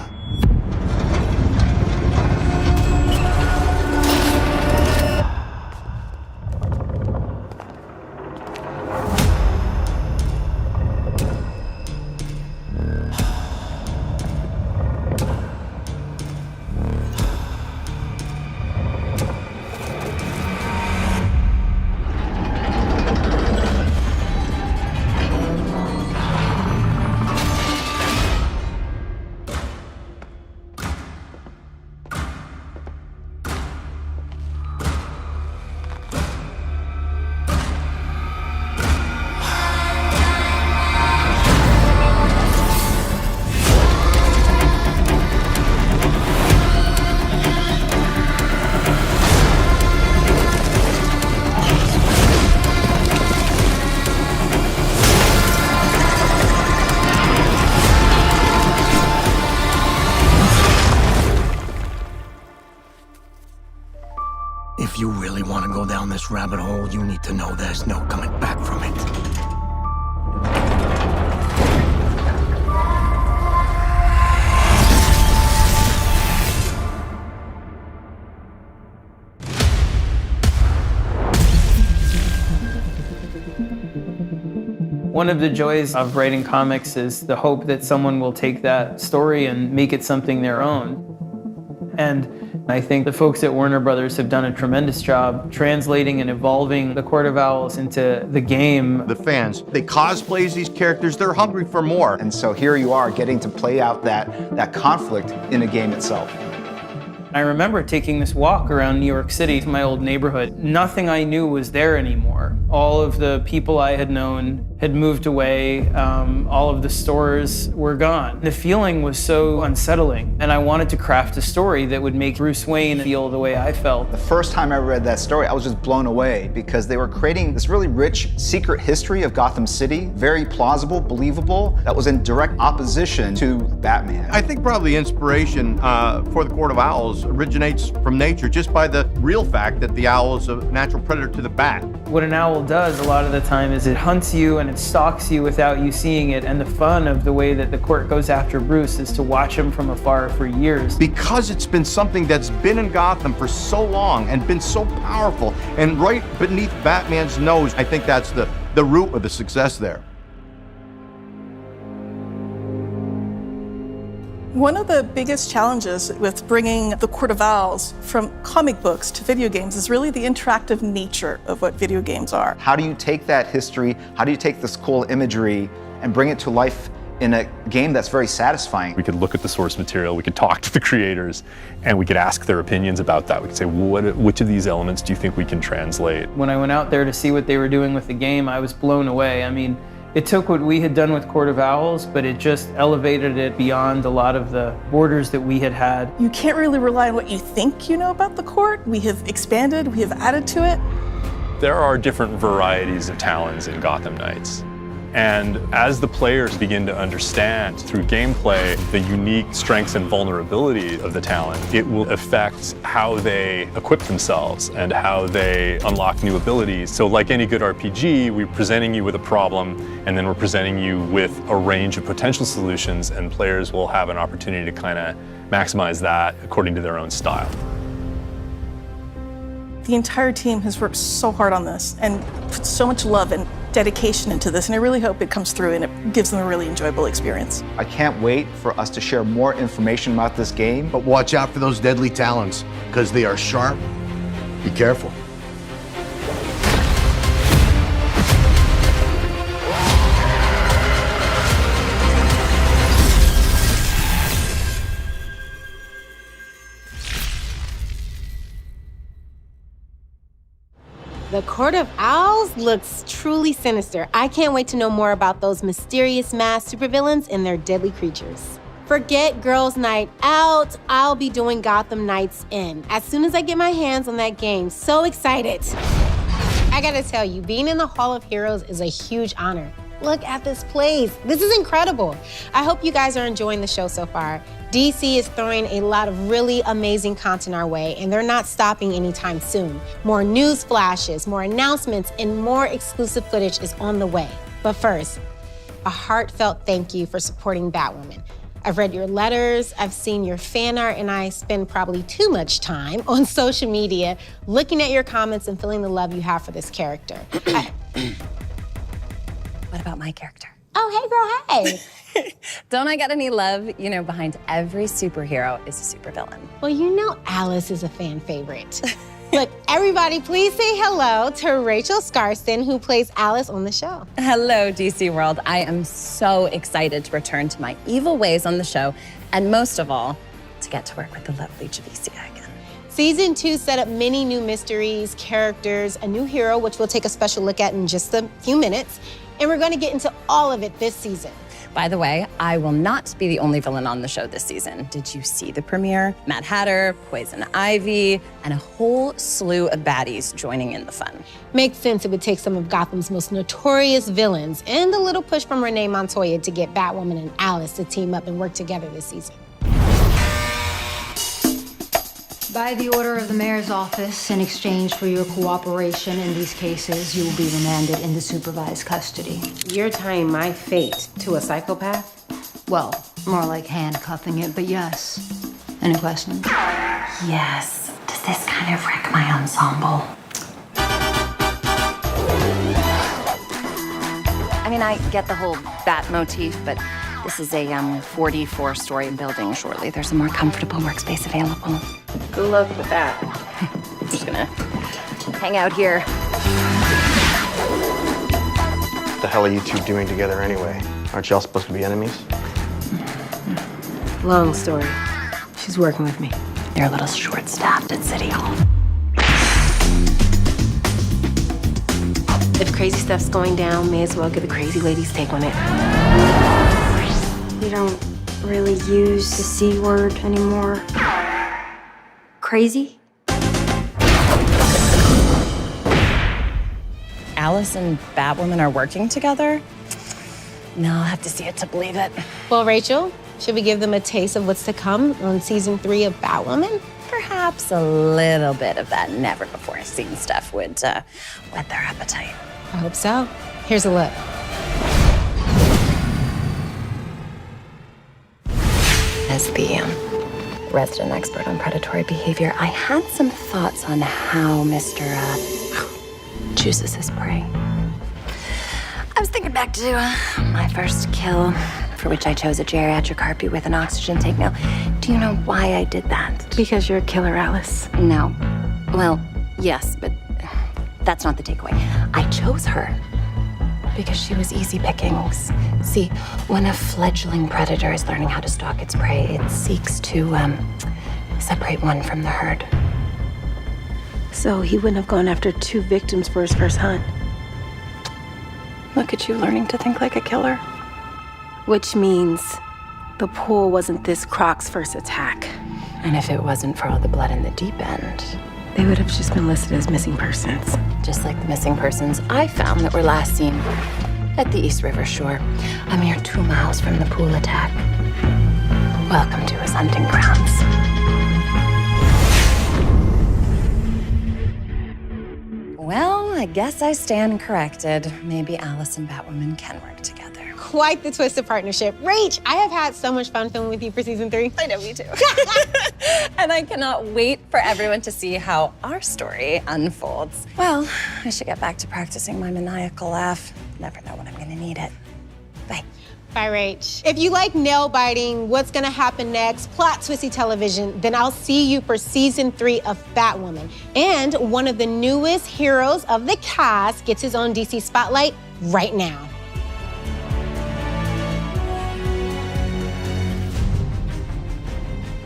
If you really want to go down this rabbit hole, you need to know there's no coming back from it. One of the joys of writing comics is the hope that someone will take that story and make it something their own. And I think the folks at Warner Brothers have done a tremendous job translating and evolving the Court of Owls into the game. The fans, they cosplay as these characters, they're hungry for more. And so here you are getting to play out that conflict in a game itself. I remember taking this walk around New York City to my old neighborhood. Nothing I knew was there anymore. All of the people I had known had moved away. All of the stores were gone. The feeling was so unsettling, and I wanted to craft a story that would make Bruce Wayne feel the way I felt. The first time I read that story, I was just blown away because they were creating this really rich secret history of Gotham City, very plausible, believable, that was in direct opposition to Batman. I think probably inspiration for the Court of Owls originates from nature just by the real fact that the owl is a natural predator to the bat. What an owl does a lot of the time is it hunts you and it stalks you without you seeing it, and the fun of the way that the court goes after Bruce is to watch him from afar for years. Because it's been something that's been in Gotham for so long and been so powerful, and right beneath Batman's nose, I think that's the root of the success there. One of the biggest challenges with bringing the Court of Owls from comic books to video games is really the interactive nature of what video games are. How do you take that history, how do you take this cool imagery and bring it to life in a game that's very satisfying? We could look at the source material, we could talk to the creators, and we could ask their opinions about that. We could say, which of these elements do you think we can translate? When I went out there to see what they were doing with the game, I was blown away. I mean, It took what we had done with Court of Owls, but it just elevated it beyond a lot of the borders that we had had. You can't really rely on what you think you know about the court. We have expanded, we have added to it. There are different varieties of Talons in Gotham Knights. And as the players begin to understand through gameplay the unique strengths and vulnerability of the Talon, it will affect how they equip themselves and how they unlock new abilities. So like any good RPG, we're presenting you with a problem, and then we're presenting you with a range of potential solutions, and players will have an opportunity to kind of maximize that according to their own style. The entire team has worked so hard on this and put so much love and dedication into this, and I really hope it comes through and it gives them a really enjoyable experience. I can't wait for us to share more information about this game. But watch out for those deadly talons, because they are sharp. Be careful. The Court of Owls looks truly sinister. I can't wait to know more about those mysterious masked supervillains and their deadly creatures. Forget Girls' Night Out. I'll be doing Gotham Knights In as soon as I get my hands on that game. So excited. I gotta tell you, being in the Hall of Heroes is a huge honor. Look at this place. This is incredible. I hope you guys are enjoying the show so far. DC is throwing a lot of really amazing content our way, and they're not stopping anytime soon. More news flashes, more announcements, and more exclusive footage is on the way. But first, a heartfelt thank you for supporting Batwoman. I've read your letters, I've seen your fan art, and I spend probably too much time on social media looking at your comments and feeling the love you have for this character. What about my character? Oh, hey, girl, hey. Don't I get any love? You know, behind every superhero is a supervillain. Well, you know Alice is a fan favorite. Look, everybody, please say hello to Rachel Skarsten, who plays Alice on the show. Hello, DC World. I am so excited to return to my evil ways on the show, and most of all, to get to work with the lovely Javicia again. Season 2 set up many new mysteries, characters, a new hero, which we'll take a special look at in just a few minutes, and we're gonna get into all of it this season. By the way, I will not be the only villain on the show this season. Did you see the premiere? Mad Hatter, Poison Ivy, and a whole slew of baddies joining in the fun. Makes sense it would take some of Gotham's most notorious villains and a little push from Renee Montoya to get Batwoman and Alice to team up and work together this season. By the order of the mayor's office, in exchange for your cooperation in these cases, you will be remanded into supervised custody. You're tying my fate to a psychopath? Well, more like handcuffing it, but yes. Any questions? Yes. Does this kind of wreck my ensemble? I mean, I get the whole bat motif, but this is a 44-story building shortly. There's a more comfortable workspace available. Good luck with that. I'm just gonna hang out here. What the hell are you two doing together anyway? Aren't y'all supposed to be enemies? Long story. She's working with me. They're a little short-staffed at City Hall. If crazy stuff's going down, may as well get the crazy lady's take on it. We don't really use the C word anymore. Crazy? Alice and Batwoman are working together? No, I'll have to see it to believe it. Well, Rachel, should we give them a taste of what's to come on season 3 of Batwoman? Perhaps a little bit of that never-before-seen stuff would whet their appetite. I hope so. Here's a look. As the resident expert on predatory behavior, I had some thoughts on how Mr. chooses his prey. I was thinking back to my first kill, for which I chose a geriatric harpy with an oxygen tank. Now, do you know why I did that? Because you're a killer, Alice. No. Well, yes, but that's not the takeaway. I chose her because she was easy pickings. See, when a fledgling predator is learning how to stalk its prey, it seeks to separate one from the herd. So he wouldn't have gone after 2 victims for his first hunt? Look at you learning to think like a killer. Which means the pool wasn't this Croc's first attack. And if it wasn't for all the blood in the deep end, they would have just been listed as missing persons. Just like the missing persons I found that were last seen at the East River shore, a mere 2 miles from the pool attack. Welcome to his hunting grounds. Well, I guess I stand corrected. Maybe Alice and Batwoman can work together. Quite the twisted partnership. Rach, I have had so much fun filming with you for season 3. I know, me too. And I cannot wait for everyone to see how our story unfolds. Well, I should get back to practicing my maniacal laugh. Never know when I'm gonna need it. Bye. Bye, Rach. If you like nail-biting, what's gonna happen next, plot twisty television, then I'll see you for season 3 of Batwoman. And one of the newest heroes of the cast gets his own DC spotlight right now.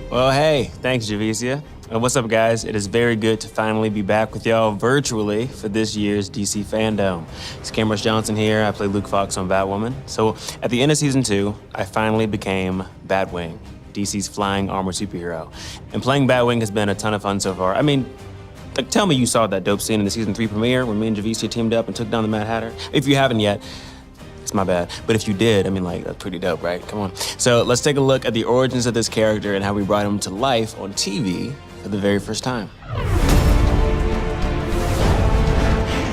Well, hey, thanks, Javicia. What's up, guys? It is very good to finally be back with y'all virtually for this year's DC FanDome. It's Cameron Johnson here. I play Luke Fox on Batwoman. So at the end of season 2, I finally became Batwing, DC's flying armored superhero. And playing Batwing has been a ton of fun so far. I mean, like, tell me you saw that dope scene in the season 3 premiere when me and Javicia teamed up and took down the Mad Hatter. If you haven't yet, it's my bad. But if you did, I mean, like, that's pretty dope, right? Come on. So let's take a look at the origins of this character and how we brought him to life on TV for the very first time.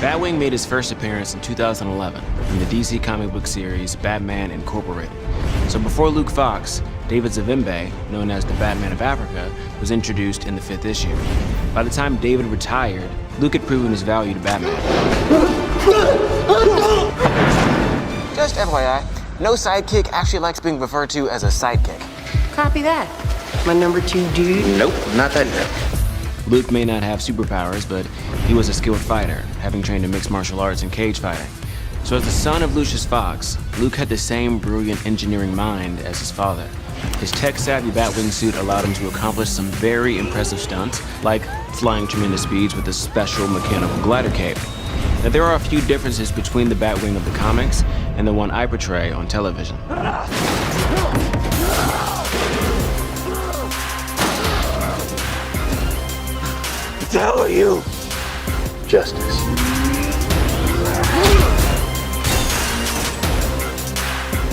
Batwing made his first appearance in 2011 in the DC comic book series Batman Incorporated. So before Luke Fox, David Zavimbe, known as the Batman of Africa, was introduced in the 5th issue. By the time David retired, Luke had proven his value to Batman. Just FYI, no sidekick actually likes being referred to as a sidekick. Copy that. My number 2 dude. Nope, not that yet. Luke may not have superpowers, but he was a skilled fighter, having trained in mixed martial arts and cage fighting. So as the son of Lucius Fox, Luke had the same brilliant engineering mind as his father. His tech-savvy Batwing suit allowed him to accomplish some very impressive stunts, like flying tremendous speeds with a special mechanical glider cape. Now, there are a few differences between the Batwing of the comics and the one I portray on television. What the hell are you? Justice.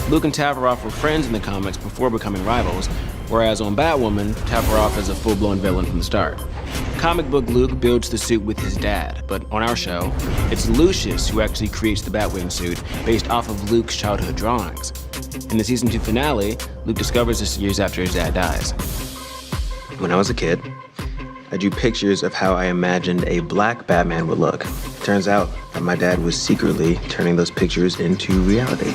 Luke and Tavaroff were friends in the comics before becoming rivals, whereas on Batwoman, Tavaroff is a full-blown villain from the start. Comic book Luke builds the suit with his dad, but on our show, it's Lucius who actually creates the Batwing suit based off of Luke's childhood drawings. In the season 2 finale, Luke discovers this years after his dad dies. When I was a kid, I drew pictures of how I imagined a black Batman would look. It turns out that my dad was secretly turning those pictures into reality.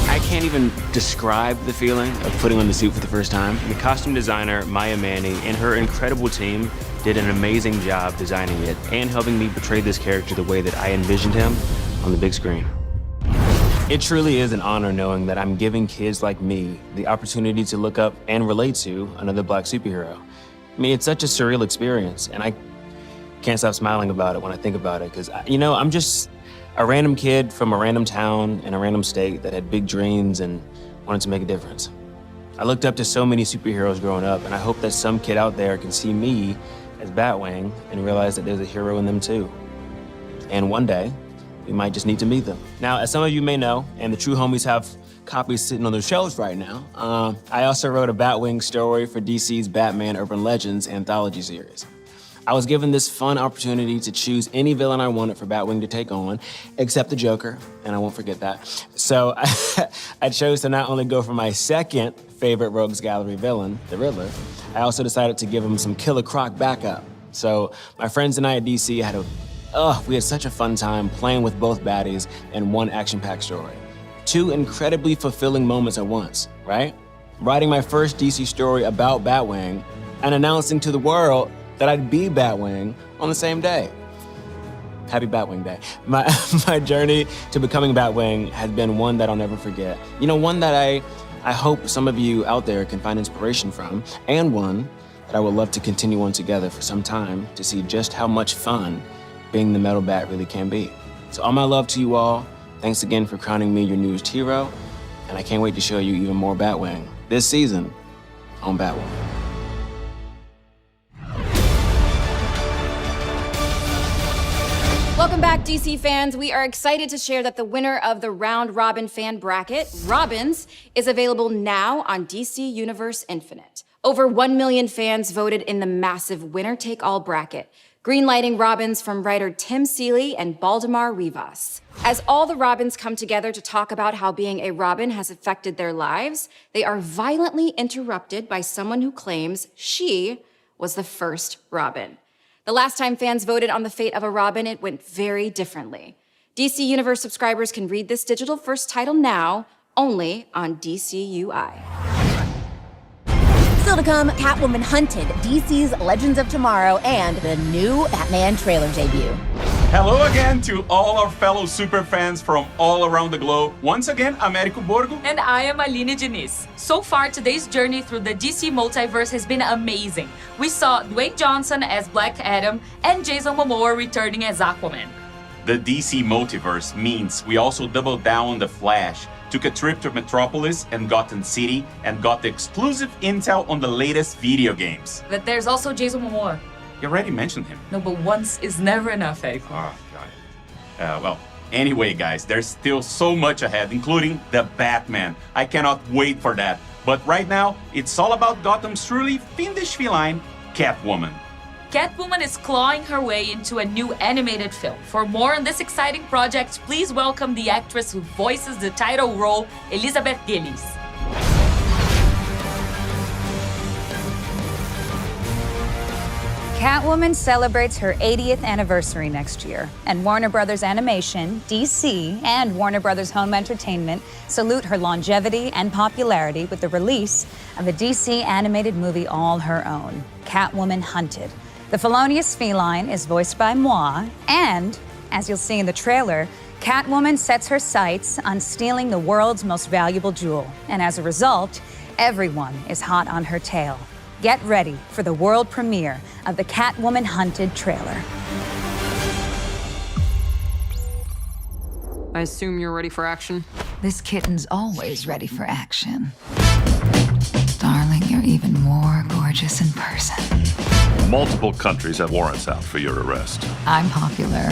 I can't even describe the feeling of putting on the suit for the first time. The costume designer, Maya Manny, and her incredible team did an amazing job designing it and helping me portray this character the way that I envisioned him on the big screen. It truly is an honor knowing that I'm giving kids like me the opportunity to look up and relate to another black superhero. I mean, it's such a surreal experience, and I can't stop smiling about it when I think about it, because, you know, I'm just a random kid from a random town in a random state that had big dreams and wanted to make a difference. I looked up to so many superheroes growing up, and I hope that some kid out there can see me as Batwing and realize that there's a hero in them too. And one day, we might just need to meet them. Now, as some of you may know, and the true homies have copies sitting on their shelves right now, I also wrote a Batwing story for DC's Batman Urban Legends anthology series. I was given this fun opportunity to choose any villain I wanted for Batwing to take on, except the Joker, and I won't forget that. So I chose to not only go for my second favorite Rogues Gallery villain, the Riddler, I also decided to give him some Killer Croc backup. So my friends and I at DC we had such a fun time playing with both baddies in one action-packed story. 2 incredibly fulfilling moments at once, right? Writing my first DC story about Batwing and announcing to the world that I'd be Batwing on the same day. Happy Batwing Day. My journey to becoming Batwing has been one that I'll never forget. You know, one that I hope some of you out there can find inspiration from, and one that I would love to continue on together for some time to see just how much fun being the metal bat really can be. So all my love to you all. Thanks again for crowning me your newest hero. And I can't wait to show you even more Batwing this season on Batwoman. Welcome back, DC fans. We are excited to share that the winner of the Round Robin fan bracket, Robins, is available now on DC Universe Infinite. Over 1 million fans voted in the massive winner-take-all bracket, greenlighting Robins from writer Tim Seeley and Baldemar Rivas. As all the Robins come together to talk about how being a Robin has affected their lives, they are violently interrupted by someone who claims she was the first Robin. The last time fans voted on the fate of a Robin, it went very differently. DC Universe subscribers can read this digital-first title now, only on DCUI. Still to come, Catwoman Hunted, DC's Legends of Tomorrow, and the new Batman trailer debut. Hello again to all our fellow super fans from all around the globe. Once again, Américo Borgo. And I am Aline Diniz. So far, today's journey through the DC multiverse has been amazing. We saw Dwayne Johnson as Black Adam and Jason Momoa returning as Aquaman. The DC multiverse means we also doubled down on The Flash, took a trip to Metropolis and Gotham City, and got the exclusive intel on the latest video games. But there's also Jason Momoa. You already mentioned him. No, but once is never enough, eh? Oh, got it. Well, anyway, guys, there's still so much ahead, including the Batman. I cannot wait for that. But right now, it's all about Gotham's truly fiendish feline, Catwoman. Catwoman is clawing her way into a new animated film. For more on this exciting project, please welcome the actress who voices the title role, Elizabeth Gillies. Catwoman celebrates her 80th anniversary next year, and Warner Brothers Animation, DC, and Warner Brothers Home Entertainment salute her longevity and popularity with the release of a DC animated movie all her own, Catwoman Hunted. The felonious feline is voiced by moi, and, as you'll see in the trailer, Catwoman sets her sights on stealing the world's most valuable jewel, and as a result, everyone is hot on her tail. Get ready for the world premiere of the Catwoman Hunted trailer. I assume you're ready for action? This kitten's always ready for action. Darling, you're even more gorgeous in person. Multiple countries have warrants out for your arrest. I'm popular.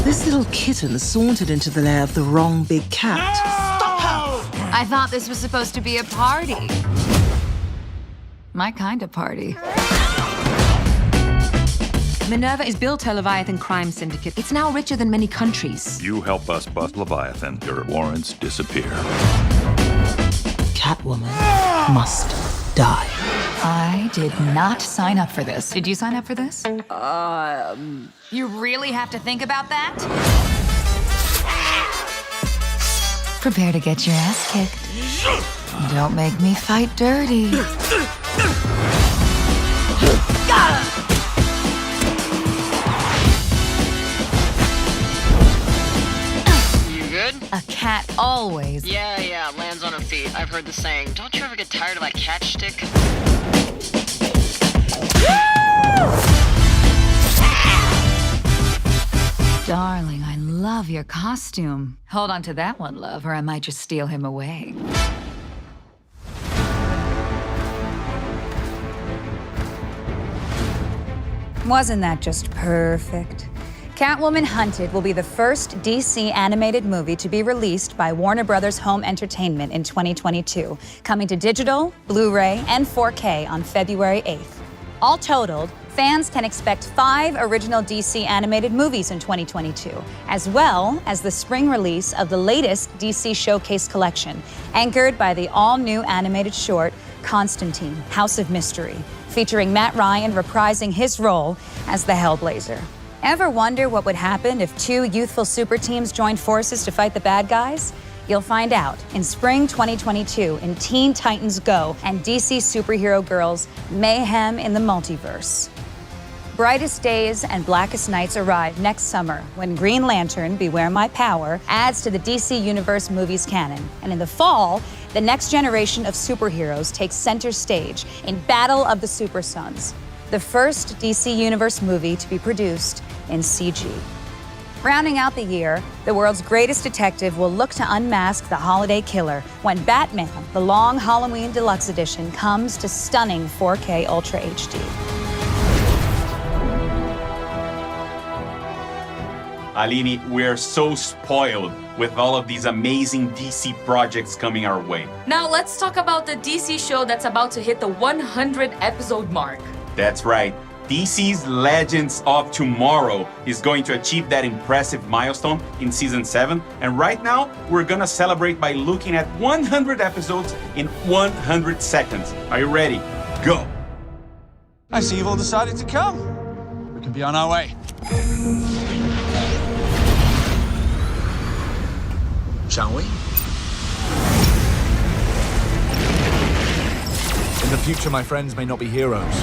This little kitten sauntered into the lair of the wrong big cat. Stop her! I thought this was supposed to be a party. My kind of party. Minerva is built her Leviathan crime syndicate. It's now richer than many countries. You help us bust Leviathan, your warrants disappear. Catwoman must die. I did not sign up for this. Did you sign up for this? You really have to think about that? Prepare to get your ass kicked. Don't make me fight dirty. You good? A cat always. Yeah, lands on her feet. I've heard the saying. Don't you ever get tired of that catch stick? Darling, I love your costume. Hold on to that one, love, or I might just steal him away. Wasn't that just perfect? Catwoman Hunted will be the first DC animated movie to be released by Warner Brothers Home Entertainment in 2022, coming to digital, Blu-ray, and 4K on February 8th. All totaled, fans can expect 5 original DC animated movies in 2022, as well as the spring release of the latest DC Showcase collection, anchored by the all-new animated short, Constantine, House of Mystery, featuring Matt Ryan reprising his role as the Hellblazer. Ever wonder what would happen if 2 youthful super teams joined forces to fight the bad guys? You'll find out in spring 2022 in Teen Titans Go and DC Superhero Girls Mayhem in the Multiverse. Brightest Days and Blackest Nights arrive next summer when Green Lantern, Beware My Power, adds to the DC Universe movies canon. And in the fall, the next generation of superheroes takes center stage in Battle of the Super Sons. the first DC Universe movie to be produced in CG. Rounding out the year, the world's greatest detective will look to unmask the holiday killer when Batman, the Long Halloween Deluxe Edition, comes to stunning 4K Ultra HD. Aline, we're so spoiled with all of these amazing DC projects coming our way. Now let's talk about the DC show that's about to hit the 100 episode mark. That's right. DC's Legends of Tomorrow is going to achieve that impressive milestone in season 7. And right now, we're gonna celebrate by looking at 100 episodes in 100 seconds. Are you ready? Go. I see you've all decided to come. We can be on our way. Shall we? In the future, my friends may not be heroes.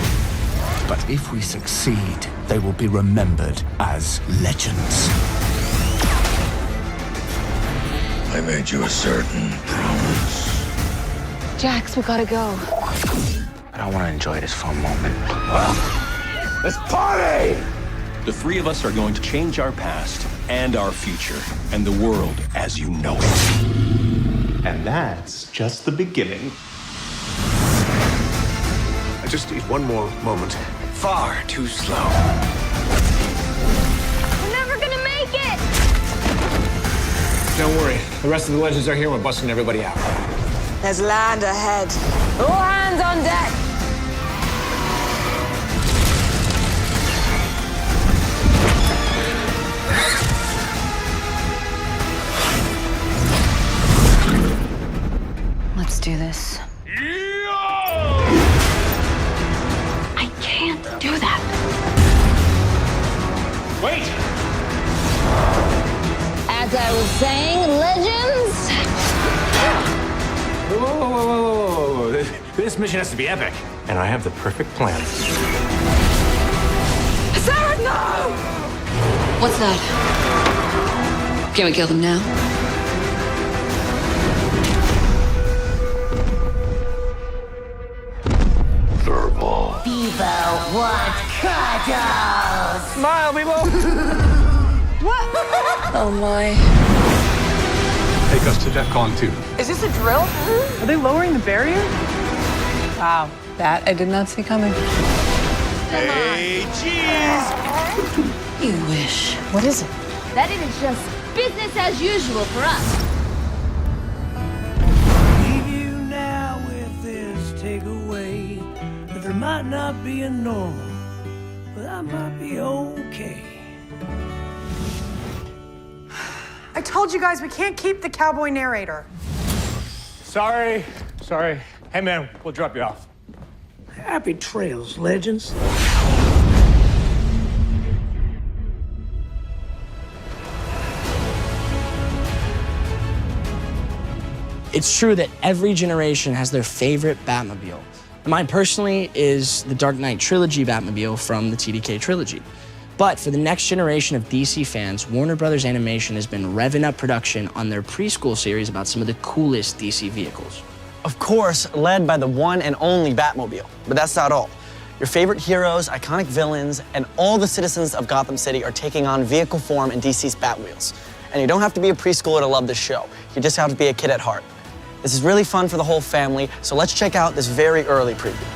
But if we succeed, they will be remembered as legends. I made you a certain promise. Jax, we gotta go. I don't want to enjoy this for a moment. Let's party! The three of us are going to change our past and our future and the world as you know it. And that's just the beginning. I just need one more moment. Far too slow. We're never gonna make it! Don't worry. The rest of the legends are here. We're busting everybody out. There's land ahead. All hands on deck. Let's do this. I can't do that. Wait! As I was saying, legends. Whoa, whoa, whoa, whoa, whoa. This mission has to be epic. And I have the perfect plan. Sarah, no! What's that? Can we kill them now? Verbal. Beetle want cuddles. Smile, people! What? Oh my. Take us to DEFCON 2. Is this a drill? Are they lowering the barrier? Wow, that I did not see coming. Hey, cheese! You wish. What is it? That it is just business as usual for us. Leave you now with this takeaway that there might not be a normal, but I might be okay. I told you guys we can't keep the cowboy narrator. Sorry. Hey, man, we'll drop you off. Happy trails, legends. It's true that every generation has their favorite Batmobile. Mine personally is the Dark Knight Trilogy Batmobile from the TDK Trilogy. But for the next generation of DC fans, Warner Brothers Animation has been revving up production on their preschool series about some of the coolest DC vehicles. Of course, led by the one and only Batmobile. But that's not all. Your favorite heroes, iconic villains, and all the citizens of Gotham City are taking on vehicle form in DC's Batwheels. And you don't have to be a preschooler to love this show. You just have to be a kid at heart. This is really fun for the whole family, so let's check out this very early preview.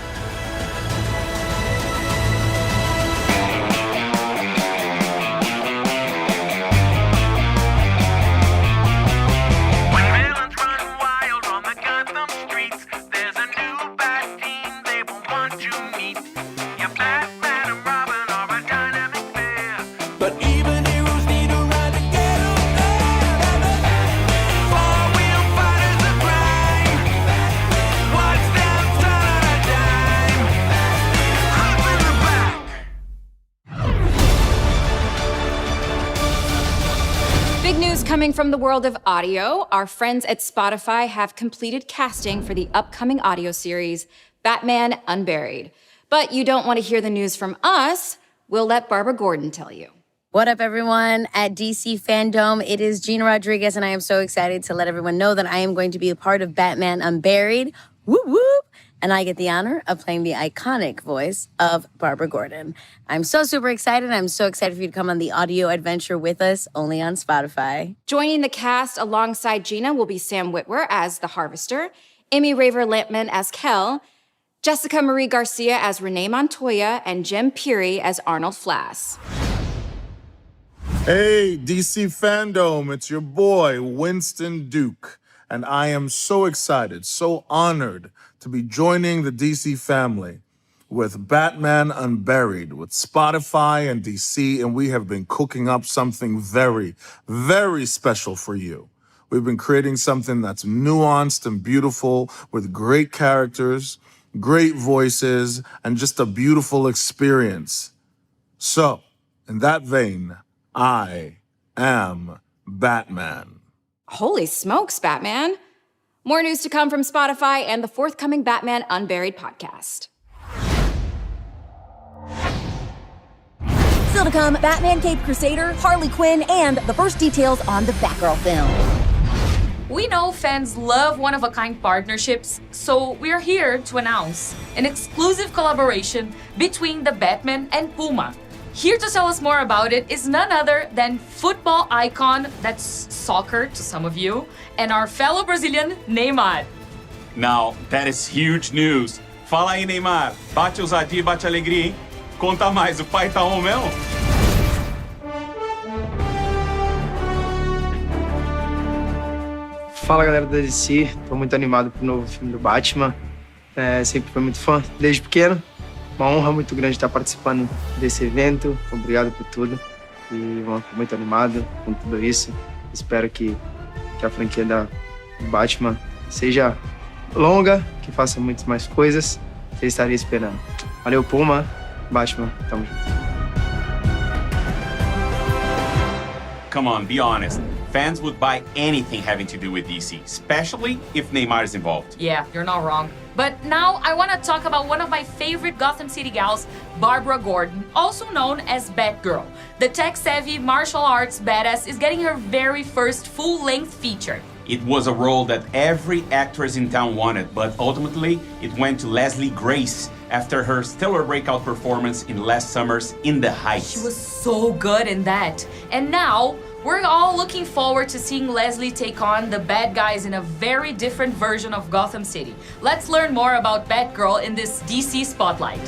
Coming from the world of audio, our friends at Spotify have completed casting for the upcoming audio series, Batman Unburied. But you don't want to hear the news from us. We'll let Barbara Gordon tell you. What up, everyone? At DC FanDome, it is Gina Rodriguez, and I am so excited to let everyone know that I am going to be a part of Batman Unburied. Whoop, whoop. and I get the honor of playing the iconic voice of Barbara Gordon. I'm so super excited. I'm so excited for you to come on the audio adventure with us, only on Spotify. Joining the cast alongside Gina will be Sam Witwer as the Harvester, Amy Raver Lampman as Kel, Jessica Marie Garcia as Renee Montoya, and Jem Peary as Arnold Flass. Hey, DC FanDome, it's your boy, Winston Duke. And I am so excited, so honored to be joining the DC family with Batman Unburied, with Spotify and DC, and we have been cooking up something very, very special for you. We've been creating something that's nuanced and beautiful with great characters, great voices, and just a beautiful experience. So, in that vein, I am Batman. Holy smokes, Batman. More news to come from Spotify and the forthcoming Batman Unburied podcast. Still to come, Batman Cape Crusader, Harley Quinn, and the first details on the Batgirl film. We know fans love one-of-a-kind partnerships, so we're here to announce an exclusive collaboration between the Batman and Puma. Here to tell us more about it is none other than football icon, that's soccer to some of you, and our fellow Brazilian, Neymar. Now, that is huge news. Fala aí, Neymar. Bate ousadia, bate alegria, hein? Conta mais, o pai tá on mesmo? Fala, galera da DC. Tô muito animado pro novo filme do Batman. Sempre fui muito fã, desde pequeno. Uma honra muito grande estar participando desse evento. Obrigado por tudo. E tô muito animado com tudo isso. Espero que a franquia da Batman seja longa, que faça muitas mais coisas. Eu estaria esperando. Valeu, Puma. Batman, tamo junto. Come on, be honest. Fans would buy anything having to do with DC, especially if Neymar is involved. Yeah, you're not wrong. But now I want to talk about one of my favorite Gotham City gals, Barbara Gordon, also known as Batgirl. The tech-savvy martial arts badass is getting her very first full-length feature. It was a role that every actress in town wanted, but ultimately it went to Leslie Grace after her stellar breakout performance in last summer's In the Heights. She was so good in that. And now, we're all looking forward to seeing Leslie take on the bad guys in a very different version of Gotham City. Let's learn more about Batgirl in this DC Spotlight.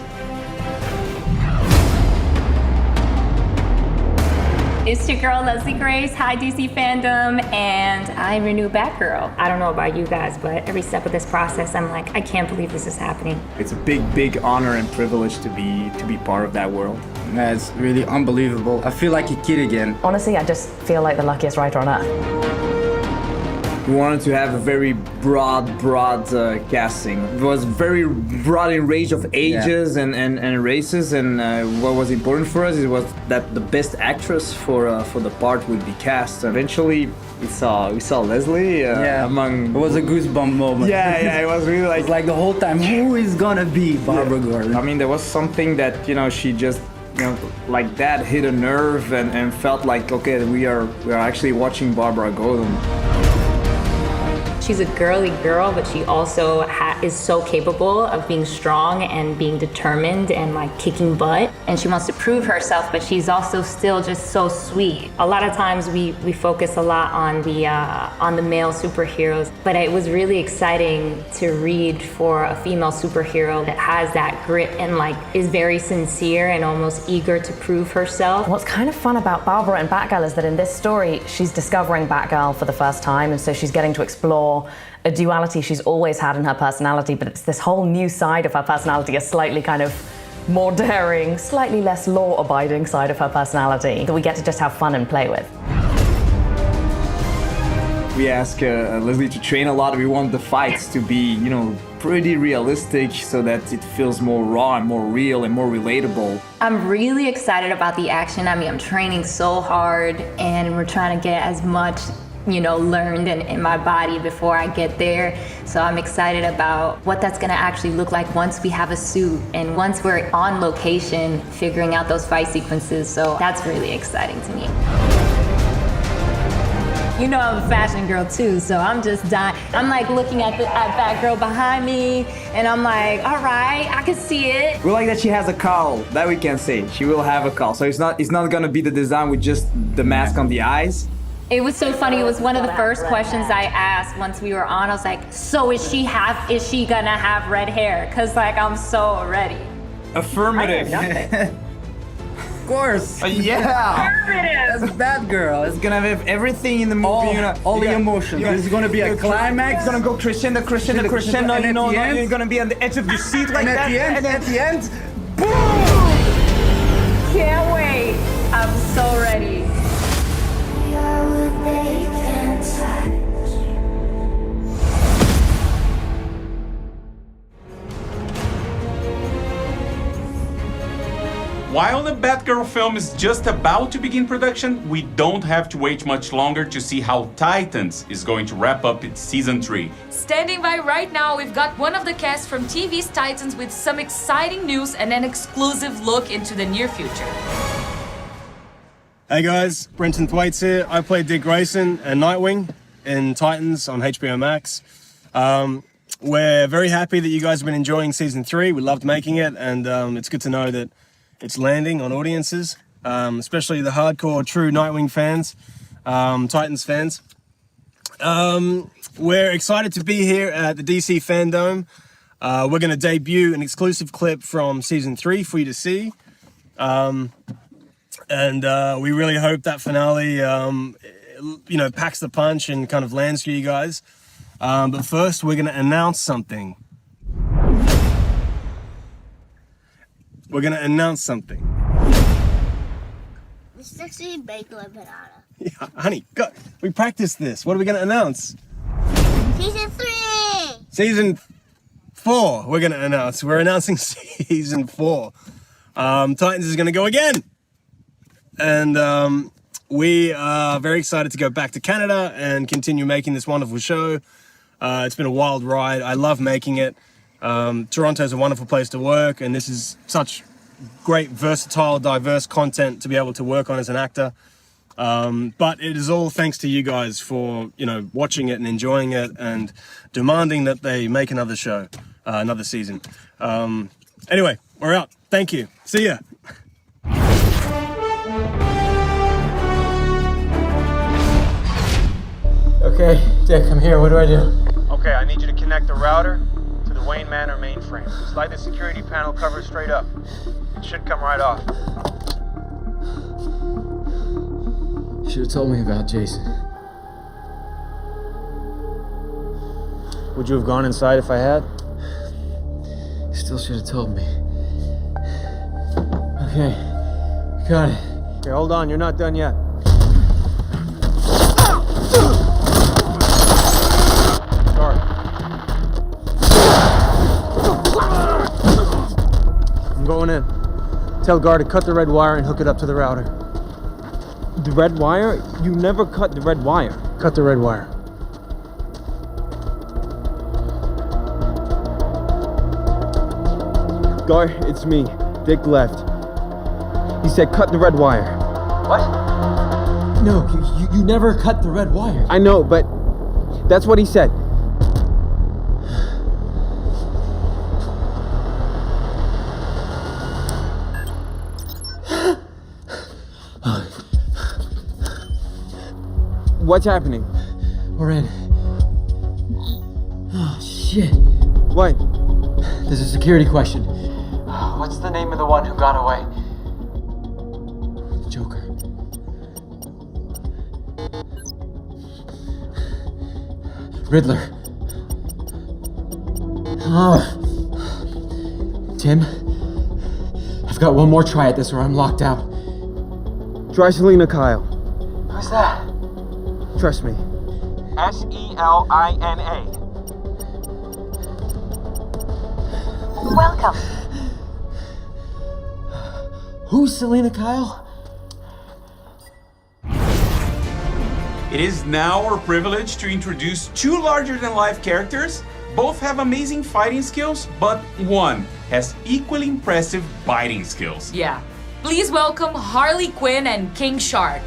It's your girl, Leslie Grace. Hi, DC FanDome, and I'm your new Batgirl. I don't know about you guys, but every step of this process, I'm like, I can't believe this is happening. It's a big, big honor and privilege to be part of that world. That's really unbelievable. I feel like a kid again. Honestly, I just feel like the luckiest writer on earth. We wanted to have a very broad casting. It was very broad in range of ages and races, and what was important for us was that the best actress for the part would be cast. Eventually, we saw Leslie among. It was a goosebump moment. Yeah, it was really like. It's like the whole time, who is gonna be Barbara Gordon? I mean, there was something that she just. Like that hit a nerve and felt like, okay, we are actually watching Barbara Gordon. She's a girly girl, but she also is so capable of being strong and being determined and like kicking butt. And she wants to prove herself, but she's also still just so sweet. A lot of times we focus a lot on the male superheroes, but it was really exciting to read for a female superhero that has that grit and like is very sincere and almost eager to prove herself. What's kind of fun about Barbara and Batgirl is that in this story, she's discovering Batgirl for the first time, and so she's getting to explore a duality she's always had in her personality, but it's this whole new side of her personality, a slightly kind of more daring, slightly less law-abiding side of her personality that we get to just have fun and play with. We ask Leslie to train a lot. We want the fights to be, pretty realistic so that it feels more raw and more real and more relatable. I'm really excited about the action. I mean, I'm training so hard and we're trying to get as much learned in my body before I get there. So I'm excited about what that's gonna actually look like once we have a suit and once we're on location figuring out those fight sequences. So that's really exciting to me. You know I'm a fashion girl too, so I'm just dying. I'm like looking at that girl behind me, and I'm like, all right, I can see it. We like that she has a cowl. That we can say. She will have a cowl. So it's not gonna be the design with just the mask on the eyes. It was so funny. It was one of the first questions I asked once we were on. I was like, so is she gonna have red hair? Cause like I'm so ready. Affirmative. Of course. Yeah. Affirmative. That's Batgirl. It's gonna have everything in the movie. All the emotions. There's gonna be a climax. It's gonna go crescendo. And You know, at the end, you're gonna be on the edge of your seat like that. And at the end, boom! Can't wait. I'm so ready. While the Batgirl film is just about to begin production, we don't have to wait much longer to see how Titans is going to wrap up its season 3. Standing by right now, we've got one of the cast from TV's Titans with some exciting news and an exclusive look into the near future. Hey guys, Brenton Thwaites here. I play Dick Grayson and Nightwing in Titans on HBO Max. We're very happy that you guys have been enjoying season 3. We loved making it, and it's good to know that it's landing on audiences, especially the hardcore true Nightwing fans, Titans fans. We're excited to be here at the DC FanDome. We're going to debut an exclusive clip from season 3 for you to see. And we really hope that finale, packs the punch and kind of lands for you guys. But first, we're going to announce something. We're going to announce something. The sexy bagel and banana. Yeah, honey, we practiced this. What are we going to announce? Season 3! Season 4, we're going to announce. We're announcing season 4. Titans is going to go again. And we are very excited to go back to Canada and continue making this wonderful show. It's been a wild ride. I love making it. Toronto's a wonderful place to work, and this is such great, versatile, diverse content to be able to work on as an actor. But it is all thanks to you guys for, watching it and enjoying it and demanding that they make another show, another season. Anyway, we're out. Thank you. See ya. Okay, Dick, I'm here. What do I do? Okay, I need you to connect the router to the Wayne Manor mainframe. Slide the security panel cover straight up. It should come right off. You should have told me about Jason. Would you have gone inside if I had? You still should have told me. Okay, got it. Okay, hold on. You're not done yet. I'm going in. Tell guard to cut the red wire and hook it up to the router. The red wire? You never cut the red wire. Cut the red wire. Guard, it's me. Dick left. He said cut the red wire. What? No, you never cut the red wire. I know, but that's what he said. What's happening? We're in. Oh, shit. What? There's a security question. What's the name of the one who got away? Joker. Riddler. Oh. Tim, I've got one more try at this or I'm locked out. Try Selena Kyle. Who's that? Trust me. Selina. Welcome. Who's Selena Kyle? It is now our privilege to introduce two larger-than-life characters. Both have amazing fighting skills, but one has equally impressive biting skills. Yeah. Please welcome Harley Quinn and King Shark.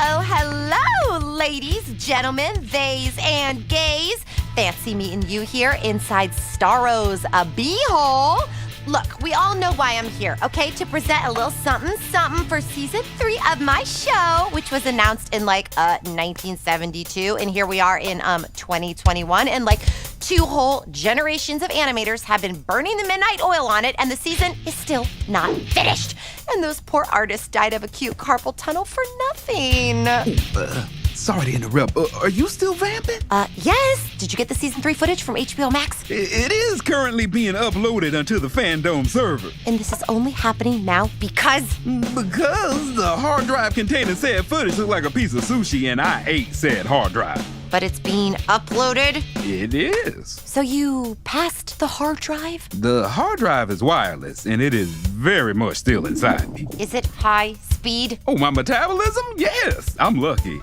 Oh, hello, ladies, gentlemen, theys, and gays. Fancy meeting you here inside Starro's beehole. Look, we all know why I'm here, okay? To present a little something for season 3 of my show, which was announced in 1972, and here we are in 2021, and 2 whole generations of animators have been burning the midnight oil on it, and the season is still not finished. And those poor artists died of acute carpal tunnel for nothing. Sorry to interrupt. Are you still vamping? Yes. Did you get the season 3 footage from HBO Max? It is currently being uploaded onto the FanDome server. And this is only happening now because the hard drive containing said footage looked like a piece of sushi, and I ate said hard drive. But it's being uploaded? It is. So you passed the hard drive? The hard drive is wireless, and it is very much still inside me. Is it high speed? Oh, my metabolism? Yes, I'm lucky.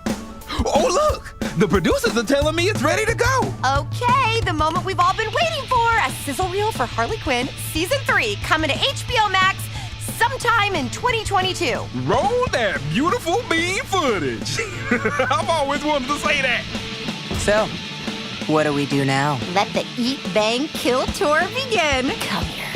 Oh, look! The producers are telling me it's ready to go. Okay, the moment we've all been waiting for. A sizzle reel for Harley Quinn, season 3, coming to HBO Max sometime in 2022. Roll that beautiful bean footage. I've always wanted to say that. So, what do we do now? Let the Eat, Bang, Kill tour begin. Come here.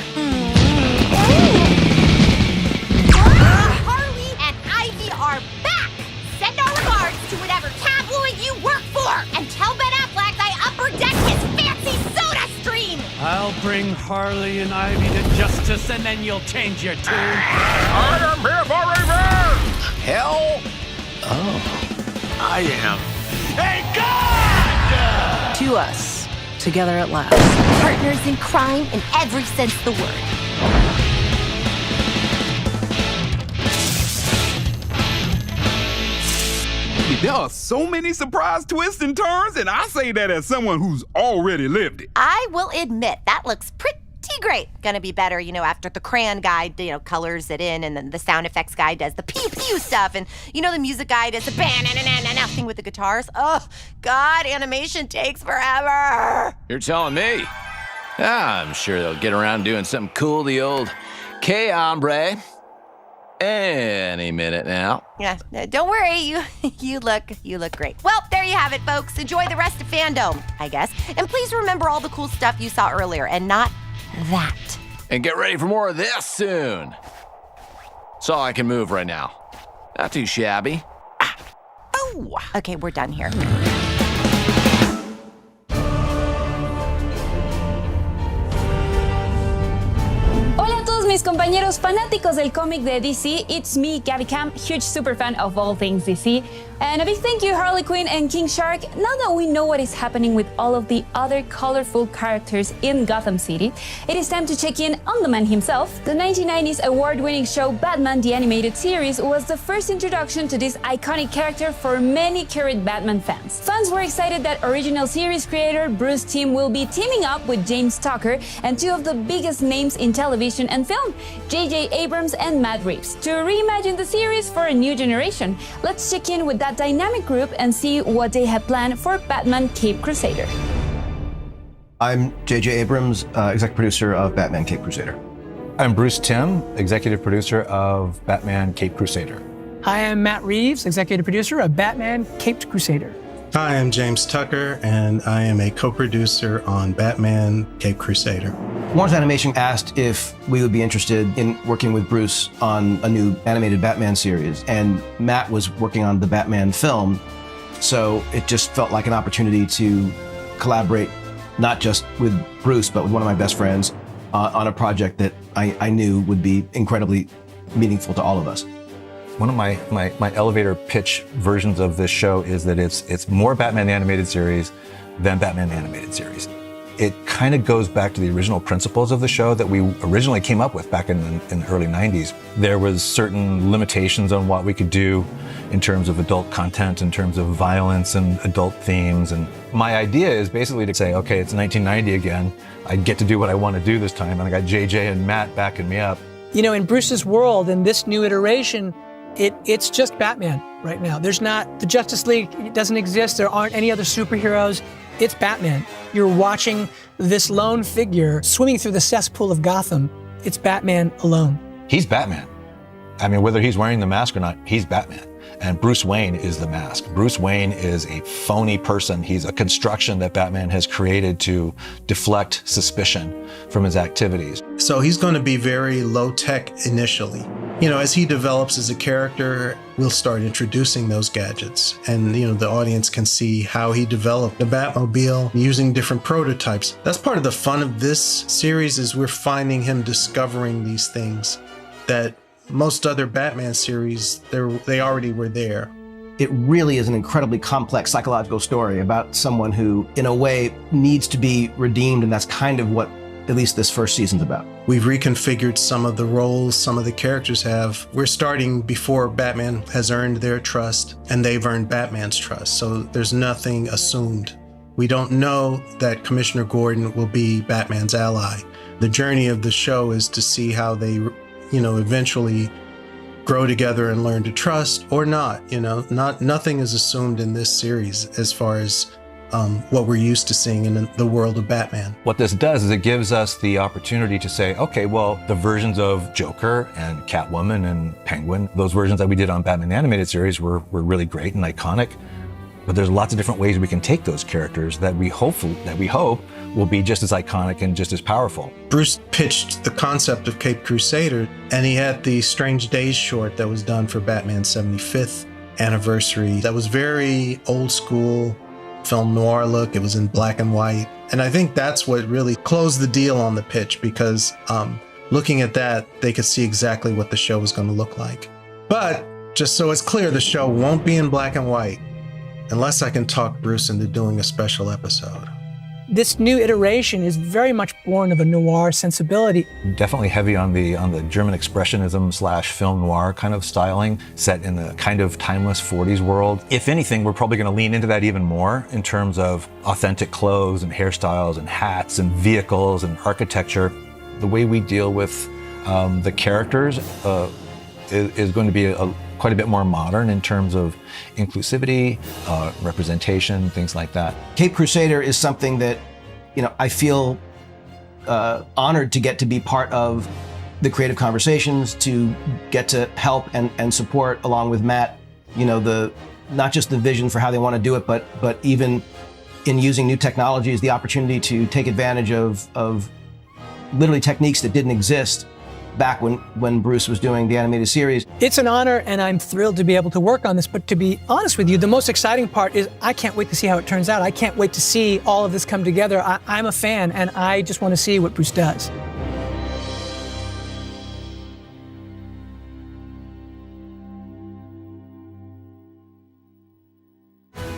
Harley and Ivy are back. Send our regards to whatever tabloid you work for, and tell Ben Affleck I upper deck his fancy soda stream. I'll bring Harley and Ivy to justice, and then you'll change your tune. I am here for revenge. Hell? Oh. I am a god! To us, together at last. Partners in crime in every sense of the word. There are so many surprise twists and turns, and I say that as someone who's already lived it. I will admit, that looks pretty great. Gonna be better, after the crayon guy, colors it in, and then the sound effects guy does the pew-pew stuff, and, the music guy does the bang-na-na-na-na thing with the guitars. Oh, God, animation takes forever. You're telling me? I'm sure they'll get around doing something cool, the old Que Hombre. Any minute now. Yeah, don't worry, you look great. Well, there you have it, folks. Enjoy the rest of FanDome, I guess. And please remember all the cool stuff you saw earlier, and not that. And get ready for more of this soon. That's all I can move right now. Not too shabby. Oh! Okay, we're done here. Mis compañeros fanáticos del cómic de DC, it's me, Gabby Camp, huge super fan of all things DC. And a big thank you, Harley Quinn and King Shark. Now that we know what is happening with all of the other colorful characters in Gotham City, it is time to check in on the man himself. The 1990s award-winning show Batman the Animated Series was the first introduction to this iconic character for many current Batman fans. Fans were excited that original series creator Bruce Timm will be teaming up with James Tucker and 2 of the biggest names in television and film, J.J. Abrams and Matt Reeves, to reimagine the series for a new generation. Let's check in with that dynamic group and see what they have planned for Batman Caped Crusader. I'm J.J. Abrams, executive producer of Batman Caped Crusader. I'm Bruce Timm, executive producer of Batman Caped Crusader. Hi, I'm Matt Reeves, executive producer of Batman Caped Crusader. Hi, I'm James Tucker, and I am a co-producer on Batman Caped Crusader. Warner's Animation asked if we would be interested in working with Bruce on a new animated Batman series, and Matt was working on the Batman film, so it just felt like an opportunity to collaborate not just with Bruce, but with one of my best friends on a project that I knew would be incredibly meaningful to all of us. One of my elevator pitch versions of this show is that it's more Batman the Animated Series than Batman the Animated Series. It kind of goes back to the original principles of the show that we originally came up with back in the early 90s. There was certain limitations on what we could do in terms of adult content, in terms of violence and adult themes. And my idea is basically to say, okay, it's 1990 again. I get to do what I want to do this time. And I got JJ and Matt backing me up. In Bruce's world, in this new iteration, it's just Batman right now. There's not, the Justice League, it doesn't exist. There aren't any other superheroes. It's Batman. You're watching this lone figure swimming through the cesspool of Gotham. It's Batman alone. He's Batman. I mean, whether he's wearing the mask or not, he's Batman. And Bruce Wayne is the mask. Bruce Wayne is a phony person. He's a construction that Batman has created to deflect suspicion from his activities. So he's going to be very low tech initially. You know, as he develops as a character, we'll start introducing those gadgets. And, you know, the audience can see how he developed the Batmobile using different prototypes. That's part of the fun of this series, is we're finding him discovering these things that most other Batman series, they already were there. It really is an incredibly complex psychological story about someone who, in a way, needs to be redeemed, and that's kind of what at least this first season's about. We've reconfigured some of the roles some of the characters have. We're starting before Batman has earned their trust and they've earned Batman's trust. So there's nothing assumed. We don't know that Commissioner Gordon will be Batman's ally. The journey of the show is to see how they, you know, eventually grow together and learn to trust or not. You know, nothing is assumed in this series as far as what we're used to seeing in the world of Batman. What this does is it gives us the opportunity to say, okay, well, the versions of Joker and Catwoman and Penguin, those versions that we did on Batman the Animated Series were really great and iconic. But there's lots of different ways we can take those characters that we hope will be just as iconic and just as powerful. Bruce pitched the concept of Cape Crusader, and he had the Strange Days short that was done for Batman's 75th anniversary. That was very old school film noir look. It was in black and white. And I think that's what really closed the deal on the pitch, because looking at that, they could see exactly what the show was going to look like. But just so it's clear, the show won't be in black and white unless I can talk Bruce into doing a special episode. This new iteration is very much born of a noir sensibility. Definitely heavy on the German expressionism / film noir kind of styling, set in the kind of timeless 40s world. If anything, we're probably going to lean into that even more in terms of authentic clothes and hairstyles and hats and vehicles and architecture. The way we deal with the characters is going to be quite a bit more modern in terms of inclusivity, representation, things like that. Cape Crusader is something that, you know, I feel honored to get to be part of the creative conversations, to get to help and support along with Matt, you know, not just the vision for how they want to do it, but even in using new technologies, the opportunity to take advantage of literally techniques that didn't exist back when Bruce was doing the animated series. It's an honor, and I'm thrilled to be able to work on this. But to be honest with you, the most exciting part is I can't wait to see how it turns out. I can't wait to see all of this come together. I'm a fan, and I just want to see what Bruce does.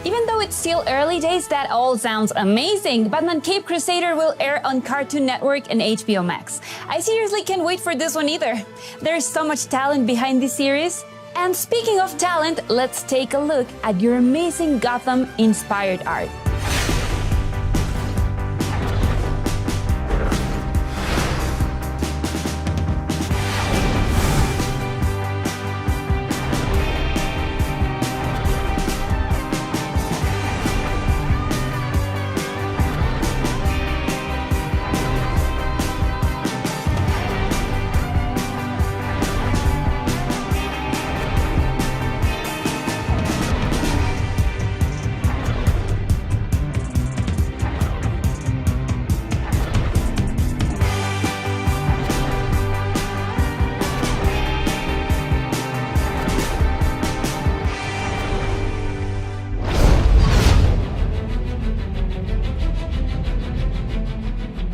Even though it's still early days, that all sounds amazing. Batman Cape Crusader will air on Cartoon Network and HBO Max. I seriously can't wait for this one either. There's so much talent behind this series. And speaking of talent, let's take a look at your amazing Gotham-inspired art.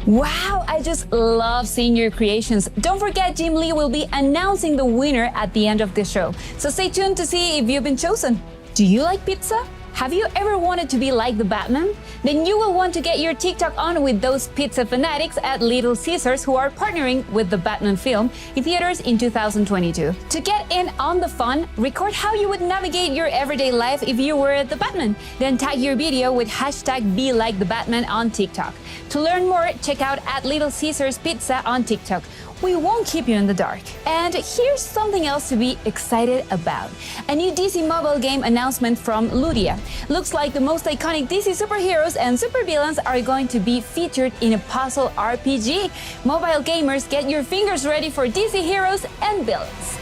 Wow, I just love seeing your creations. Don't forget, Jim Lee will be announcing the winner at the end of the show. So stay tuned to see if you've been chosen. Do you like pizza? Have you ever wanted to be like the Batman? Then you will want to get your TikTok on with those pizza fanatics at Little Caesars, who are partnering with the Batman film in theaters in 2022. To get in on the fun, record how you would navigate your everyday life if you were the Batman. Then tag your video with #BeLikeTheBatman on TikTok. To learn more, check out at Little Caesars Pizza on TikTok. We won't keep you in the dark. And here's something else to be excited about. A new DC mobile game announcement from Ludia. Looks like the most iconic DC superheroes and supervillains are going to be featured in a puzzle RPG. Mobile gamers, get your fingers ready for DC heroes and villains.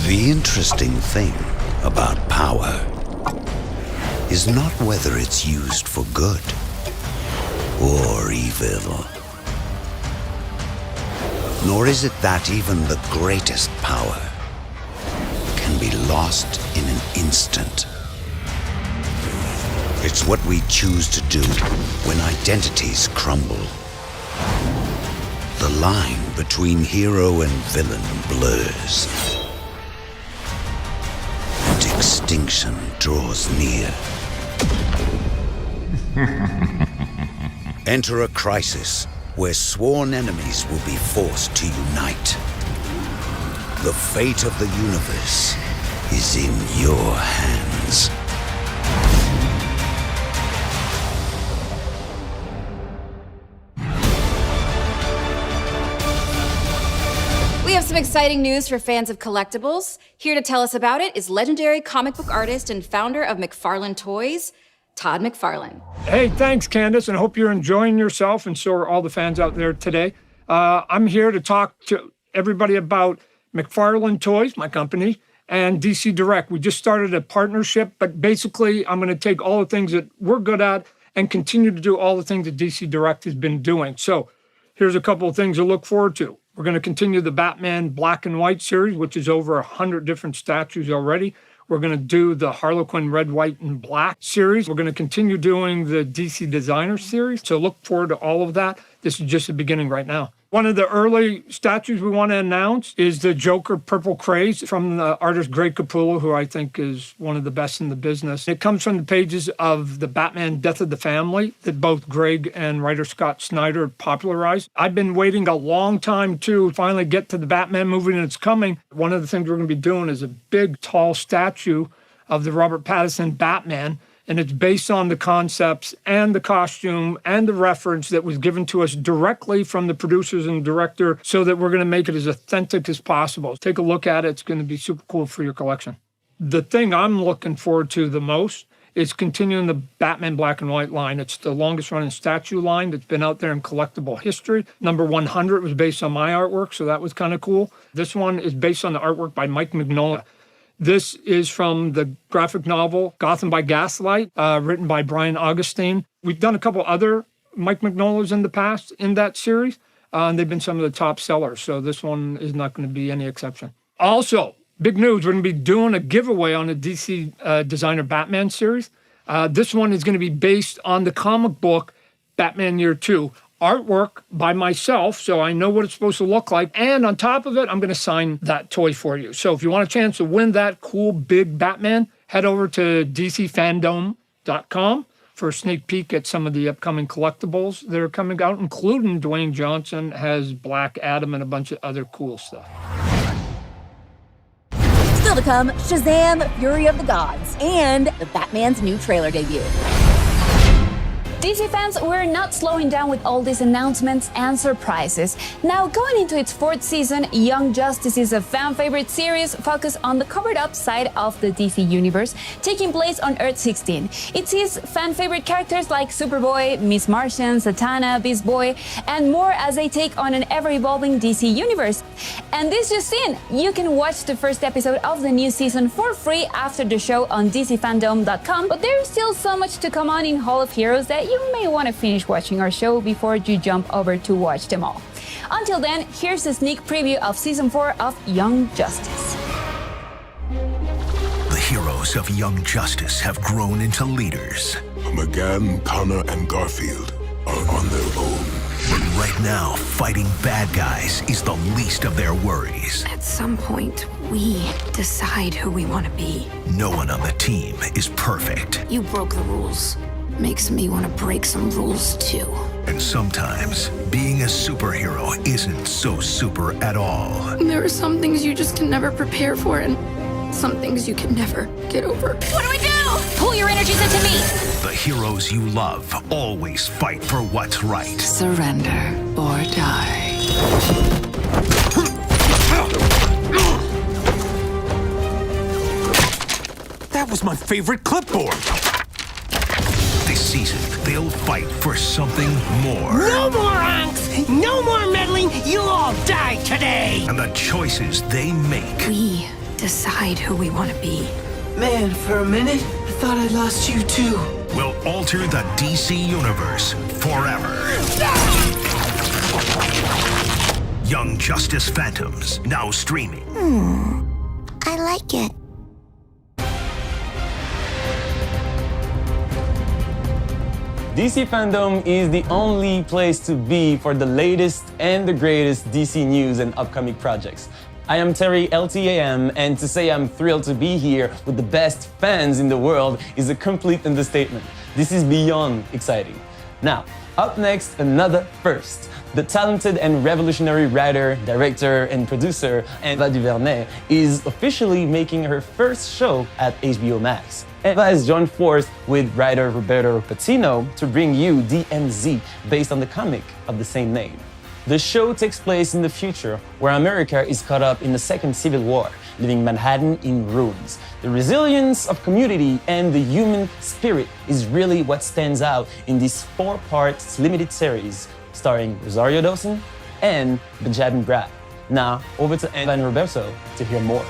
The interesting thing about power is not whether it's used for good or evil. Nor is it that even the greatest power can be lost in an instant. It's what we choose to do when identities crumble. The line between hero and villain blurs. And extinction draws near. Enter a crisis where sworn enemies will be forced to unite. The fate of the universe is in your hands. We have some exciting news for fans of collectibles. Here to tell us about it is legendary comic book artist and founder of McFarlane Toys, Todd McFarlane. Hey, thanks, Candace, and I hope you're enjoying yourself, and so are all the fans out there today. I'm here to talk to everybody about McFarlane Toys, my company, and DC Direct. We just started a partnership, but basically I'm going to take all the things that we're good at and continue to do all the things that DC Direct has been doing. So here's a couple of things to look forward to. We're going to continue the Batman Black and White series, which is over 100 different statues already. We're going to do the Harley Quinn Red, White, and Black series. We're going to continue doing the DC Designer series. So look forward to all of that. This is just the beginning right now. One of the early statues we want to announce is the Joker Purple Craze from the artist Greg Capullo, who I think is one of the best in the business. It comes from the pages of the Batman Death of the Family that both Greg and writer Scott Snyder popularized. I've been waiting a long time to finally get to the Batman movie, and it's coming. One of the things we're going to be doing is a big, tall statue of the Robert Pattinson Batman. And it's based on the concepts and the costume and the reference that was given to us directly from the producers and director, so that we're going to make it as authentic as possible. Take a look at it. It's going to be super cool for your collection. The thing I'm looking forward to the most is continuing the Batman Black and White line. It's the longest running statue line that's been out there in collectible history. Number 100 was based on my artwork, so that was kind of cool. This one is based on the artwork by Mike Mignola. This is from the graphic novel Gotham by Gaslight, written by Brian Augustine. We've done a couple other Mike Mignolas in the past in that series, and they've been some of the top sellers, so this one is not going to be any exception. Also, big news, we're going to be doing a giveaway on the DC Designer Batman series. This one is going to be based on the comic book Batman Year 2. Artwork by myself, so I know what it's supposed to look like. And on top of it, I'm going to sign that toy for you. So if you want a chance to win that cool big Batman, head over to DCFanDome.com for a sneak peek at some of the upcoming collectibles that are coming out, including Dwayne Johnson has Black Adam and a bunch of other cool stuff. Still to come, Shazam, Fury of the Gods, and the Batman's new trailer debut. DC fans, we're not slowing down with all these announcements and surprises. Now, going into its 4th season, Young Justice is a fan-favorite series focused on the covered-up side of the DC universe, taking place on Earth 16. It sees fan-favorite characters like Superboy, Miss Martian, Satana, Beast Boy, and more as they take on an ever-evolving DC universe. And this just in, you can watch the first episode of the new season for free after the show on DCFanDome.com, but there's still so much to come on in Hall of Heroes that you may want to finish watching our show before you jump over to watch them all. Until then, here's a sneak preview of Season 4 of Young Justice. The heroes of Young Justice have grown into leaders. McGann, Connor, and Garfield are on their own. But right now, fighting bad guys is the least of their worries. At some point, we decide who we want to be. No one on the team is perfect. You broke the rules. Makes me want to break some rules too. And sometimes, being a superhero isn't so super at all. There are some things you just can never prepare for, and some things you can never get over. What do we do? Pull your energies into me. The heroes you love always fight for what's right. Surrender or die. That was my favorite clipboard. This season, they'll fight for something more. No more angst! No more meddling! You'll all die today! And the choices they make. We decide who we want to be. Man, for a minute, I thought I lost you too. Will alter the DC Universe forever. Young Justice Phantoms, now streaming. I like it. DC FanDome is the only place to be for the latest and the greatest DC news and upcoming projects. I am Terry LTAM, and to say I'm thrilled to be here with the best fans in the world is a complete understatement. This is beyond exciting. Now, up next, another first. The talented and revolutionary writer, director, and producer Ava DuVernay is officially making her first show at HBO Max. Eva has joined forces with writer Roberto Patino to bring you DMZ, based on the comic of the same name. The show takes place in the future, where America is caught up in the Second Civil War, leaving Manhattan in ruins. The resilience of community and the human spirit is really what stands out in this 4-part limited series, starring Rosario Dawson and Benjamin Bratt. Now, over to Eva and Roberto to hear more.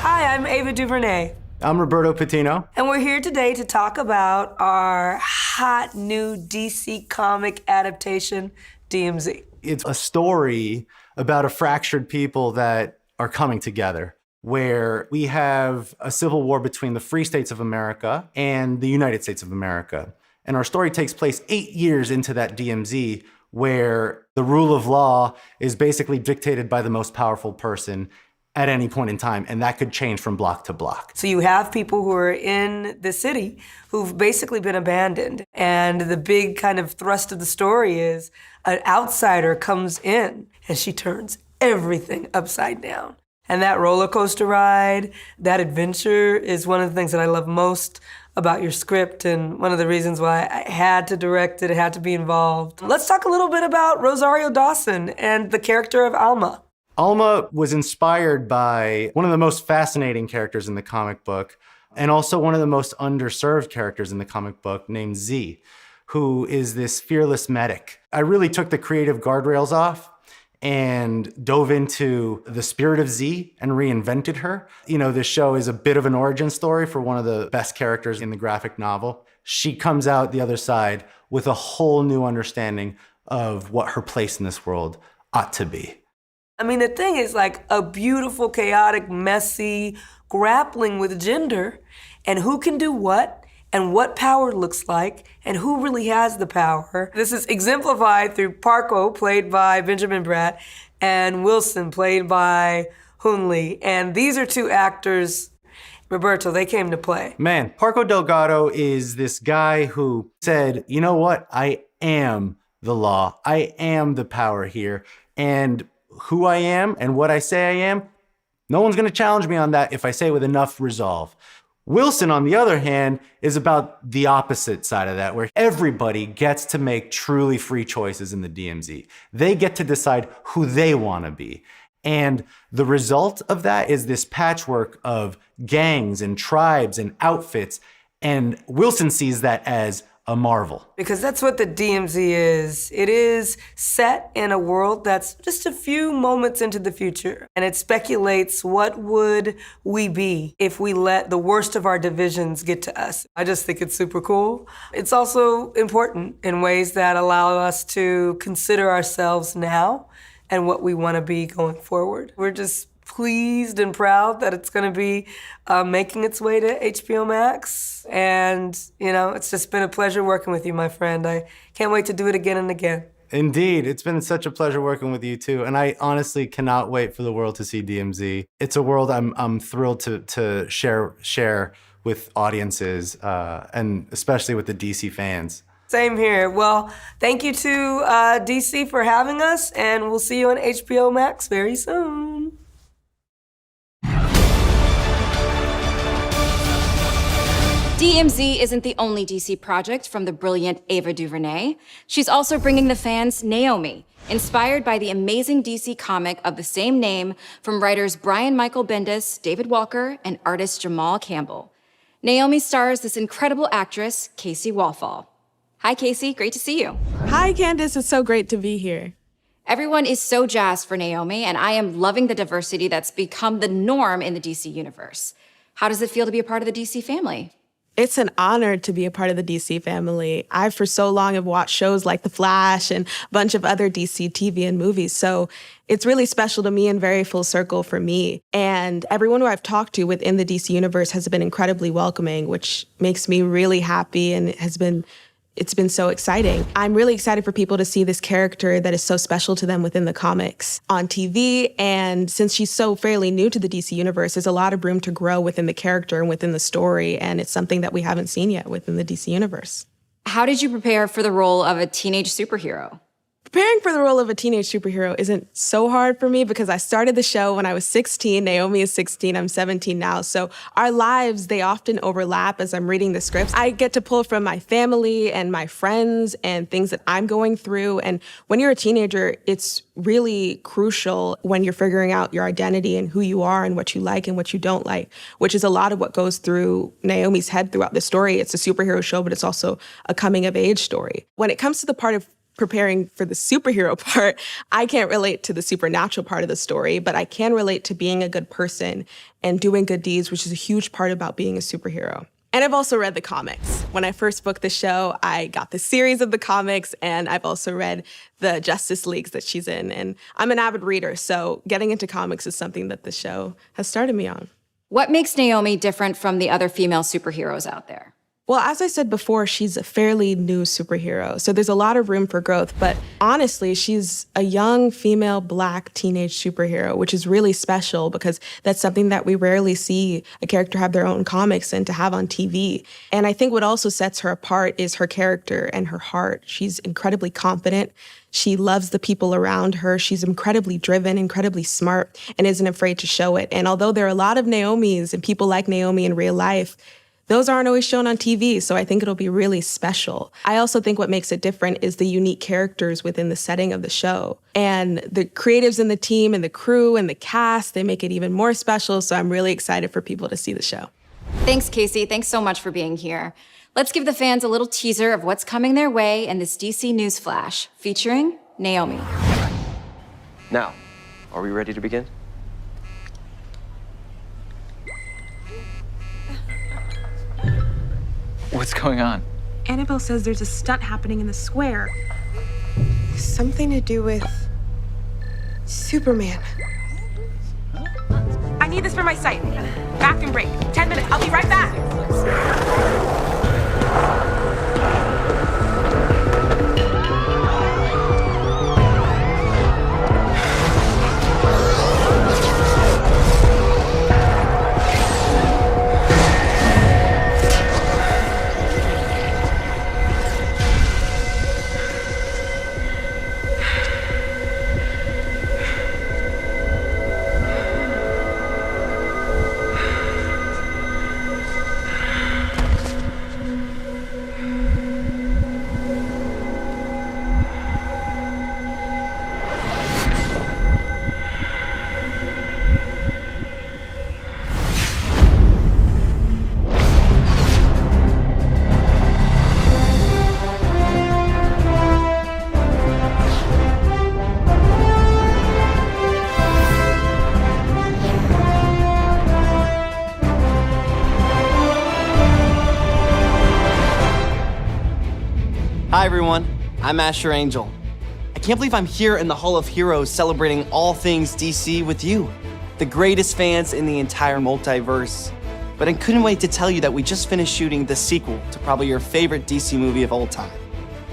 Hi, I'm Ava DuVernay. I'm Roberto Patino. And we're here today to talk about our hot new DC comic adaptation, DMZ. It's a story about a fractured people that are coming together, where we have a civil war between the Free States of America and the United States of America. And our story takes place 8 years into that DMZ, where the rule of law is basically dictated by the most powerful person at any point in time, and that could change from block to block. So you have people who are in the city who've basically been abandoned. And the big kind of thrust of the story is an outsider comes in and she turns everything upside down. And that roller coaster ride, that adventure is one of the things that I love most about your script, and one of the reasons why I had to direct it, I had to be involved. Let's talk a little bit about Rosario Dawson and the character of Alma. Alma was inspired by one of the most fascinating characters in the comic book, and also one of the most underserved characters in the comic book, named Z, who is this fearless medic. I really took the creative guardrails off and dove into the spirit of Z and reinvented her. You know, this show is a bit of an origin story for one of the best characters in the graphic novel. She comes out the other side with a whole new understanding of what her place in this world ought to be. I mean, the thing is like a beautiful, chaotic, messy, grappling with gender and who can do what and what power looks like and who really has the power. This is exemplified through Parco, played by Benjamin Bratt, and Wilson, played by Hoon Lee. And these are two actors, Roberto, they came to play. Man, Parco Delgado is this guy who said, you know what? I am the law. I am the power here. And who I am and what I say I am, no one's gonna challenge me on that if I say it with enough resolve. Wilson, on the other hand, is about the opposite side of that, where everybody gets to make truly free choices in the DMZ. They get to decide who they wanna be. And the result of that is this patchwork of gangs and tribes and outfits, and Wilson sees that as a marvel. Because that's what the DMZ is. It is set in a world that's just a few moments into the future. And it speculates what would we be if we let the worst of our divisions get to us. I just think it's super cool. It's also important in ways that allow us to consider ourselves now and what we want to be going forward. We're just pleased and proud that it's going to be making its way to HBO Max. And, you know, it's just been a pleasure working with you, my friend. I can't wait to do it again and again. Indeed. It's been such a pleasure working with you, too. And I honestly cannot wait for the world to see DMZ. It's a world I'm thrilled to share with audiences, and especially with the DC fans. Same here. Well, thank you to DC for having us, and we'll see you on HBO Max very soon. DMZ isn't the only DC project from the brilliant Ava DuVernay. She's also bringing the fans Naomi, inspired by the amazing DC comic of the same name from writers Brian Michael Bendis, David Walker, and artist Jamal Campbell. Naomi stars this incredible actress, Casey Wallfall. Hi, Casey. Great to see you. Hi, Candace. It's so great to be here. Everyone is so jazzed for Naomi, and I am loving the diversity that's become the norm in the DC universe. How does it feel to be a part of the DC family? It's an honor to be a part of the DC family. I, for so long, have watched shows like The Flash and a bunch of other DC TV and movies. So it's really special to me and very full circle for me. And everyone who I've talked to within the DC universe has been incredibly welcoming, which makes me really happy and it's been so exciting. I'm really excited for people to see this character that is so special to them within the comics on TV. And since she's so fairly new to the DC universe, there's a lot of room to grow within the character and within the story. And it's something that we haven't seen yet within the DC universe. How did you prepare for the role of a teenage superhero? Preparing for the role of a teenage superhero isn't so hard for me because I started the show when I was 16. Naomi is 16. I'm 17 now. So our lives, they often overlap as I'm reading the scripts. I get to pull from my family and my friends and things that I'm going through. And when you're a teenager, it's really crucial when you're figuring out your identity and who you are and what you like and what you don't like, which is a lot of what goes through Naomi's head throughout the story. It's a superhero show, but it's also a coming of age story. When it comes to the part of preparing for the superhero part, I can't relate to the supernatural part of the story, but I can relate to being a good person and doing good deeds, which is a huge part about being a superhero. And I've also read the comics. When I first booked the show, I got the series of the comics, and I've also read the Justice Leagues that she's in. And I'm an avid reader, so getting into comics is something that the show has started me on. What makes Naomi different from the other female superheroes out there? Well, as I said before, she's a fairly new superhero, so there's a lot of room for growth. But honestly, she's a young female Black teenage superhero, which is really special because that's something that we rarely see a character have their own comics and to have on TV. And I think what also sets her apart is her character and her heart. She's incredibly confident. She loves the people around her. She's incredibly driven, incredibly smart, and isn't afraid to show it. And although there are a lot of Naomis and people like Naomi in real life, those aren't always shown on TV, so I think it'll be really special. I also think what makes it different is the unique characters within the setting of the show. And the creatives in the team and the crew and the cast, they make it even more special, so I'm really excited for people to see the show. Thanks, Casey. Thanks so much for being here. Let's give the fans a little teaser of what's coming their way in this DC News Flash, featuring Naomi. Now, are we ready to begin? What's going on? Annabelle says there's a stunt happening in the square. Something to do with Superman. I need this for my site. Bathroom break. 10 minutes. I'll be right back. Hi everyone, I'm Asher Angel. I can't believe I'm here in the Hall of Heroes celebrating all things DC with you, the greatest fans in the entire multiverse. But I couldn't wait to tell you that we just finished shooting the sequel to probably your favorite DC movie of all time,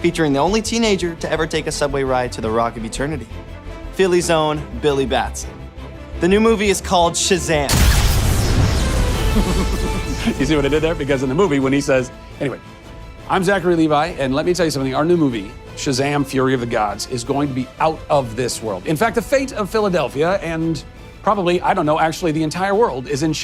featuring the only teenager to ever take a subway ride to the Rock of Eternity, Philly's own Billy Batson. The new movie is called Shazam. You see what I did there? Because in the movie, when he says, anyway, I'm Zachary Levi, and let me tell you something. Our new movie, Shazam! Fury of the Gods, is going to be out of this world. In fact, the fate of Philadelphia and probably, I don't know, actually the entire world is in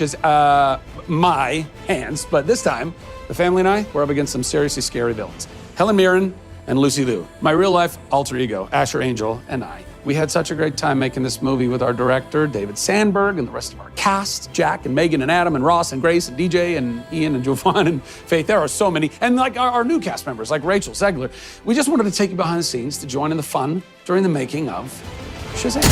my hands. But this time, the family and I, we're up against some seriously scary villains. Helen Mirren, and Lucy Liu, my real-life alter ego, Asher Angel, and I. We had such a great time making this movie with our director, David Sandberg, and the rest of our cast, Jack and Megan and Adam and Ross and Grace and DJ and Ian and Jovan and Faith. There are so many. And like our new cast members, like Rachel Zegler. We just wanted to take you behind the scenes to join in the fun during the making of Shazam.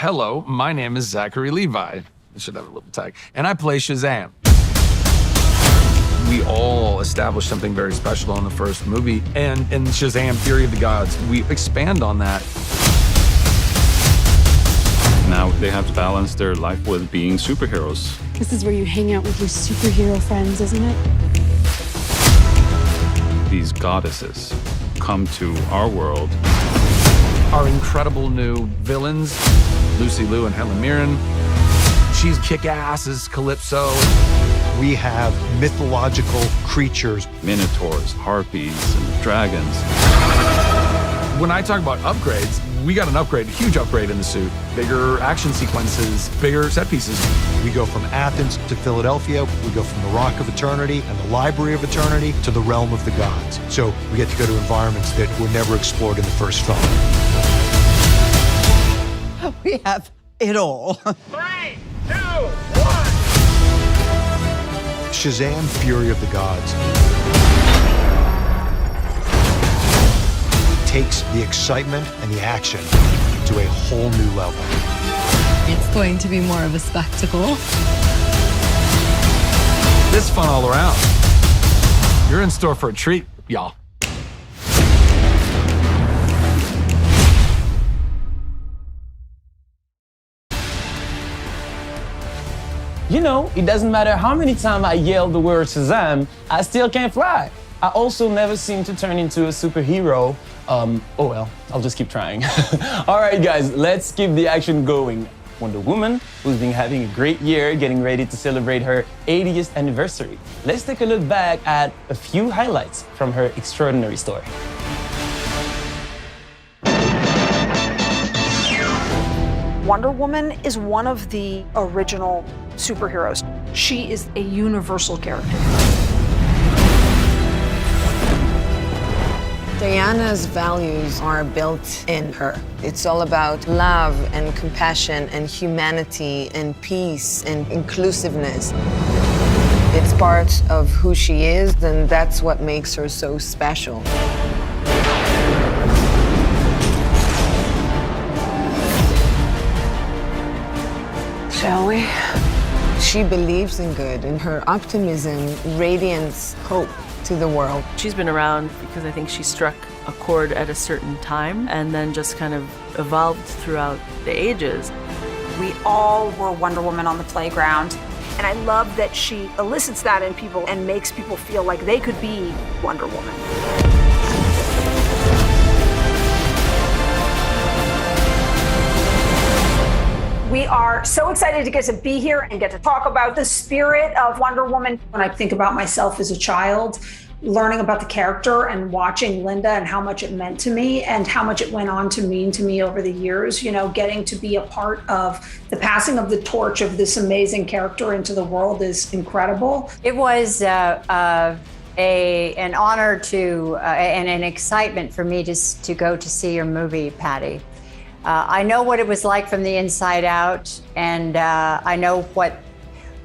Hello, my name is Zachary Levi. I should have a little tag. And I play Shazam. We all established something very special in the first movie. And in Shazam, Fury of the Gods, we expand on that. Now they have to balance their life with being superheroes. This is where you hang out with your superhero friends, isn't it? These goddesses come to our world. Our incredible new villains, Lucy Liu and Helen Mirren. She's kick-ass as Calypso. We have mythological creatures. Minotaurs, harpies, and dragons. When I talk about upgrades, we got an upgrade, a huge upgrade in the suit. Bigger action sequences, bigger set pieces. We go from Athens to Philadelphia. We go from the Rock of Eternity and the Library of Eternity to the Realm of the Gods. So we get to go to environments that were never explored in the first film. We have it all. 3, 2, 1. Shazam, Fury of the Gods takes the excitement and the action to a whole new level. It's going to be more of a spectacle. This fun all around. You're in store for a treat, y'all. You know, it doesn't matter how many times I yell the word Shazam, I still can't fly. I also never seem to turn into a superhero. Oh well, I'll just keep trying. All right, guys, let's keep the action going. Wonder Woman, who's been having a great year, getting ready to celebrate her 80th anniversary. Let's take a look back at a few highlights from her extraordinary story. Wonder Woman is one of the original superheroes. She is a universal character. Diana's values are built in her. It's all about love and compassion and humanity and peace and inclusiveness. It's part of who she is, and that's what makes her so special. Shall we? She believes in good, and her optimism radiates hope to the world. She's been around because I think she struck a chord at a certain time and then just kind of evolved throughout the ages. We all were Wonder Woman on the playground, and I love that she elicits that in people and makes people feel like they could be Wonder Woman. We are so excited to get to be here and get to talk about the spirit of Wonder Woman. When I think about myself as a child, learning about the character and watching Linda and how much it meant to me and how much it went on to mean to me over the years, you know, getting to be a part of the passing of the torch of this amazing character into the world is incredible. It was an honor to and an excitement for me to go to see your movie, Patty. I know what it was like from the inside out, and I know what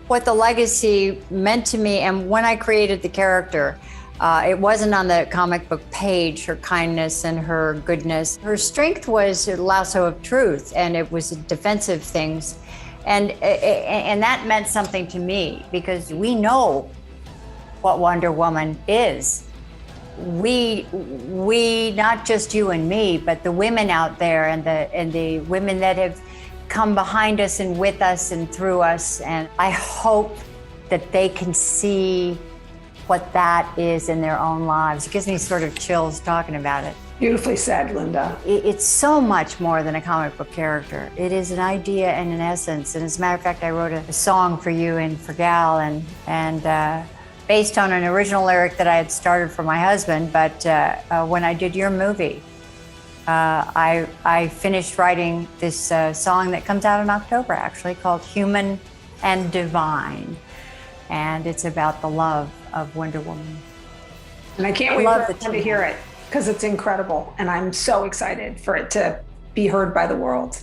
the legacy meant to me. And when I created the character, it wasn't on the comic book page, her kindness and her goodness. Her strength was a lasso of truth, and it was defensive things. And that meant something to me, because we know what Wonder Woman is. We, not just you and me, but the women out there and the women that have come behind us and with us and through us. And I hope that they can see what that is in their own lives. It gives me sort of chills talking about it. Beautifully said, Linda. It's so much more than a comic book character. It is an idea and an essence. And as a matter of fact, I wrote a song for you and for Gal, and based on an original lyric that I had started for my husband, but when I did your movie, I finished writing this song that comes out in October, actually, called Human and Divine. And it's about the love of Wonder Woman. And I can't wait for everyone to hear it, because it's incredible. And I'm so excited for it to be heard by the world.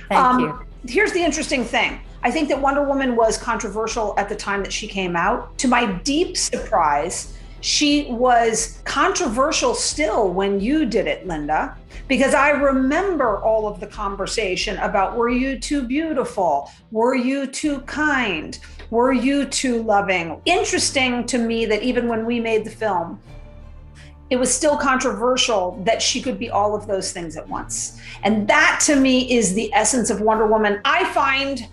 Thank you. Here's the interesting thing. I think that Wonder Woman was controversial at the time that she came out. To my deep surprise, she was controversial still when you did it, Linda, because I remember all of the conversation about, were you too beautiful? Were you too kind? Were you too loving? Interesting to me that even when we made the film, it was still controversial that she could be all of those things at once. And that to me is the essence of Wonder Woman. I find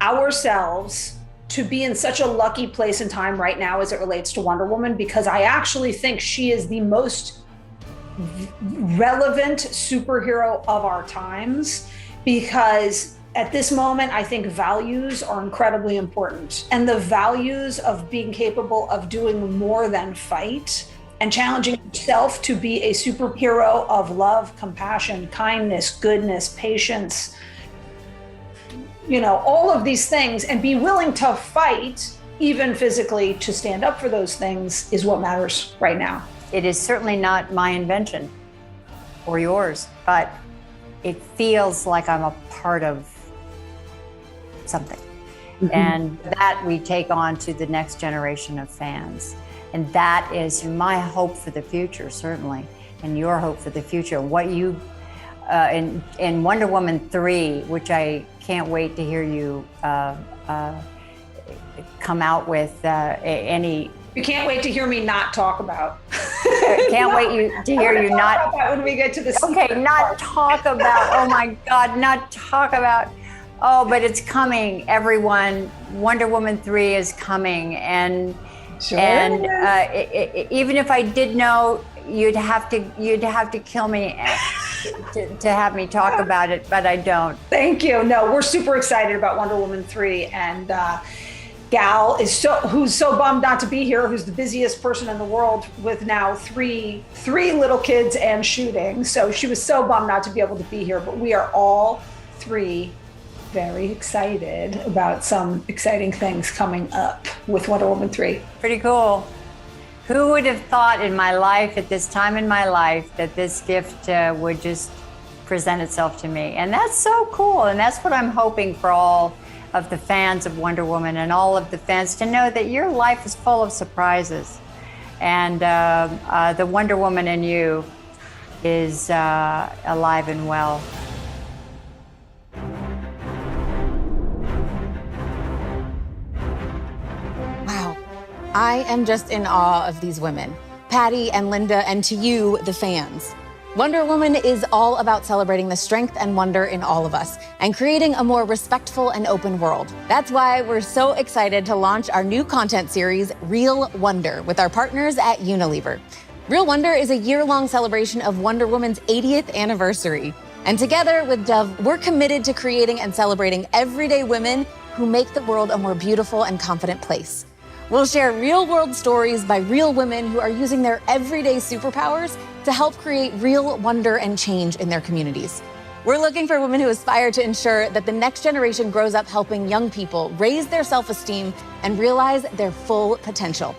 ourselves to be in such a lucky place in time right now as it relates to Wonder Woman, because I actually think she is the most relevant superhero of our times, because at this moment, I think values are incredibly important. And the values of being capable of doing more than fight and challenging yourself to be a superhero of love, compassion, kindness, goodness, patience, all of these things, and be willing to fight, even physically, to stand up for those things is what matters right now. It is certainly not my invention or yours, but it feels like I'm a part of something. Mm-hmm. And that we take on to the next generation of fans. And that is my hope for the future, certainly, and your hope for the future. What you, in Wonder Woman 3, which I can't wait to hear you come out with any. You can't wait to hear me not talk about. Can't wait to hear you not. About when we get to this. Okay, not talk about. Oh my God, not talk about. Oh, but it's coming, everyone. Wonder Woman 3 is coming, and sure even if I did know, you'd have to kill me to have me talk about it, but I don't. Thank you. No, we're super excited about Wonder Woman 3, and Gal is who's so bummed not to be here, who's the busiest person in the world with now three little kids and shooting. So she was so bummed not to be able to be here, but we are all three very excited about some exciting things coming up with Wonder Woman 3. Pretty cool. Who would have thought in my life, at this time in my life, that this gift would just present itself to me? And that's so cool. And that's what I'm hoping for all of the fans of Wonder Woman and all of the fans to know, that your life is full of surprises. And the Wonder Woman in you is alive and well. Wow. I am just in awe of these women, Patty and Linda, and to you, the fans. Wonder Woman is all about celebrating the strength and wonder in all of us and creating a more respectful and open world. That's why we're so excited to launch our new content series, Real Wonder, with our partners at Unilever. Real Wonder is a year-long celebration of Wonder Woman's 80th anniversary. And together with Dove, we're committed to creating and celebrating everyday women who make the world a more beautiful and confident place. We'll share real-world stories by real women who are using their everyday superpowers to help create real wonder and change in their communities. We're looking for women who aspire to ensure that the next generation grows up helping young people raise their self-esteem and realize their full potential.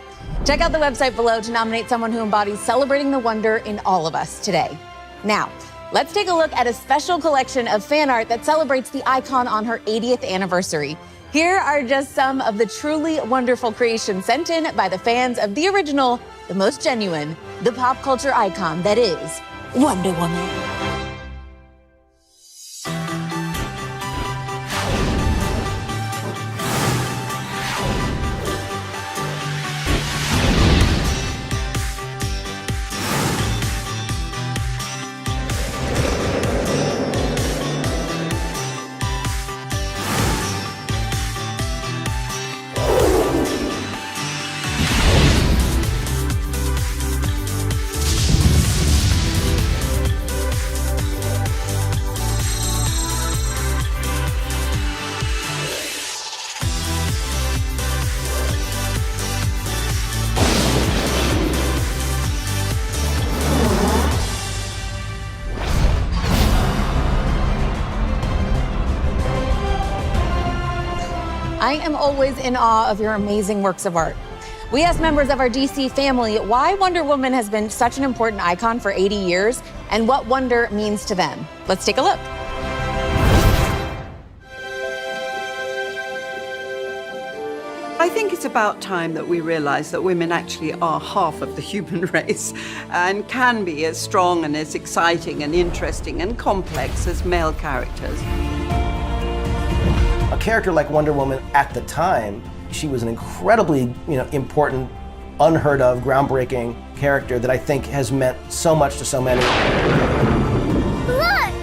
Check out the website below to nominate someone who embodies celebrating the wonder in all of us today. Now, let's take a look at a special collection of fan art that celebrates the icon on her 80th anniversary. Here are just some of the truly wonderful creations sent in by the fans of the original, the most genuine, the pop culture icon that is Wonder Woman. I am always in awe of your amazing works of art. We asked members of our DC family why Wonder Woman has been such an important icon for 80 years and what wonder means to them. Let's take a look. I think it's about time that we realize that women actually are half of the human race and can be as strong and as exciting and interesting and complex as male characters. A character like Wonder Woman at the time, she was an incredibly, important, unheard of, groundbreaking character that I think has meant so much to so many. Look!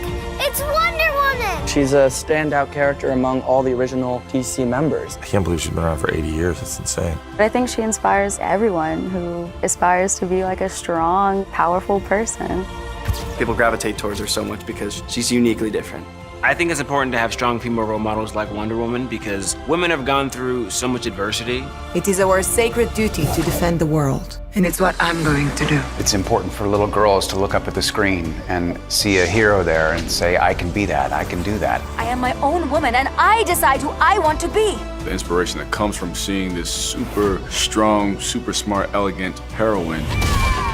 It's Wonder Woman! She's a standout character among all the original DC members. I can't believe she's been around for 80 years. That's insane. I think she inspires everyone who aspires to be like a strong, powerful person. People gravitate towards her so much because she's uniquely different. I think it's important to have strong female role models like Wonder Woman because women have gone through so much adversity. It is our sacred duty to defend the world, and it's what I'm going to do. It's important for little girls to look up at the screen and see a hero there and say, I can be that, I can do that. I am my own woman, and I decide who I want to be. The inspiration that comes from seeing this super strong, super smart, elegant heroine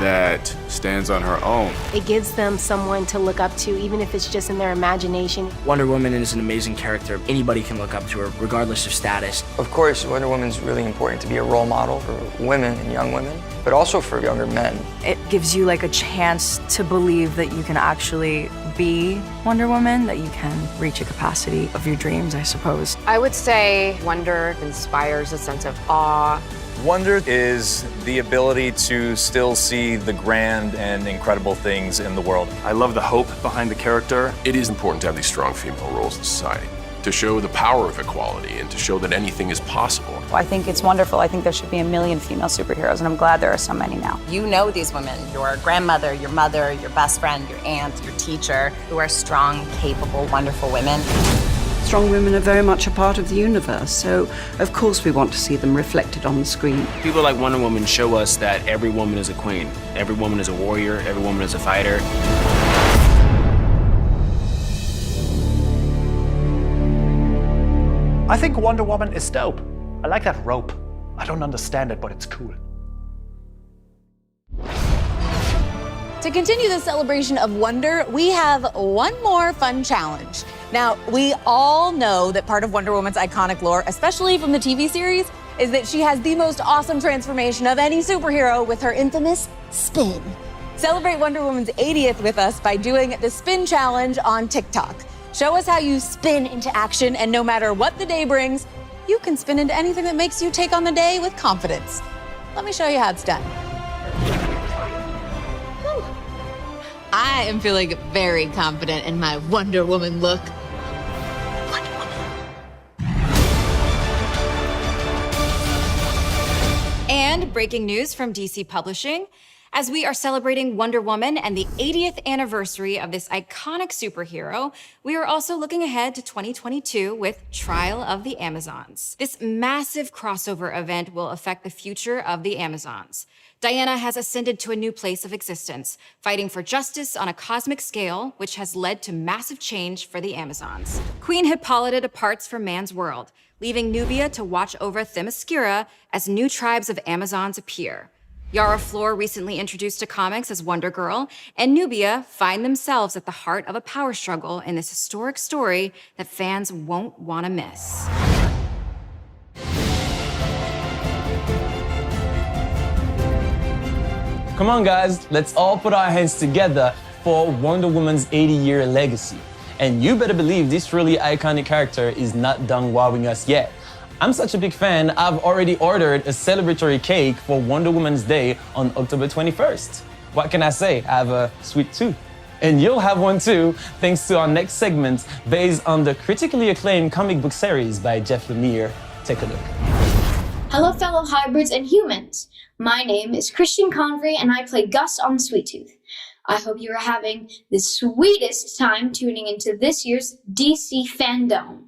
that stands on her own. It gives them someone to look up to, even if it's just in their imagination. Wonder Woman is an amazing character. Anybody can look up to her, regardless of status. Of course, Wonder Woman's really important to be a role model for women and young women, but also for younger men. It gives you like a chance to believe that you can actually be Wonder Woman, that you can reach a capacity of your dreams, I suppose. I would say Wonder inspires a sense of awe. Wonder is the ability to still see the grand and incredible things in the world. I love the hope behind the character. It is important to have these strong female roles in society, to show the power of equality and to show that anything is possible. I think it's wonderful. I think there should be 1 million female superheroes, and I'm glad there are so many now. You know these women, your grandmother, your mother, your best friend, your aunt, your teacher, who are strong, capable, wonderful women. Strong women are very much a part of the universe, so of course we want to see them reflected on the screen. People like Wonder Woman show us that every woman is a queen. Every woman is a warrior. Every woman is a fighter. I think Wonder Woman is dope. I like that rope. I don't understand it, but it's cool. To continue the celebration of wonder, we have one more fun challenge. Now, we all know that part of Wonder Woman's iconic lore, especially from the TV series, is that she has the most awesome transformation of any superhero with her infamous spin. Celebrate Wonder Woman's 80th with us by doing the Spin Challenge on TikTok. Show us how you spin into action, and no matter what the day brings, you can spin into anything that makes you take on the day with confidence. Let me show you how it's done. I am feeling very confident in my Wonder Woman look. Wonder Woman. And breaking news from DC Publishing. As we are celebrating Wonder Woman and the 80th anniversary of this iconic superhero, we are also looking ahead to 2022 with Trial of the Amazons. This massive crossover event will affect the future of the Amazons. Diana has ascended to a new place of existence, fighting for justice on a cosmic scale, which has led to massive change for the Amazons. Queen Hippolyta departs from man's world, leaving Nubia to watch over Themyscira as new tribes of Amazons appear. Yara Flor recently introduced to comics as Wonder Girl, and Nubia find themselves at the heart of a power struggle in this historic story that fans won't want to miss. Come on, guys, let's all put our hands together for Wonder Woman's 80-year legacy. And you better believe this really iconic character is not done wowing us yet. I'm such a big fan, I've already ordered a celebratory cake for Wonder Woman's Day on October 21st. What can I say? I have a sweet tooth. And you'll have one too, thanks to our next segment based on the critically acclaimed comic book series by Jeff Lemire. Take a look. Hello, fellow hybrids and humans. My name is Christian Convery, and I play Gus on Sweet Tooth. I hope you are having the sweetest time tuning into this year's DC FanDome.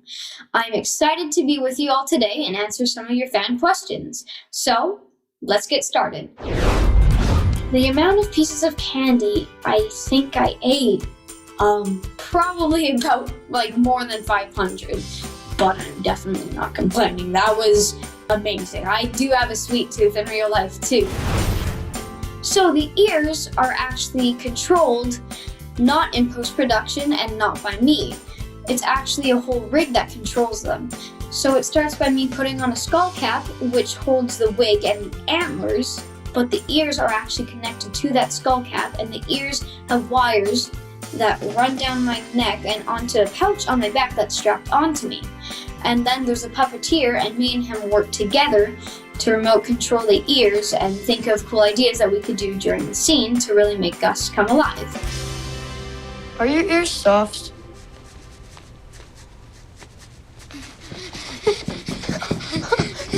I'm excited to be with you all today and answer some of your fan questions. So, let's get started. The amount of pieces of candy I think I ate, probably about more than 500. but I'm definitely not complaining. That was amazing. I do have a sweet tooth in real life too. So the ears are actually controlled not in post-production and not by me. It's actually a whole rig that controls them. So it starts by me putting on a skull cap, which holds the wig and the antlers, but the ears are actually connected to that skull cap, and the ears have wires that run down my neck and onto a pouch on my back that's strapped onto me. And then there's a puppeteer, and me and him work together to remote control the ears and think of cool ideas that we could do during the scene to really make Gus come alive. Are your ears soft?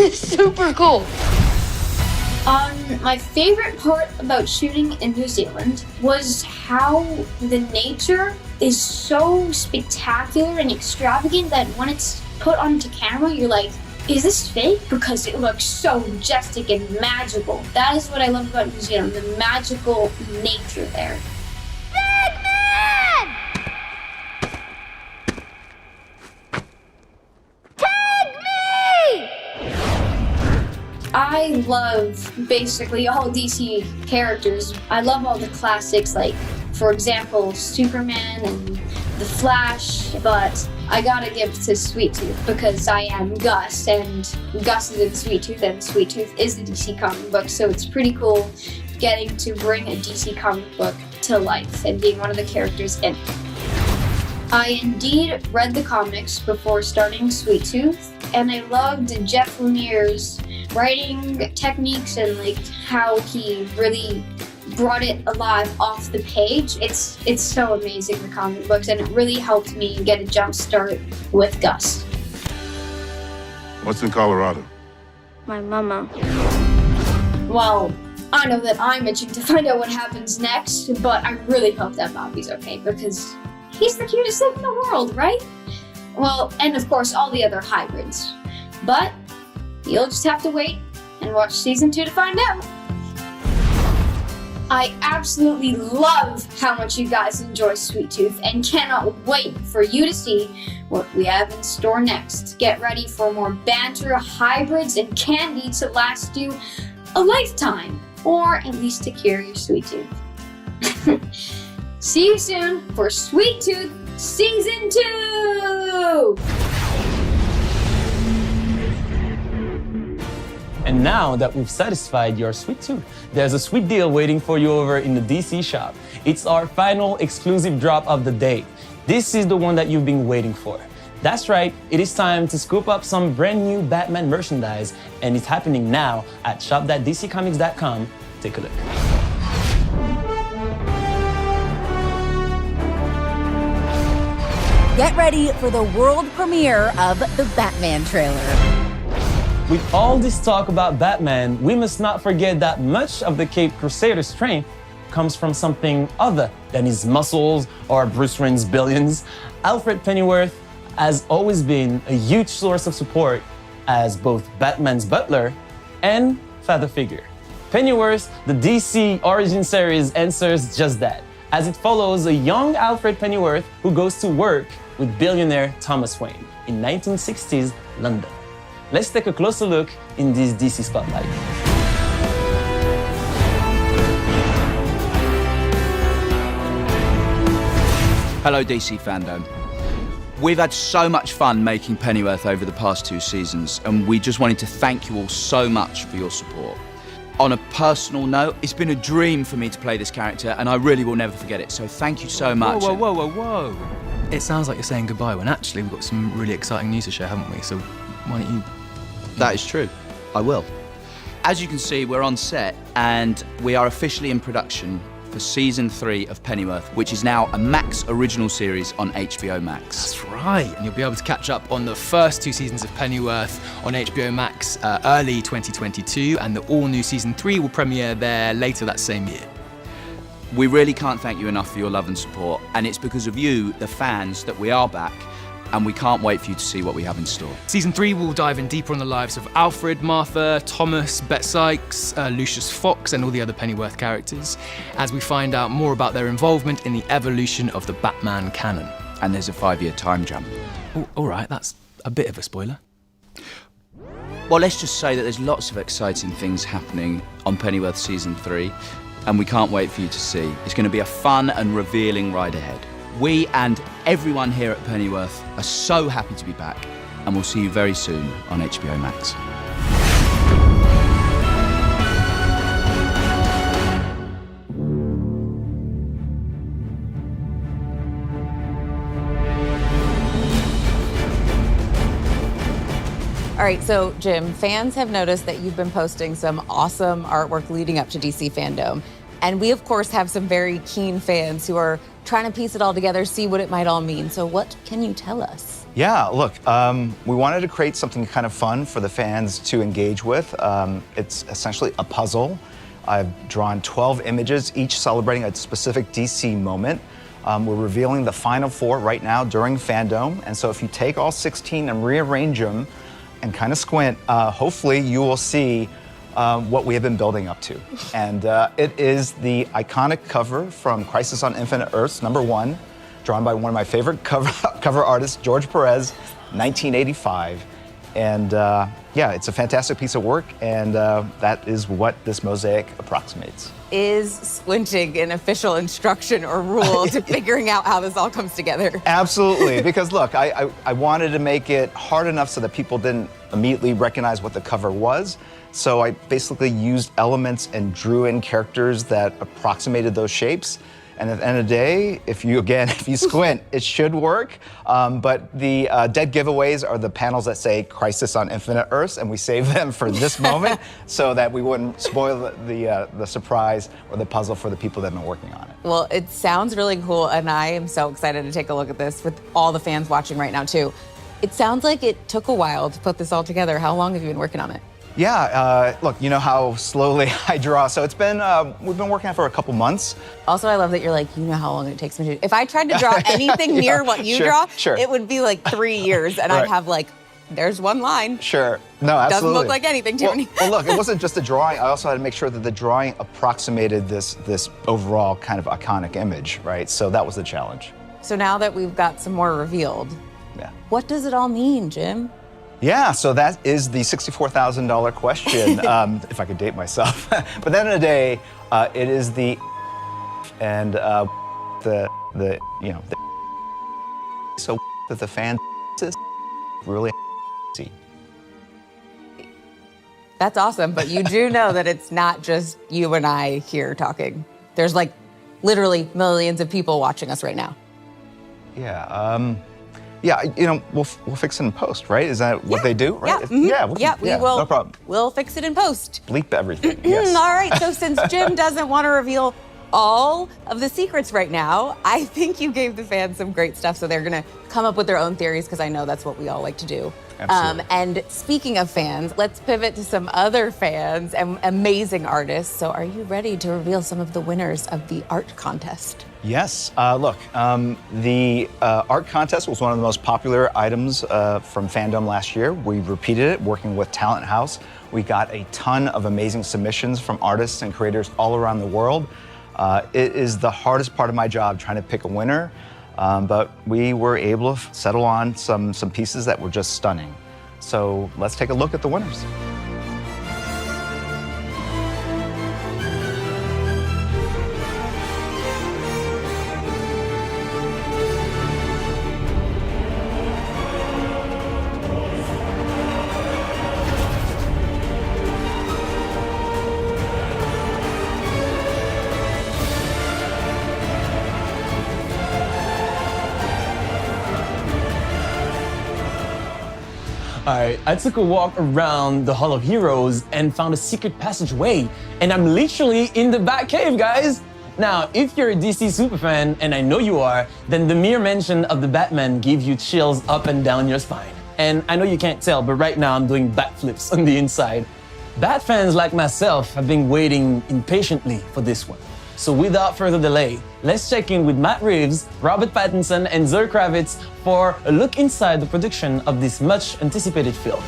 It's super cool. My favorite part about shooting in New Zealand was how the nature is so spectacular and extravagant that when it's put onto camera, you're like, is this fake? Because it looks so majestic and magical. That is what I love about New Zealand, the magical nature there. I love basically all DC characters. I love all the classics, like, for example, Superman and The Flash, but I gotta give to Sweet Tooth because I am Gus, and Gus is in Sweet Tooth, and Sweet Tooth is the DC comic book, so it's pretty cool getting to bring a DC comic book to life and being one of the characters in it. I indeed read the comics before starting Sweet Tooth, and I loved Jeff Lemire's writing techniques and like how he really brought it alive off the page. It's so amazing, the comic books, and it really helped me get a jump start with Gus. What's in Colorado? My mama. Well, I know that I'm itching to find out what happens next, but I really hope that Bobby's okay because he's the cutest thing in the world, right? Well, and of course all the other hybrids. But you'll just have to wait and watch season 2 to find out. I absolutely love how much you guys enjoy Sweet Tooth and cannot wait for you to see what we have in store next. Get ready for more banter, hybrids, and candy to last you a lifetime, or at least to cure your Sweet Tooth. See you soon for Sweet Tooth Season 2! And now that we've satisfied your sweet tooth, there's a sweet deal waiting for you over in the DC shop. It's our final exclusive drop of the day. This is the one that you've been waiting for. That's right, it is time to scoop up some brand new Batman merchandise, and it's happening now at shop.dccomics.com. Take a look. Get ready for the world premiere of the Batman trailer. With all this talk about Batman, we must not forget that much of the Caped Crusader's strength comes from something other than his muscles or Bruce Wayne's billions. Alfred Pennyworth has always been a huge source of support as both Batman's butler and father figure. Pennyworth, the DC origin series, answers just that, as it follows a young Alfred Pennyworth who goes to work with billionaire Thomas Wayne in 1960s London. Let's take a closer look in this DC Spotlight. Hello DC FanDome. We've had so much fun making Pennyworth over the past 2 seasons, and we just wanted to thank you all so much for your support. On a personal note, it's been a dream for me to play this character, and I really will never forget it, so thank you so much. Whoa. It sounds like you're saying goodbye when actually we've got some really exciting news to share, haven't we? So why don't you... That is true. I will. As you can see, we're on set and we are officially in production for season 3 of Pennyworth, which is now a Max original series on HBO Max. That's right, and you'll be able to catch up on the first 2 seasons of Pennyworth on HBO Max early 2022, and the all-new season 3 will premiere there later that same year. We really can't thank you enough for your love and support, and it's because of you, the fans, that we are back, and we can't wait for you to see what we have in store. Season 3 will dive in deeper on the lives of Alfred, Martha, Thomas, Bet Sykes, Lucius Fox, and all the other Pennyworth characters, as we find out more about their involvement in the evolution of the Batman canon. And there's a 5-year time jump. Oh, all right, that's a bit of a spoiler. Well, let's just say that there's lots of exciting things happening on Pennyworth Season 3, and we can't wait for you to see. It's going to be a fun and revealing ride ahead. We and everyone here at Pennyworth are so happy to be back, and we'll see you very soon on HBO Max. All right, so Jim, fans have noticed that you've been posting some awesome artwork leading up to DC FanDome. And we, of course, have some very keen fans who are trying to piece it all together, see what it might all mean. So what can you tell us? Yeah, look, we wanted to create something kind of fun for the fans to engage with. It's essentially a puzzle. I've drawn 12 images, each celebrating a specific DC moment. We're revealing the final 4 right now during FanDome. And so if you take all 16 and rearrange them, and kind of squint, hopefully you will see what we have been building up to. And it is the iconic cover from Crisis on Infinite Earths, #1, drawn by one of my favorite cover artists, George Perez, 1985. And yeah, it's a fantastic piece of work, and that is what this mosaic approximates. Is squinting an official instruction or rule to figuring out how this all comes together? Absolutely, because look, I wanted to make it hard enough so that people didn't immediately recognize what the cover was. So I basically used elements and drew in characters that approximated those shapes. And at the end of the day, if you squint, it should work. But the dead giveaways are the panels that say Crisis on Infinite Earths, and we saved them for this moment so that we wouldn't spoil the surprise or the puzzle for the people that have been working on it. Well, it sounds really cool, and I am so excited to take a look at this with all the fans watching right now, too. It sounds like it took a while to put this all together. How long have you been working on it? Yeah, look, you know how slowly I draw, so it's been, we've been working on it for a couple months. Also, I love that you're like, you know how long it takes me to do. If I tried to draw anything near what you draw, it would be like 3 years, and I'd have like, there's one line. Sure, no, absolutely. Doesn't look like anything to me. Well, look, it wasn't just the drawing. I also had to make sure that the drawing approximated this overall kind of iconic image, right? So that was the challenge. So now that we've got some more revealed, what does it all mean, Jim? Yeah, so that is the $64,000 question, if I could date myself. But at the end of the day, it is the and so that the fan is really see. That's awesome, but you do know that it's not just you and I here talking. There's like literally millions of people watching us right now. Yeah. Yeah, you know, we'll fix it in post, right? Is that what they do, right? Yeah, we will. No problem. We'll fix it in post. Bleep everything. Yes. All right, so since Jim doesn't want to reveal all of the secrets right now, I think you gave the fans some great stuff, so they're gonna come up with their own theories, because I know that's what we all like to do. Absolutely. And speaking of fans, let's pivot to some other fans and amazing artists. So are you ready to reveal some of the winners of the art contest? Yes. Look, the art contest was one of the most popular items from FanDome last year. We repeated it, working with Talent House. We got a ton of amazing submissions from artists and creators all around the world. It is the hardest part of my job, trying to pick a winner. But we were able to settle on some pieces that were just stunning. So let's take a look at the winners. Alright, I took a walk around the Hall of Heroes and found a secret passageway, and I'm literally in the Batcave, guys! Now, if you're a DC superfan, and I know you are, then the mere mention of the Batman gave you chills up and down your spine. And I know you can't tell, but right now I'm doing bat flips on the inside. Bat fans like myself have been waiting impatiently for this one. So without further delay, let's check in with Matt Reeves, Robert Pattinson, and Zoe Kravitz for a look inside the production of this much anticipated film.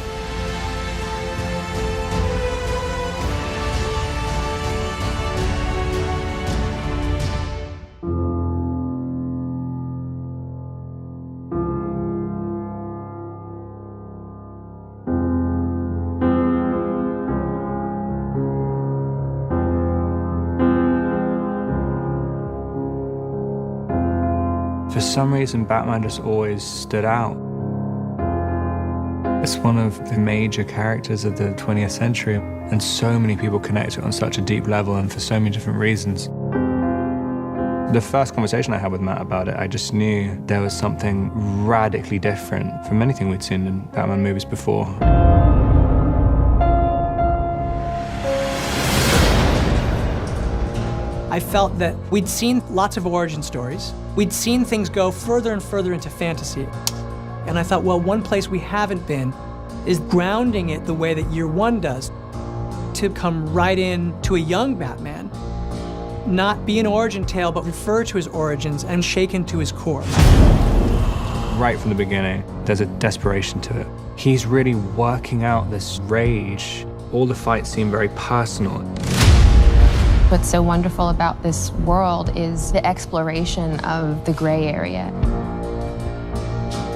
For some reason, Batman just always stood out. It's one of the major characters of the 20th century, and so many people connect to it on such a deep level and for so many different reasons. The first conversation I had with Matt about it, I just knew there was something radically different from anything we'd seen in Batman movies before. I felt that we'd seen lots of origin stories. We'd seen things go further and further into fantasy. And I thought, well, one place we haven't been is grounding it the way that Year One does, to come right in to a young Batman, not be an origin tale, but refer to his origins and shake into his core. Right from the beginning, there's a desperation to it. He's really working out this rage. All the fights seem very personal. What's so wonderful about this world is the exploration of the gray area.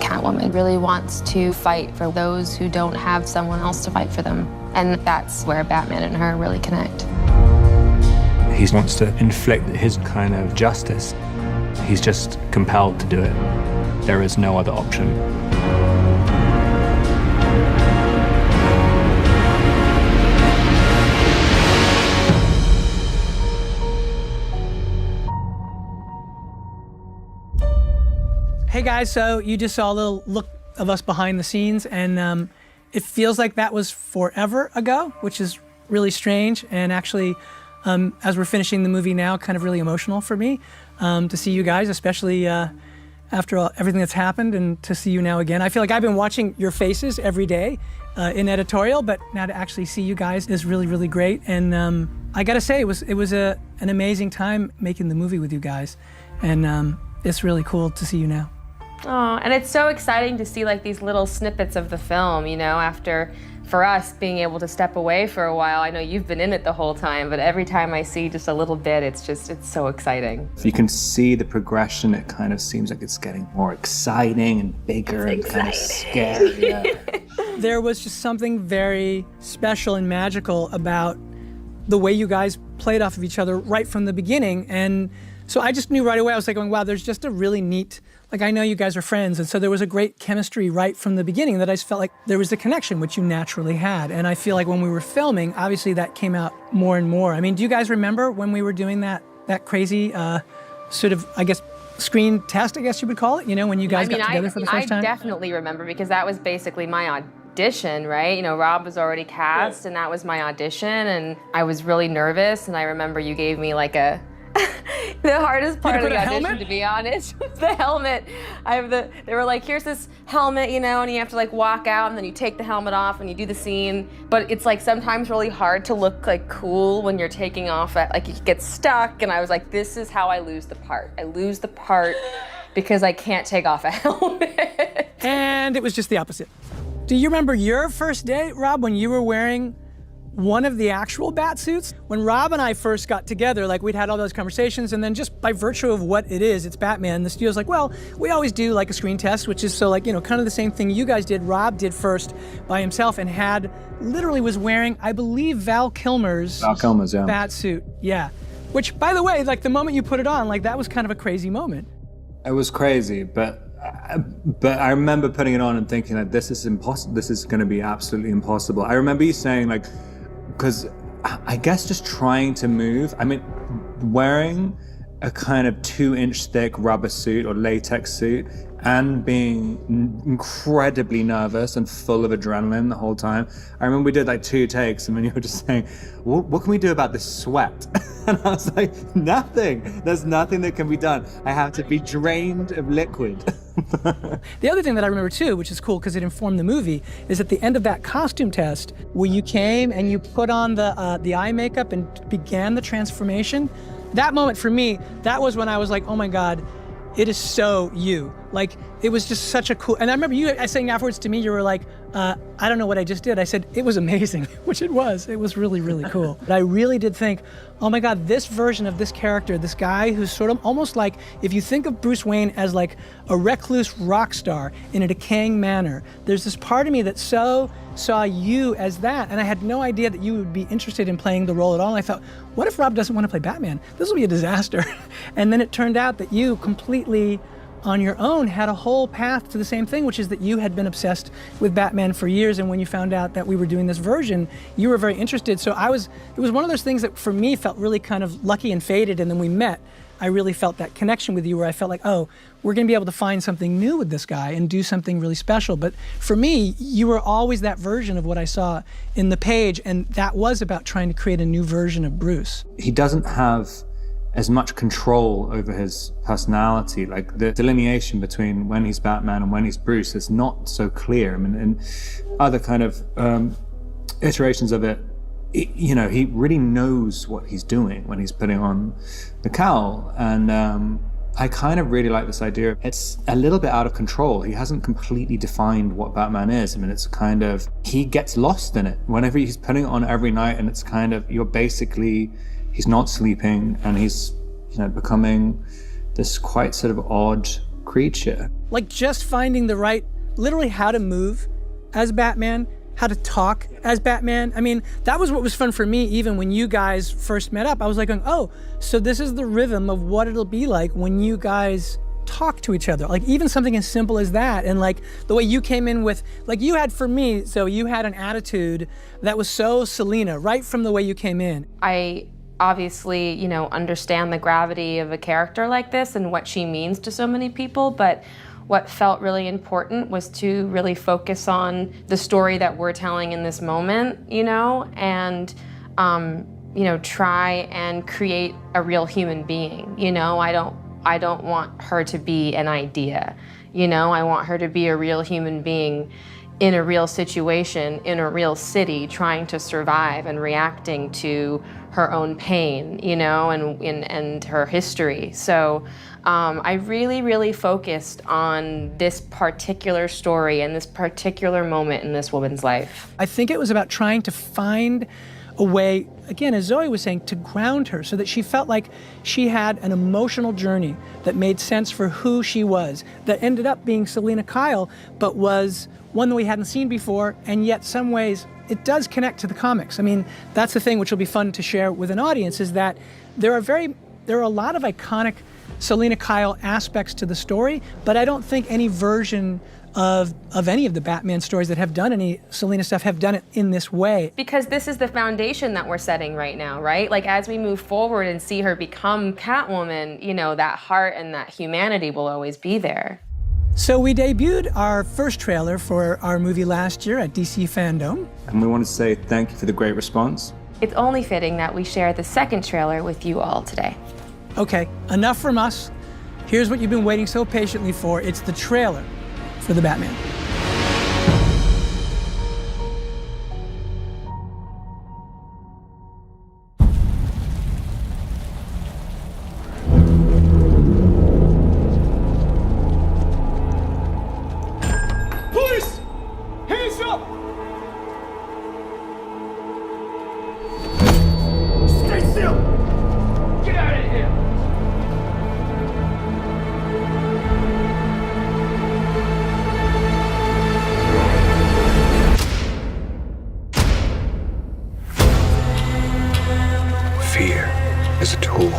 Catwoman really wants to fight for those who don't have someone else to fight for them. And that's where Batman and her really connect. He wants to inflict his kind of justice. He's just compelled to do it. There is no other option. Hey guys, so you just saw a little look of us behind the scenes, and it feels like that was forever ago, which is really strange, and actually, as we're finishing the movie now, kind of really emotional for me to see you guys, especially after everything that's happened, and to see you now again. I feel like I've been watching your faces every day in editorial, but now to actually see you guys is really, really great, and I gotta say, it was an amazing time making the movie with you guys, and it's really cool to see you now. Oh, and it's so exciting to see like these little snippets of the film, you know, after, for us, being able to step away for a while. I know you've been in it the whole time, but every time I see just a little bit, it's so exciting. If you can see the progression, it kind of seems like it's getting more exciting and bigger and kind of scary. Yeah. There was just something very special and magical about the way you guys played off of each other right from the beginning, and so I just knew right away, I was like going, wow, there's just a really neat, like I know you guys are friends, and so there was a great chemistry right from the beginning that I just felt like there was the connection, which you naturally had. And I feel like when we were filming, obviously that came out more and more. I mean, do you guys remember when we were doing that crazy sort of, I guess, screen test, I guess you would call it, you know, when you guys got together for the first time? I definitely remember, because that was basically my audition, right? You know, Rob was already cast, and that was my audition, and I was really nervous, and I remember you gave me like the hardest part of the audition, to be honest, was the helmet. They were like, here's this helmet, you know, and you have to like walk out, and then you take the helmet off and you do the scene. But it's like sometimes really hard to look like cool when you're taking off like you get stuck. And I was like, this is how I lose the part. I lose the part because I can't take off a helmet. And it was just the opposite. Do you remember your first day, Rob, when you were wearing one of the actual bat suits? When Rob and I first got together, like we'd had all those conversations, and then just by virtue of what it is, it's Batman, the studio's like, well, we always do like a screen test, which is so like, you know, kind of the same thing you guys did. Rob did first by himself and literally was wearing, I believe, Val Kilmer's yeah. bat suit. Yeah. Which, by the way, like the moment you put it on, like that was kind of a crazy moment. It was crazy, but I remember putting it on and thinking that this is impossible. This is going to be absolutely impossible. I remember you saying like, because I guess just trying to move, I mean, wearing a kind of 2-inch thick rubber suit or latex suit and being incredibly nervous and full of adrenaline the whole time. I remember we did like 2 takes, and then you were just saying, what can we do about this sweat? And I was like, nothing. There's nothing that can be done. I have to be drained of liquid. The other thing that I remember too, which is cool because it informed the movie, is at the end of that costume test, where you came and you put on the eye makeup and began the transformation. That moment for me, that was when I was like, oh my God, it is so you. Like, it was just such a cool, and I remember you saying afterwards to me, you were like, I don't know what I just did. I said, it was amazing, which it was. It was really, really cool. But I really did think, oh my God, this version of this character, this guy who's sort of almost like, if you think of Bruce Wayne as like a recluse rock star in a decaying manner, there's this part of me that so saw you as that, and I had no idea that you would be interested in playing the role at all. And I thought, what if Rob doesn't want to play Batman? This will be a disaster. And then it turned out that you completely on your own had a whole path to the same thing, which is that you had been obsessed with Batman for years, and when you found out that we were doing this version, you were very interested. So it was one of those things that for me felt really kind of lucky and fated, and then we met. I really felt that connection with you where I felt like, oh, we're gonna be able to find something new with this guy and do something really special. But for me, you were always that version of what I saw in the page, and that was about trying to create a new version of Bruce. He doesn't have as much control over his personality. Like the delineation between when he's Batman and when he's Bruce is not so clear. I mean, in other kind of iterations of it, you know, he really knows what he's doing when he's putting on the cowl. And I kind of really like this idea. It's a little bit out of control. He hasn't completely defined what Batman is. I mean, it's kind of, he gets lost in it. Whenever he's putting it on every night, and it's kind of, he's not sleeping, and he's, you know, becoming this quite sort of odd creature. Like just finding the right, literally how to move as Batman, how to talk as Batman. I mean, that was what was fun for me even when you guys first met up. I was like going, oh, so this is the rhythm of what it'll be like when you guys talk to each other. Like even something as simple as that. And like the way you came in with, like you had for me, so you had an attitude that was so Selina right from the way you came in. I obviously, you know, understand the gravity of a character like this and what she means to so many people, but what felt really important was to really focus on the story that we're telling in this moment, you know, and, you know, try and create a real human being. You know, I don't want her to be an idea. You know, I want her to be a real human being in a real situation, in a real city, trying to survive and reacting to her own pain, you know, and her history. So I really, really focused on this particular story and this particular moment in this woman's life. I think it was about trying to find a way, again, as Zoe was saying, to ground her so that she felt like she had an emotional journey that made sense for who she was, that ended up being Selina Kyle, but was one that we hadn't seen before, and yet some ways it does connect to the comics. I mean, that's the thing which will be fun to share with an audience, is that there are a lot of iconic Selina Kyle aspects to the story, but I don't think any version of any of the Batman stories that have done any Selina stuff have done it in this way. Because this is the foundation that we're setting right now, right? Like as we move forward and see her become Catwoman, you know, that heart and that humanity will always be there. So we debuted our first trailer for our movie last year at DC FanDome. And we wanted to say thank you for the great response. It's only fitting that we share the second trailer with you all today. Okay, enough from us. Here's what you've been waiting so patiently for. It's the trailer for The Batman. Police! Hands up! Stay still! Get out of here! Fear is a tool.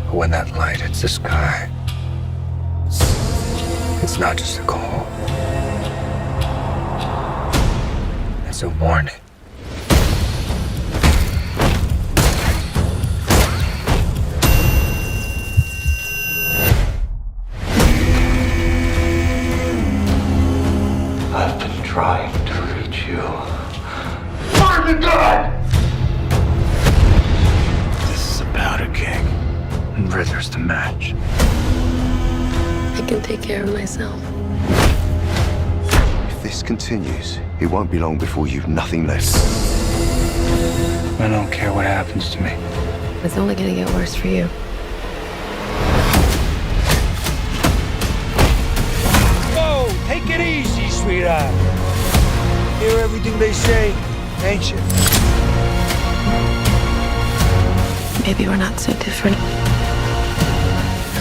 But when that light hits the sky, it's not just a call. It's a warning. I've been trying to reach you. Burn the God! This is about a king, and Riddler's the match. I can take care of myself. If this continues, it won't be long before you've nothing left. I don't care what happens to me. It's only gonna get worse for you. Whoa, take it easy, sweetheart. Hear everything they say, ain't you? Maybe we're not so different.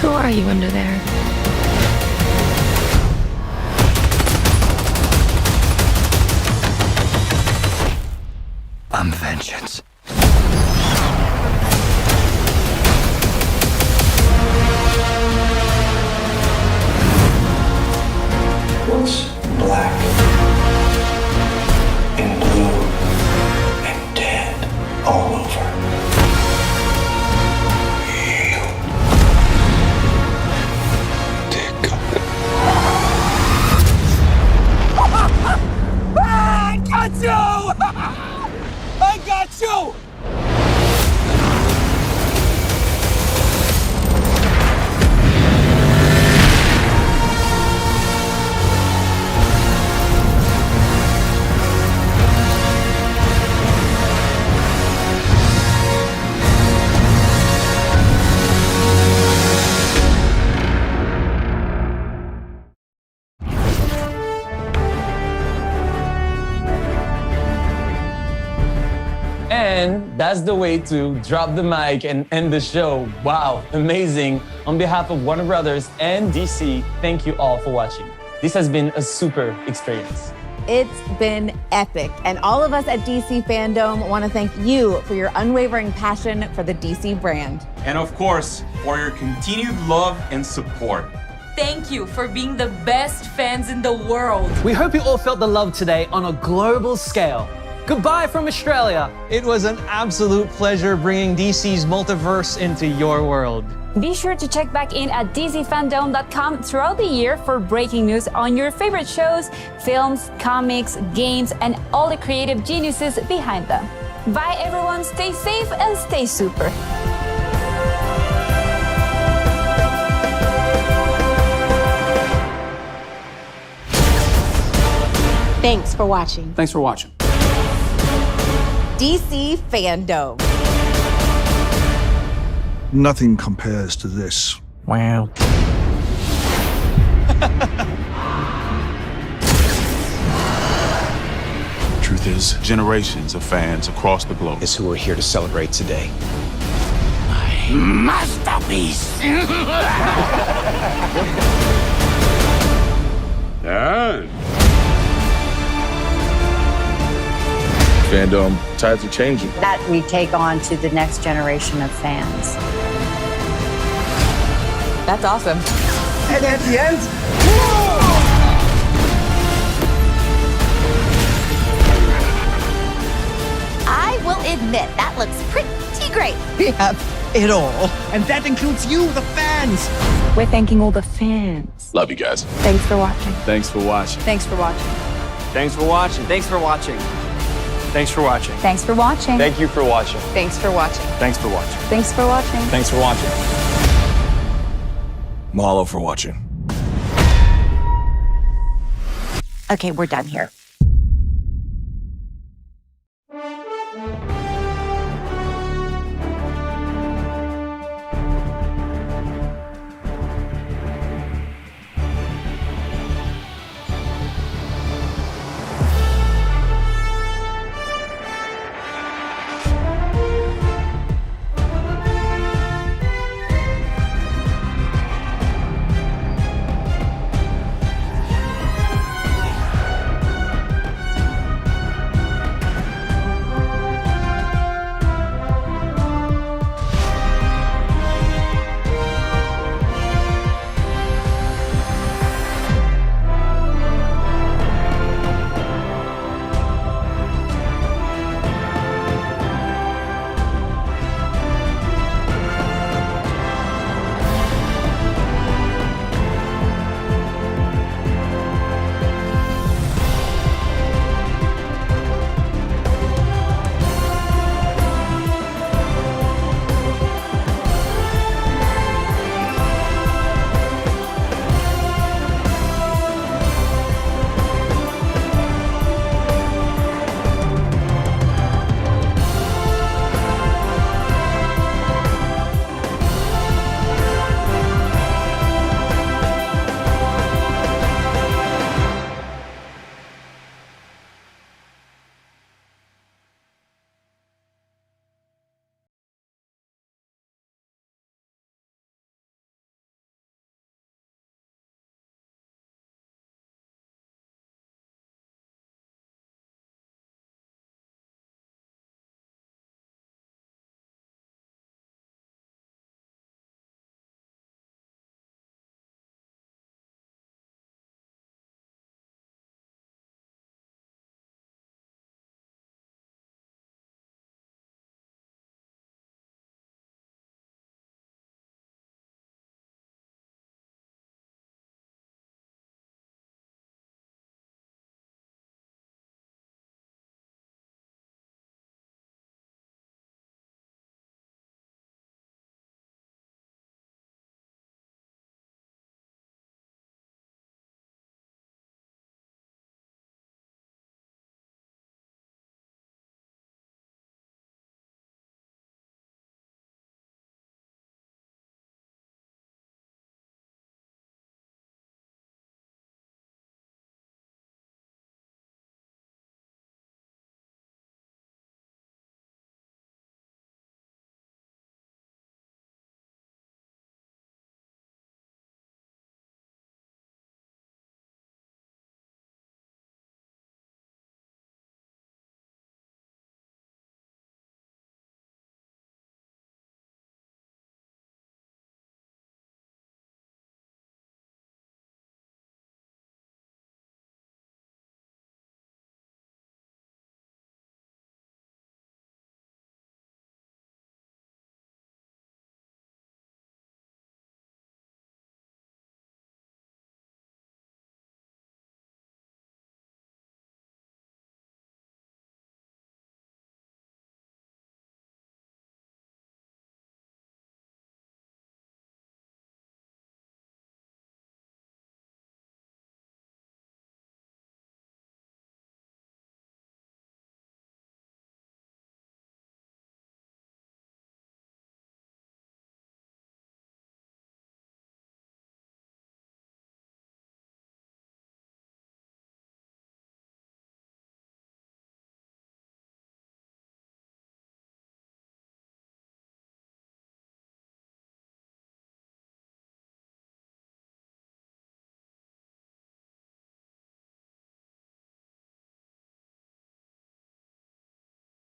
Who are you under there? I'm vengeance. looks black and blue and dead all over. I got you! I got you! And that's the way to drop the mic and end the show. Wow, amazing. On behalf of Warner Brothers and DC, thank you all for watching. This has been a super experience. It's been epic, and all of us at DC FanDome want to thank you for your unwavering passion for the DC brand. And of course, for your continued love and support. Thank you for being the best fans in the world. We hope you all felt the love today on a global scale. Goodbye from Australia. It was an absolute pleasure bringing DC's multiverse into your world. Be sure to check back in at DCFanDome.com throughout the year for breaking news on your favorite shows, films, comics, games, and all the creative geniuses behind them. Bye everyone, stay safe and stay super. Thanks for watching. Thanks for watching. DC FanDome. Nothing compares to this. Wow. Truth is, generations of fans across the globe is who we're here to celebrate today. Masterpiece! And FanDome, tides are changing. That we take on to the next generation of fans. That's awesome. And at the end, I will admit, that looks pretty great. We have it all. And that includes you, the fans. We're thanking all the fans. Love you guys. Thanks for watching. Thanks for watching. Thanks for watching. Thanks for watching. Thanks for watching. Thanks for watching. Thanks for watching. Thank you for watching. Thanks for watching. Thanks for watching. Thanks for watching. Thanks for watching. Mahalo for watching. Okay, we're done here.